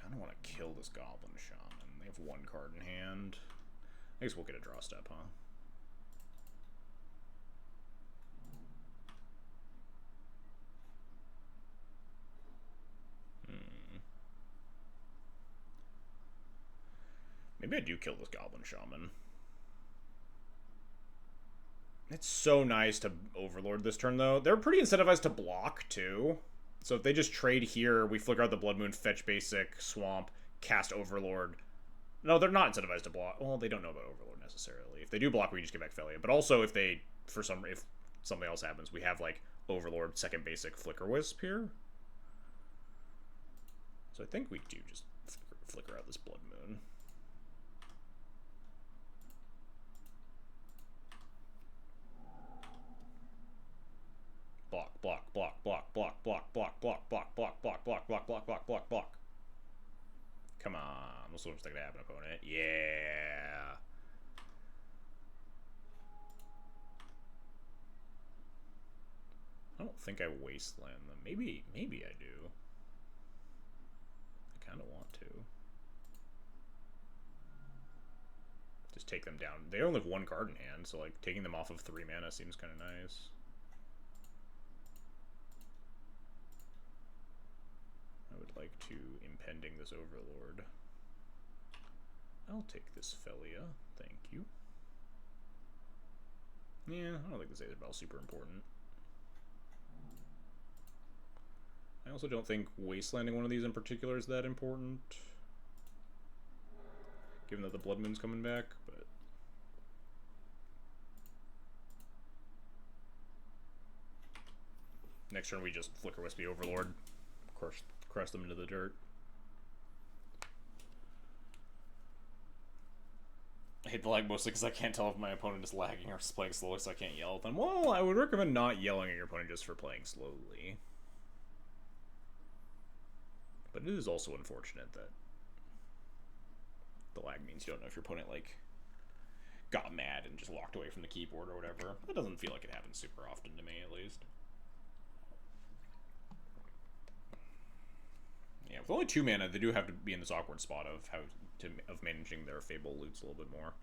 I want to kill this Goblin Shaman. They have one card in hand. I guess we'll get a draw step, huh? Maybe I do kill this Goblin Shaman. It's so nice to Overlord this turn, though. They're pretty incentivized to block, too. So if they just trade here, we flicker out the Blood Moon, fetch basic, swamp, cast Overlord. No, they're not incentivized to block. Well, they don't know about Overlord necessarily. If they do block, we just get back Felia. But also, if they, if something else happens, we have like Overlord, second basic, Flicker Wisp here. So I think we do just flicker out this Blood Moon. Block, block, block, block, block, block, block, block, block, block, block, block, block, block, block, block, block. Come on, what's what's gonna happen, opponent? Yeah. I don't think I wasteland them. Maybe I do. I kind of want to. Just take them down. They only have one card in hand, so like taking them off of 3 mana seems kind of nice. I would like to impending this Overlord. I'll take this Felia, thank you. Yeah, I don't think this Aether super important. I also don't think wastelanding one of these in particular is that important, given that the Blood Moon's coming back, but... Next turn we just Flicker Wispy Overlord, crush them into the dirt. I hate the lag mostly because I can't tell if my opponent is lagging or just playing slowly, so I can't yell at them. Well, I would recommend not yelling at your opponent just for playing slowly. But it is also unfortunate that the lag means you don't know if your opponent, like, got mad and just walked away from the keyboard or whatever. That doesn't feel like it happens super often to me, at least. Yeah, with only 2 mana, they do have to be in this awkward spot of of managing their Fable loots a little bit more.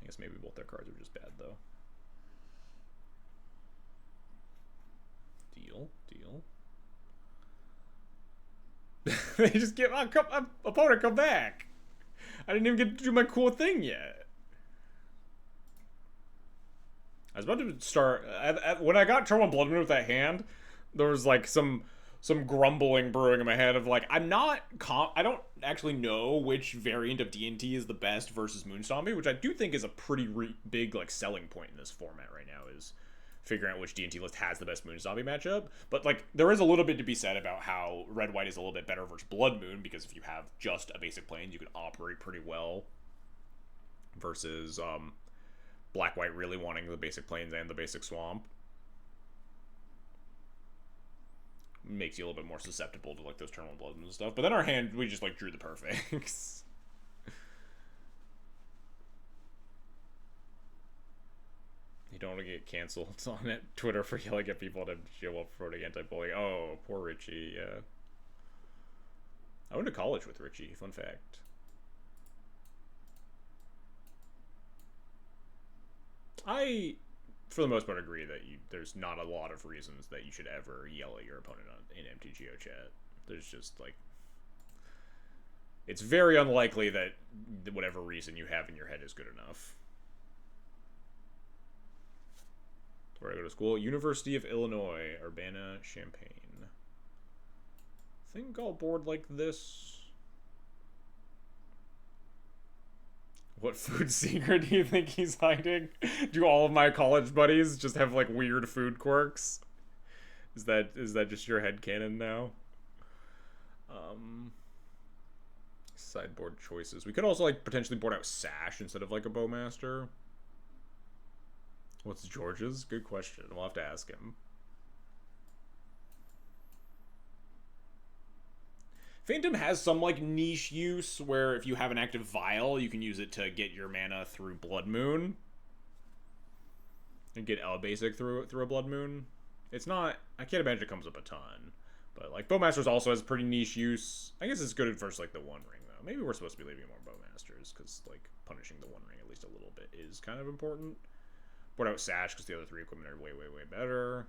I guess maybe both their cards are just bad, though. Deal. They just get opponent, come back. I didn't even get to do my cool thing yet. I was about to start when I got Turmoil Blood Moon with that hand. There was like some grumbling brewing in my head of like I don't actually know which variant of D&T is the best versus Moonstompy, which I do think is a pretty big like selling point in this format right now, is figuring out which D&T list has the best Moonstompy matchup. But like there is a little bit to be said about how Red-White is a little bit better versus Blood Moon, because if you have just a basic plane, you can operate pretty well versus Black-White really wanting the basic plains and the basic swamp. Makes you a little bit more susceptible to like those Turmoil Blood and stuff. But then our hand, we just like drew the perfects. You don't want to get canceled on Twitter for yelling at people to show up for the anti-bullying. Oh, poor Richie, yeah. I went to college with Richie, fun fact. I, for the most part, agree that there's not a lot of reasons that you should ever yell at your opponent in MTGO chat. There's just, like... It's very unlikely that whatever reason you have in your head is good enough. Where I go to school, University of Illinois, Urbana-Champaign. I think I'll board like this. What food secret do you think he's hiding? Do all of my college buddies just have like weird food quirks? Is that just your headcanon now? Sideboard choices. We could also like potentially board out Sash instead of like a Bowmaster. What's George's? Good question. We'll have to ask him. Phantom has some like niche use where if you have an active Vial, you can use it to get your mana through Blood Moon. And get L basic through a Blood Moon. It's not, I can't imagine it comes up a ton. But like Bowmasters also has pretty niche use. I guess it's good versus like the One Ring though. Maybe we're supposed to be leaving more Bowmasters because like punishing the One Ring at least a little bit is kind of important. Board out Sash because the other 3 equipment are way, way, way better.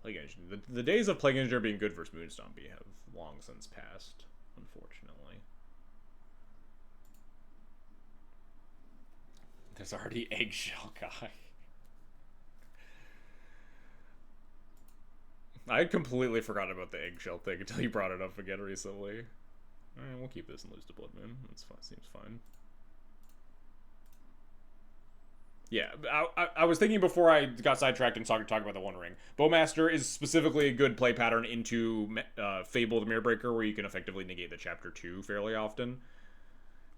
Plague Engineer. The days of Plague Engineer being good versus Moonstompy have long since passed, unfortunately. There's already Eggshell Guy. I had completely forgotten about the Eggshell thing until you brought it up again recently. Alright, we'll keep this and lose to Blood Moon. That's fine. Seems fine. Yeah, I was thinking before I got sidetracked and talking about the One Ring. Bowmaster is specifically a good play pattern into Fable the Mirrorbreaker, where you can effectively negate the Chapter 2 fairly often.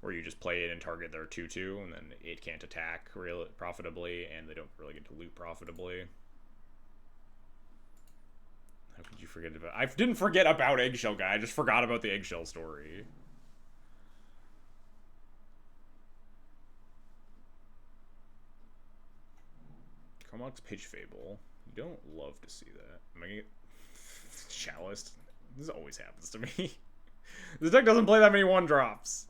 Where you just play it and target their 2-2, and then it can't attack really profitably, and they don't really get to loot profitably. How could you forget about... I didn't forget about Eggshell Guy, I just forgot about the Eggshell story. Carmox Pitch Fable. You don't love to see that. Am I gonna get... Chalice? This always happens to me. This deck doesn't play that many 1-drops.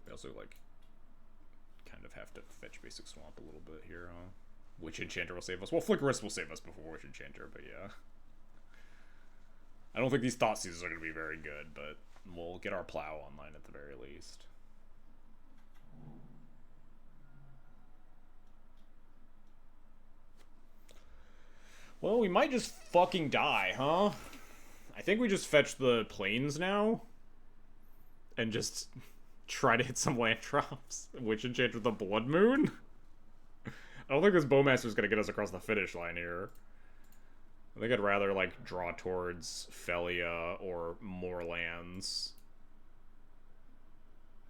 We also, like, kind of have to fetch basic swamp a little bit here, huh? Witch Enchanter will save us. Well, Flickerist will save us before Witch Enchanter, but yeah. I don't think these Thought Seizes are going to be very good, but we'll get our Plow online at the very least. Well, we might just fucking die, huh? I think we just fetch the Plains now. And just try to hit some land drops. Witch Enchanter the Blood Moon? I don't think this Bowmaster's gonna get us across the finish line here. I think I'd rather, like, draw towards Felia or more lands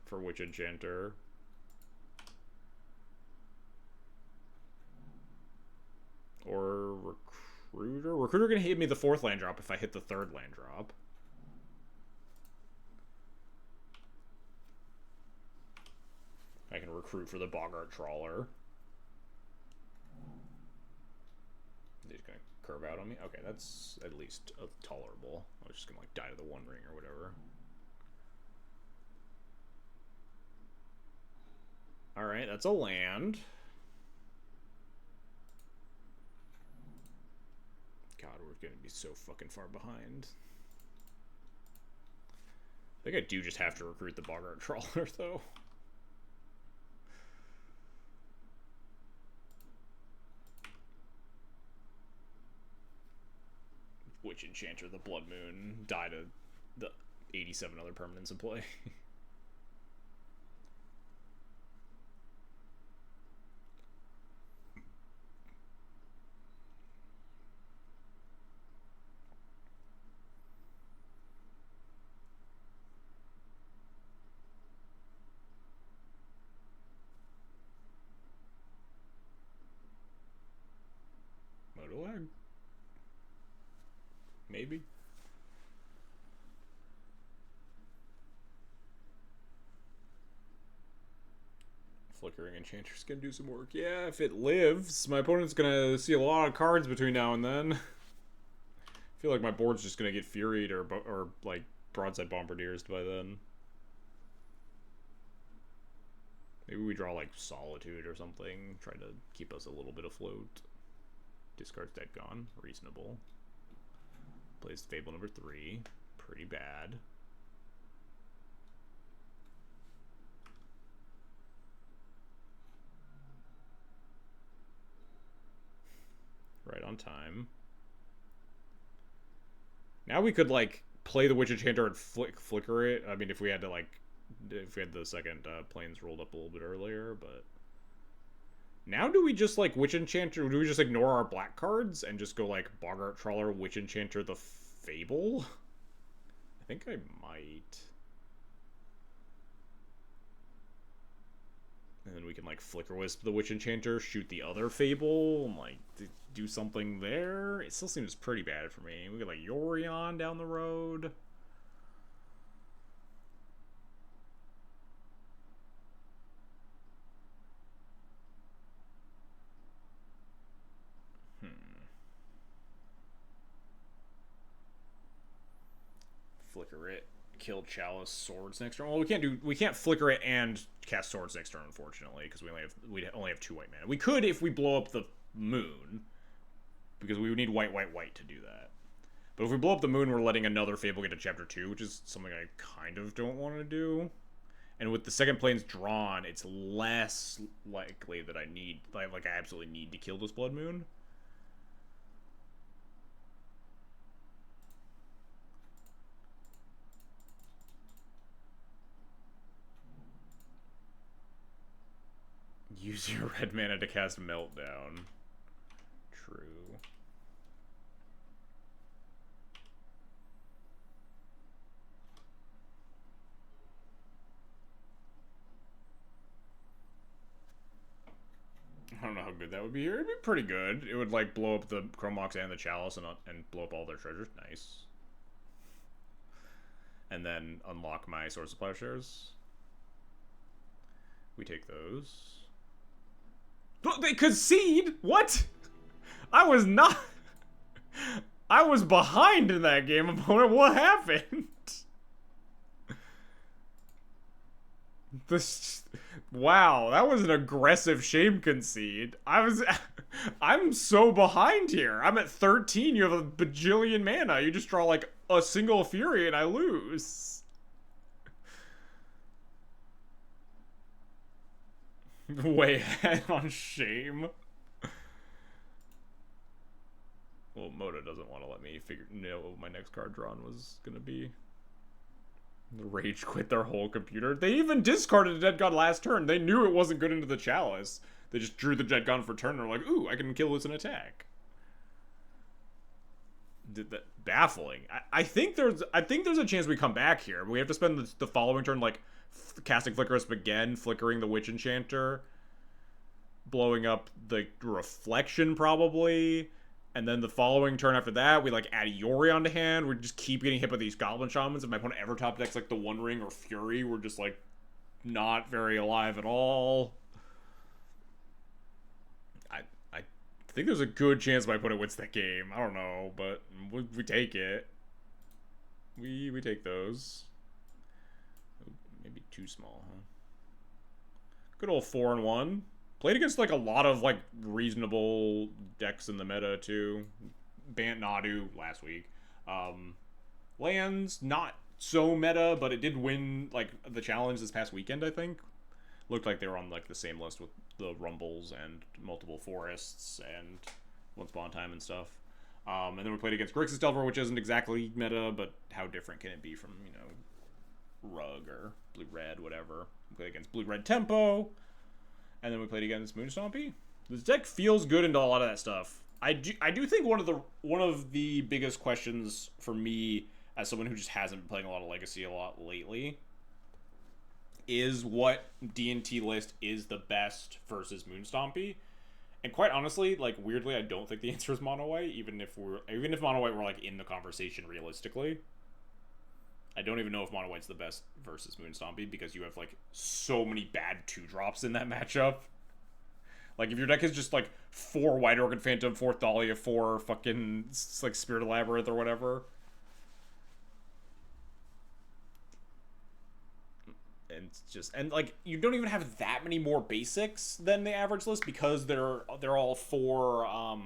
for Witch Enchanter. Or Recruiter? Recruiter gonna hit me the 4th land drop if I hit the 3rd land drop. I can recruit for the Boggart Trawler. He's gonna curve out on me? Okay, that's at least tolerable. I was just gonna, like, die to the One Ring or whatever. Alright, that's a land. God, we're gonna be so fucking far behind. I think I do just have to recruit the Boggart Trawler, though. Witch Enchanter, the Blood Moon, die to the 87 other permanents in play. Motolag? Maybe. Flickering Enchanter's gonna do some work. Yeah, if it lives, my opponent's gonna see a lot of cards between now and then. I feel like my board's just gonna get Furied or like Broadside Bombardiers by then. Maybe we draw like Solitude or something, try to keep us a little bit afloat. Discard's dead gone. Reasonable. Plays Fable number 3. Pretty bad. Right on time. Now we could, like, play the Witch Enchanter and flicker it. I mean, if we had to, like, if we had the second planes rolled up a little bit earlier, but... Now do we just, like, Witch Enchanter... Do we just ignore our black cards and just go, like, Boggart Trawler, Witch Enchanter, the Fable? I think I might. And then we can, like, Flicker Wisp the Witch Enchanter, shoot the other Fable, and, like, do something there. It still seems pretty bad for me. We could, like, Yorion down the road. Flicker it, kill Chalice, Swords next turn. Well, we can't flicker it and cast Swords next turn, unfortunately, because we only have 2 white mana. We could if we blow up the moon, because we would need white to do that. But if we blow up the moon, we're letting another Fable get to Chapter 2, which is something I kind of don't want to do. And with the second planes drawn, it's less likely that I need, like I absolutely need to kill this Blood Moon. Use your red mana to cast Meltdown. True. I don't know how good that would be here. It'd be pretty good. It would, like, blow up the Chrome Mox and the Chalice and blow up all their treasures. Nice. And then unlock my Source of Plowshares. We take those. Oh, they concede? What? I was not... I was behind in that game, opponent. What happened? This... Wow, that was an aggressive shame concede. I'm so behind here. I'm at 13. You have a bajillion mana. You just draw, like, a single Fury and I lose. Way ahead on shame. Well, Moda doesn't want to let me know what my next card drawn was gonna be. The Rage quit their whole computer. They even discarded a Dead God last turn. They knew it wasn't good into the Chalice. They just drew the Dead God for turn and were like, ooh, I can kill this in attack. Did that baffling. I think there's a chance we come back here. We have to spend the following turn, like, casting Flicker Wisp again, flickering the Witch Enchanter, blowing up the Reflection probably, and then the following turn after that, we, like, add Yorion to hand. We just keep getting hit by these Goblin Shamans. If my opponent ever top decks, like, the One Ring or Fury, we're just, like, not very alive at all. I think there's a good chance my opponent wins that game. I don't know, but we take it. We take those. Maybe too small, huh? Good old 4-1. Played against, like, a lot of, like, reasonable decks in the meta, too. Bant Nadu last week. Lands, not so meta, but it did win, like, the challenge this past weekend, I think. Looked like they were on, like, the same list with the Rumbles and multiple Forests and One Spawn Time and stuff. And then we played against Grixis Delver, which isn't exactly meta, but how different can it be from, you know, Rug or Blue-Red, whatever. We played against Blue-Red Tempo, and then we played against Moonstompy. This deck feels good into a lot of that stuff. I do think one of the biggest questions for me, as someone who just hasn't been playing a lot of Legacy a lot lately, is what D&T list is the best versus Moonstompy. And quite honestly, like, weirdly, I don't think the answer is Mono White, even if Mono White were, like, in the conversation realistically. I don't even know if Mono White's the best versus Moonstompy, because you have, like, so many bad 2-drops in that matchup. Like, if your deck is just, like, 4 White Orchid Phantom, 4 Thalia, 4 fucking, like, Spirit Labyrinth or whatever. And just, and, like, you don't even have that many more basics than the average list, because they're all 4,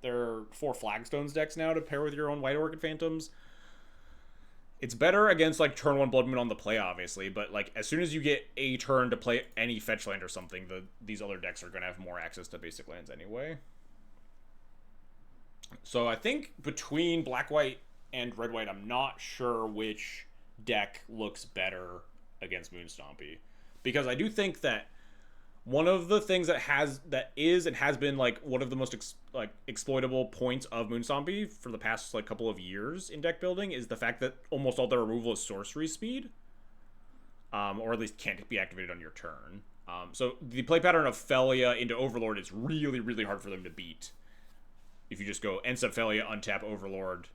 there are 4 Flagstones decks now to pair with your own White Orchid Phantoms. It's better against like turn 1 Blood Moon on the play, obviously, but like as soon as you get a turn to play any fetch land or something, these other decks are going to have more access to basic lands anyway. So I think between Black-White and Red-White, I'm not sure which deck looks better against Moonstompy. Because I do think that one of the things that is and has been like one of the most exploitable points of Moonstompy for the past like couple of years in deck building is the fact that almost all their removal is sorcery speed, or at least can't be activated on your turn. So the play pattern of Felia into Overlord is really, really hard for them to beat. If you just go end step Felia, untap Overlord,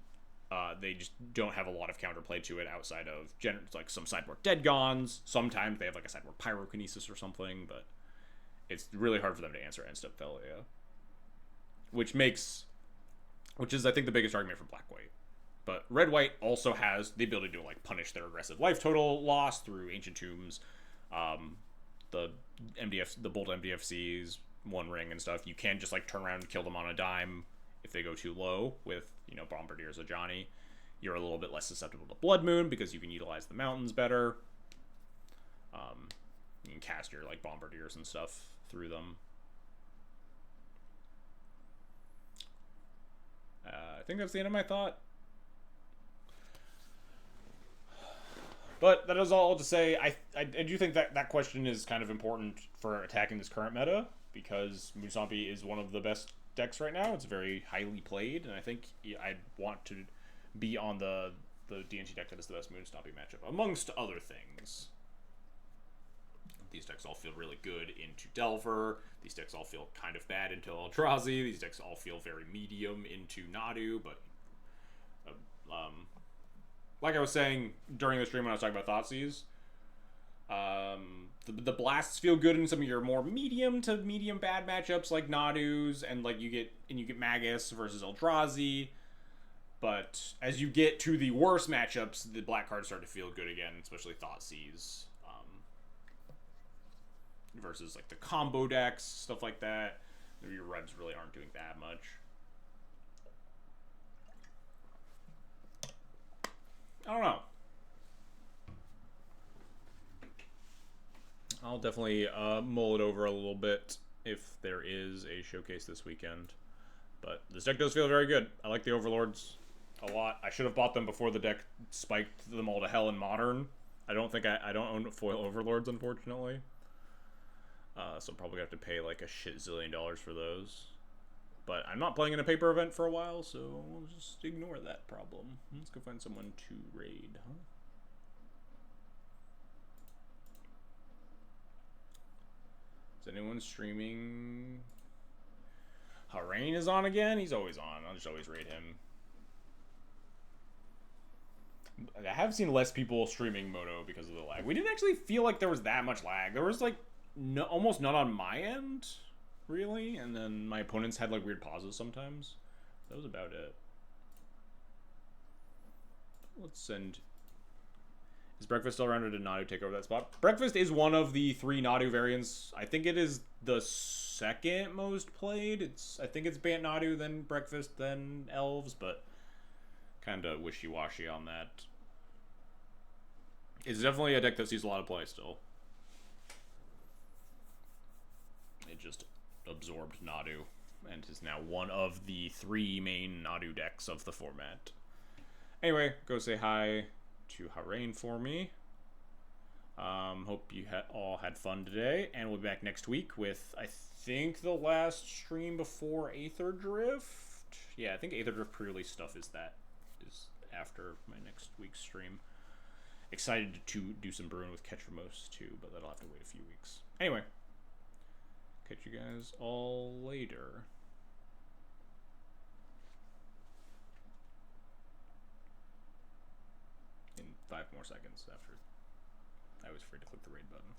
they just don't have a lot of counterplay to it outside of like some sideboard Dead Gons. Sometimes they have like a sideboard Pyrokinesis or something, but it's really hard for them to answer end step Felia, which is I think the biggest argument for Black-White. But Red-White also has the ability to like punish their aggressive life total loss through Ancient Tombs, the Bolt MDFCs, One Ring and stuff. You can just like turn around and kill them on a dime if they go too low with, Bombardier's Ajani. You're a little bit less susceptible to Blood Moon because you can utilize the mountains better. You can cast your like Bombardiers and stuff through them. I think that's the end of my thought. But that is all to say. I do think that question is kind of important for attacking this current meta, because Moonstompy is one of the best decks right now. It's very highly played, and I think I'd want to be on the D&T deck that is the best Moonstompy matchup, amongst other things. These decks all feel really good into Delver. These decks all feel kind of bad into Eldrazi. These decks all feel very medium into Nadu, but like I was saying during the stream when I was talking about Thoughtseize, the blasts feel good in some of your more medium to medium bad matchups like Nadu's, and like you get Magus versus Eldrazi. But as you get to the worst matchups, the black cards start to feel good again, especially Thoughtseize. Versus like the combo decks, stuff like that. Your reds really aren't doing that much. I don't know. I'll definitely mull it over a little bit if there is a showcase this weekend. But this deck does feel very good. I like the Overlords a lot. I should have bought them before the deck spiked them all to hell in Modern. I don't own foil Overlords, unfortunately. So I'm probably going to have to pay like a shit zillion dollars for those. But I'm not playing in a paper event for a while, so we'll just ignore that problem. Let's go find someone to raid, huh? Is anyone streaming? Harain is on again? He's always on. I'll just always raid him. I have seen less people streaming Moto because of the lag. We didn't actually feel like there was that much lag. There was like almost none on my end, really, and then my opponents had like weird pauses sometimes. That was about it. Let's send. Is Breakfast still around, or did Nadu take over that spot? Breakfast is one of the 3 Nadu variants. I think it is the second most played. I think it's Bant Nadu, then Breakfast, then Elves, but kind of wishy-washy on that. It's definitely a deck that sees a lot of play still. It just absorbed Nadu and is now one of the 3 main Nadu decks of the format. Anyway, go say hi to Harain for me. Hope you all had fun today, and we'll be back next week with, I think, the last stream before Aether Drift. Yeah, I think Aether Drift pre-release stuff is after my next week's stream. Excited to do some brewing with Ketramos too, but that'll have to wait a few weeks. Anyway, catch you guys all later. In 5 more seconds after I was free to click the raid button.